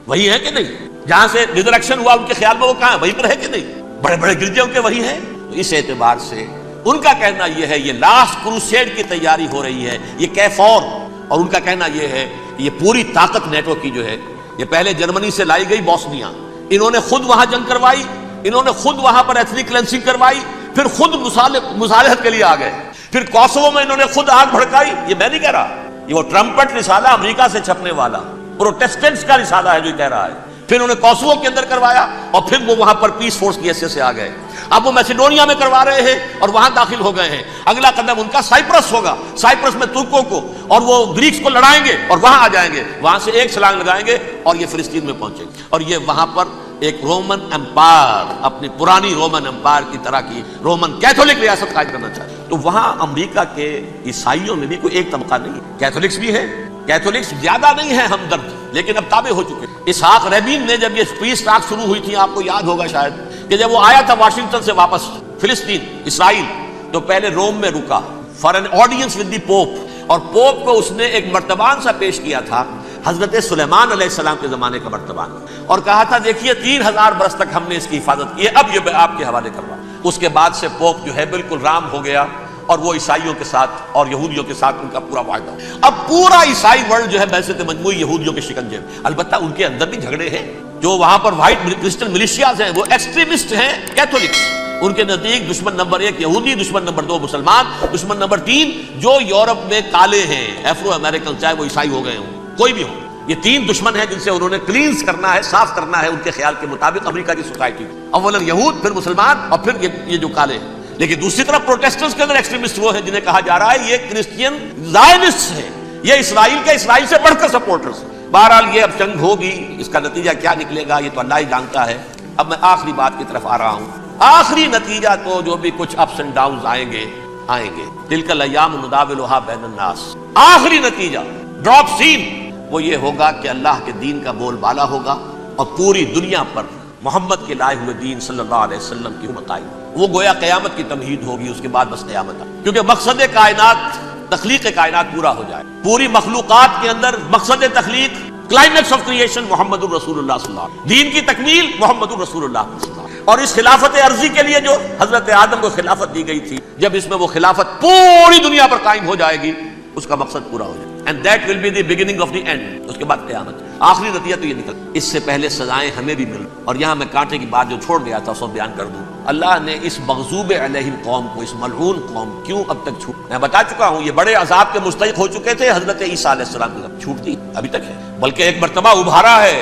وہی ہے کہ نہیں؟ جہاں سے ریزریکشن ہوا ان کے خیال میں وہ کہاں ہے؟ وہیں پر ہے کہ نہیں؟ بڑے بڑے گرجے ان کے وہی ہیں۔ تو اس اعتبار سے ان کا کہنا یہ ہے یہ لاسٹ کروسیڈ کی تیاری ہو رہی ہے، یہ کیفور، اور ان کا کہنا یہ ہے یہ پوری طاقت نیٹو کی جو ہے، یہ پہلے جرمنی سے لائی گئی بوسنیا، انہوں نے خود وہاں جنگ کروائی، انہوں نے خود وہاں پر ایتھنک کلینسنگ کروائی، پھر خود مصالحت کے لیے آ گئے، پھر کوسوو میں انہوں نے خود آگ بھڑکائی۔ یہ میں نہیں کہہ رہا، یہ وہ ٹرمپٹ رسالہ امریکہ سے چھپنے والا پروٹیسٹنٹس کا رسالہ ہے جو کہہ رہا ہے۔ پھر انہوں نے کوسوو کے اندر کروایا، اور پھر وہ وہاں پر پیس فورس کی حیثیت سے آ گئے۔ اب وہ میسیڈونیا میں کروا رہے ہیں اور وہاں داخل ہو گئے ہیں۔ اگلا قدم ان کا سائپرس ہوگا، سائپرس میں ترکوں کو اور وہ گریکس کو لڑائیں گے اور وہاں آ جائیں گے، وہاں سے ایک چھلانگ لگائیں گے اور یہ فلسطین میں پہنچیں گے، اور یہ وہاں پر ایک رومن امپائر، اپنی پرانی رومن امپائر کی طرح کی رومن کیتھولک ریاست قائم کرنا چاہتے ہیں۔ تو وہاں امریکہ کے عیسائیوں میں بھی کوئی ایک طبقہ نہیں ہے، کیتھولکس بھی ہے، کیتھولکس زیادہ نہیں ہے ہمدرد، لیکن اب تابع ہو چکے۔ اسحاق ریبین نے جب یہ پیس ٹاک شروع ہوئی تھی، آپ کو یاد ہوگا شاید، کہ جب وہ آیا تھا واشنگٹن سے واپس فلسطین اسرائیل، تو پہلے روم میں رکا for an audience with the pope, اور پوپ کو اس نے ایک مرتبان سا پیش کیا تھا، حضرت سلیمان علیہ السلام کے زمانے کا مرتبان، اور کہا تھا دیکھیے 3000 برس تک ہم نے اس کی حفاظت کی ہے، اب یہ آپ کے حوالے کروا۔ اس کے بعد سے پوپ جو ہے بالکل رام ہو گیا، اور وہ عیسائیوں کے ساتھ اور یہودیوں کے ساتھ ان کا پورا معاہدہ۔ اب پورا عیسائی ورلڈ جو ہے بحثیت مجموعی یہودیوں کے شکنجے میں، البتہ ان کے اندر بھی جھگڑے ہیں، جو وہاں پر وائٹ کرسچن ملیشیاز ہیں وہ ایکسٹریمسٹ ہیں کیتھولکس، ان کے نزدیک دشمن نمبر 1 یہودی، دشمن نمبر 2 مسلمان، دشمن نمبر 3 جو یورپ میں کالے ہیں، ایفرو امریکن، چاہے وہ عیسائی ہو گئے ہوں، کوئی بھی ہو، یہ 3 دشمن ہیں جن سے انہوں نے کلینز کرنا ہے، صاف کرنا ہے ان کے خیال کے مطابق امریکہ کی سوسائٹی، اولا یہود، پھر مسلمان، اور پھر یہ جو کالے ہیں۔ لیکن دوسری طرف پروٹیسٹنٹس کے اندر ایکسٹریمسٹ وہ ہیں جنہیں کہا جا رہا ہے یہ کرسچین زائنسٹ ہیں، یہ اسرائیل کے اسرائیل سے بڑھ کر سپورٹرز ہیں۔ بہرحال یہ اب جنگ ہوگی، اس کا نتیجہ کیا نکلے گا یہ تو اللہ ہی جانتا ہے۔ اب میں آخری بات کی طرف آ رہا ہوں، آخری نتیجہ تو جو بھی کچھ اپس اینڈ ڈاؤنز آئیں گے تلک الایام نداولھا بین الناس، آخری نتیجہ ڈراپ سین وہ یہ ہوگا کہ اللہ کے دین کا بول بالا ہوگا، اور پوری دنیا پر محمد کے لائے ہوئے دین صلی اللہ علیہ وسلم کی حکومت آئی، وہ گویا قیامت کی تمہید ہوگی، اس کے بعد بس قیامت آئی، کیونکہ مقصد کائنات، تخلیق کائنات پورا ہو جائے، پوری مخلوقات کے اندر مقصد تخلیق، کلائمیکس آف کریشن محمد الرسول اللہ صلی اللہ علیہ وسلم، دین کی تکمیل محمد الرسول اللہ صلی اللہ علیہ وسلم، اور اس خلافت عرضی کے لیے جو حضرت آدم کو خلافت دی گئی تھی، جب اس میں وہ خلافت پوری دنیا پر قائم ہو جائے گی، اس کا مقصد پورا ہو جائے گا، and that will be the beginning of the end، اس کے بعد قیامت۔ آخری نتیجہ تو یہ نکل، اس سے پہلے سزائیں ہمیں بھی مل، اور یہاں میں کانٹے کی بات جو چھوڑ گیا تھا اس کو بیان کر دوں، اللہ نے اس مغضوب علیہم قوم کو، اس ملعون قوم کیوں اب تک چھوٹ، میں بتا چکا ہوں یہ بڑے عذاب کے مستحق ہو چکے تھے حضرت عیسیٰ علیہ السلام کی، چھوٹتی ابھی تک ہے، بلکہ ایک مرتبہ ابھارا ہے،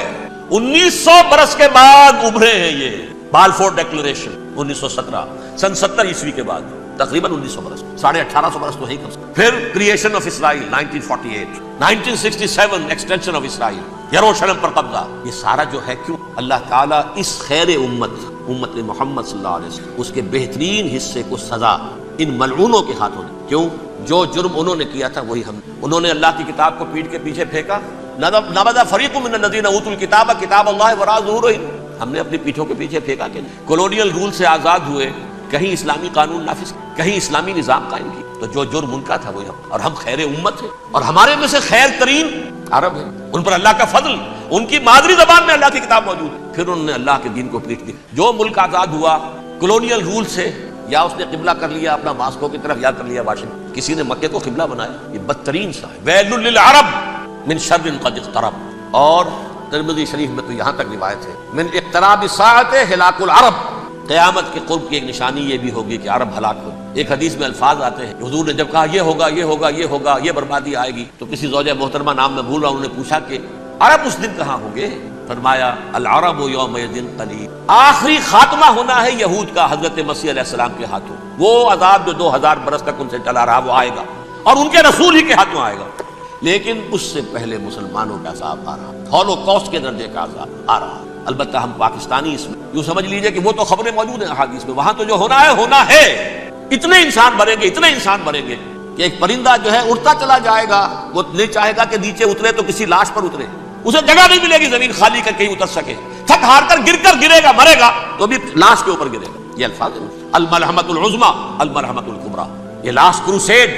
1900 برس کے بعد ابھرے ہیں یہ، بالفور ڈیکلریشن 1917 سن 70 عیسوی کے بعد، تقریباً 1900 برس، 1850 برس تو ہے ہی کم سے کم۔ پھر creation of Israel 1948، 1967 extension of Israel, یروشلم پر قبضہ، یہ سارا جو ہے کیوں اللہ تعالیٰ اس خیر امت محمد صلی اللہ علیہ وسلم، اس کے بہترین حصے کو سزا ان ملعونوں کے ہاتھوں دے، کیوں؟ جو جرم انہوں نے کیا تھا وہی ہم، انہوں نے اللہ کی کتاب کو پیٹ کے پیچھے پھینکا، نبذ فریق من الذین اوتوا الکتاب کتاب اللہ وراء ظہورہم، ہم نے اپنی پیٹھوں کے پیچھے پھینکا کہ کولونیل رول سے آزاد ہوئے، کہیں اسلامی قانون نافذ، کہیں اسلامی نظام قائم کی، تو جو جرم ان کا تھا وہی ہم، اور ہم خیر امت ہیں، اور ہمارے میں سے خیر ترین عرب ہیں، ان پر اللہ کا فضل، ان کی مادری زبان میں اللہ کی کتاب موجود ہے، پھر انہوں نے اللہ کے دین کو پیٹ دی۔ جو ملک آزاد ہوا کولونیل رول سے، یا اس نے قبلہ کر لیا اپنا ماسکو کی طرف، یا کر لیا واشنگٹن، کسی نے مکے کو قبلہ بنایا، یہ بدترین سا ہے، ویل للعرب من شر قد اقترب، اور ترمذی شریف میں تو یہاں تک روایت ہے من اقتراب الساعۃ ہلاک العرب، قیامت کے قرب کی ایک نشانی یہ بھی ہوگی کہ عرب ہلاک ہو۔ ایک حدیث میں الفاظ آتے ہیں، حضور نے جب کہا یہ ہوگا یہ ہوگا یہ ہوگا، یہ بربادی آئے گی، تو کسی زوجہ محترمہ نام میں بھول رہا ہوں، انہوں نے پوچھا کہ عرب اس دن کہاں ہوں گے؟ فرمایا العرب یومئذ قلیل، آخری خاتمہ ہونا ہے یہود کا حضرت مسیح علیہ السلام کے ہاتھوں، وہ عذاب جو 2000 برس تک ان سے چلا رہا وہ آئے گا، اور ان کے رسول ہی کے ہاتھوں آئے گا، لیکن اس سے پہلے مسلمانوں کا عذاب آ رہا، ہولوکاسٹ کے درجے کا عذاب آ رہا۔ البتہ ہم پاکستانی اس میں یوں سمجھ لیجئے کہ وہ تو خبریں موجود ہیں احادیث میں، وہاں تو جو ہونا ہے، اتنے انسان مریں گے کہ ایک پرندہ جو ہے اڑتا چلا جائے گا، وہ نہیں چاہے گا کہ نیچے اترے تو کسی لاش پر اترے، اسے جگہ نہیں ملے گی زمین خالی کر کہیں اتر سکے، تھک ہار کر گرے گا، مرے گا تو بھی لاش کے اوپر گرے گا. یہ الفاظ ہیں الملحمۃ العظمیٰ الملحمۃ الکبریٰ. یہ لاسٹ کروسیڈ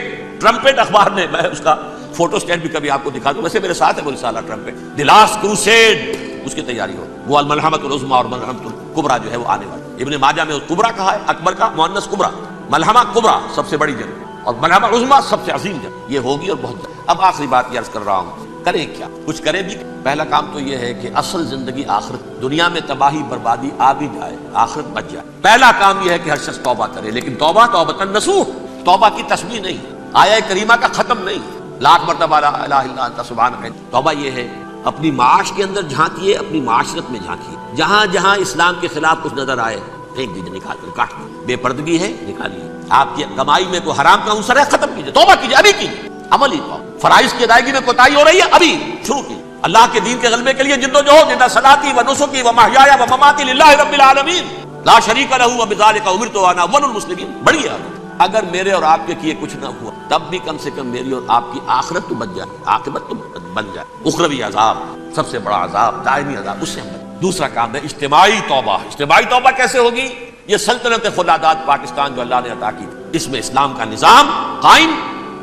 ٹرمپٹ اخبار نے، میں اس کا فوٹو اسٹیٹ بھی کبھی آپ کو دکھا دوں، ویسے میرے ساتھ ہے وہ رسالہ ٹرمپٹ، دی لاسٹ کروسیڈ، اس کی تیاری ہو. وہ الملحمۃ العظمیٰ اور ملحمۃ الکبریٰ جو ہے وہ آنے والی. ابن ماجہ میں کبریٰ کہا ہے، اکبر کا مؤنث کبریٰ، ملحمہ کبریٰ سب سے بڑی جنگ اور ملحمہ عظمیٰ سب سے عظیم جنگ، یہ ہوگی اور بہت جنگ. اب آخری بات یہ عرض کر رہا ہوں، کریں کیا؟ کچھ کریں بھی. پہلا کام تو یہ ہے کہ اصل زندگی آخرت، دنیا میں تباہی بربادی آ بھی جائے، آخرت بچ جائے. پہلا کام یہ ہے کہ ہر شخص توبہ کرے، لیکن توبہ توبۃ نصوح، توبہ کی تسبیح نہیں، آیہ کریمہ کا ختم نہیں، لاکھ مرتبہ لا الہ الا انت سبحانک. توبہ یہ ہے اپنی معاش کے اندر جھانکیے، اپنی معاشرت میں جھانکیے، جہاں جہاں اسلام کے خلاف کچھ نظر آئے پھینک دیجیے، نکال کر کاٹ دیجیے. بے پردگی ہے نکالیے، آپ کی کمائی میں کوئی حرام کا عنصر ہے ختم کیجیے، توبہ کیجیے، ابھی کیجیے. عملی توبہ. فرائض کی ادائیگی میں کوتاہی ہو رہی ہے، ابھی شروع کیجیے. اللہ کے دین کے غلبے کے لیے جدوجہد، ان صلاتی و نسکی و محیایا و مماتی للہ رب العالمین لا شریک لہ وبذلک امرت وانا اول المسلمین. بڑی ہے. اگر میرے اور آپ کے کیے کچھ نہ ہوا تب بھی کم سے کم میری اور آپ کی آخرت تو بچ جائے، عاقبت تو بن جائے. اخروی عذاب، سب سے بڑا عذاب، دائمی عذاب، اس سے ہم بچیں. دوسرا کام ہے اجتماعی توبہ. اجتماعی توبہ کیسے ہوگی؟ یہ سلطنت خلادات پاکستان جو اللہ نے عطا کی، اس میں اسلام کا نظام قائم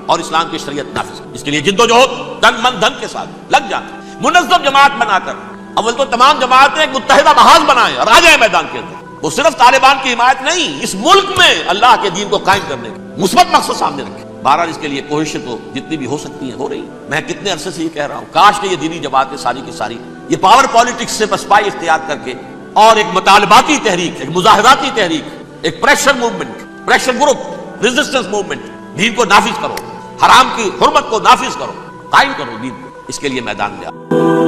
اور اسلام کی شریعت نافذ. اس کے لیے جدوجہد تن من دھن کے ساتھ لگ جائیں، منظم جماعت بنا کر. اول تو تمام جماعتیں ایک متحدہ محاذ بنائیں اور آ جائیں میدان کے اندر. وہ صرف طالبان کی حمایت نہیں، اس ملک میں اللہ کے دین کو قائم کرنے کا مثبت مقصد سامنے رکھیں. بہرحال اس کے لیے کوششیں تو جتنی بھی ہو سکتی ہیں ہو رہی. میں کتنے عرصے سے یہ کہہ رہا ہوں، کاش کہ یہ دینی جماعتیں ساری کی ساری یہ پاور پالیٹکس سے پسپائی اختیار کر کے اور ایک مطالباتی تحریک، ایک مظاہراتی تحریک، ایک pressure movement, pressure group, resistance movement, دین کو نافذ کرو، حرام کی حرمت کو نافذ کرو، قائم کرو دین کو. اس کے لیے میدان میں آؤ.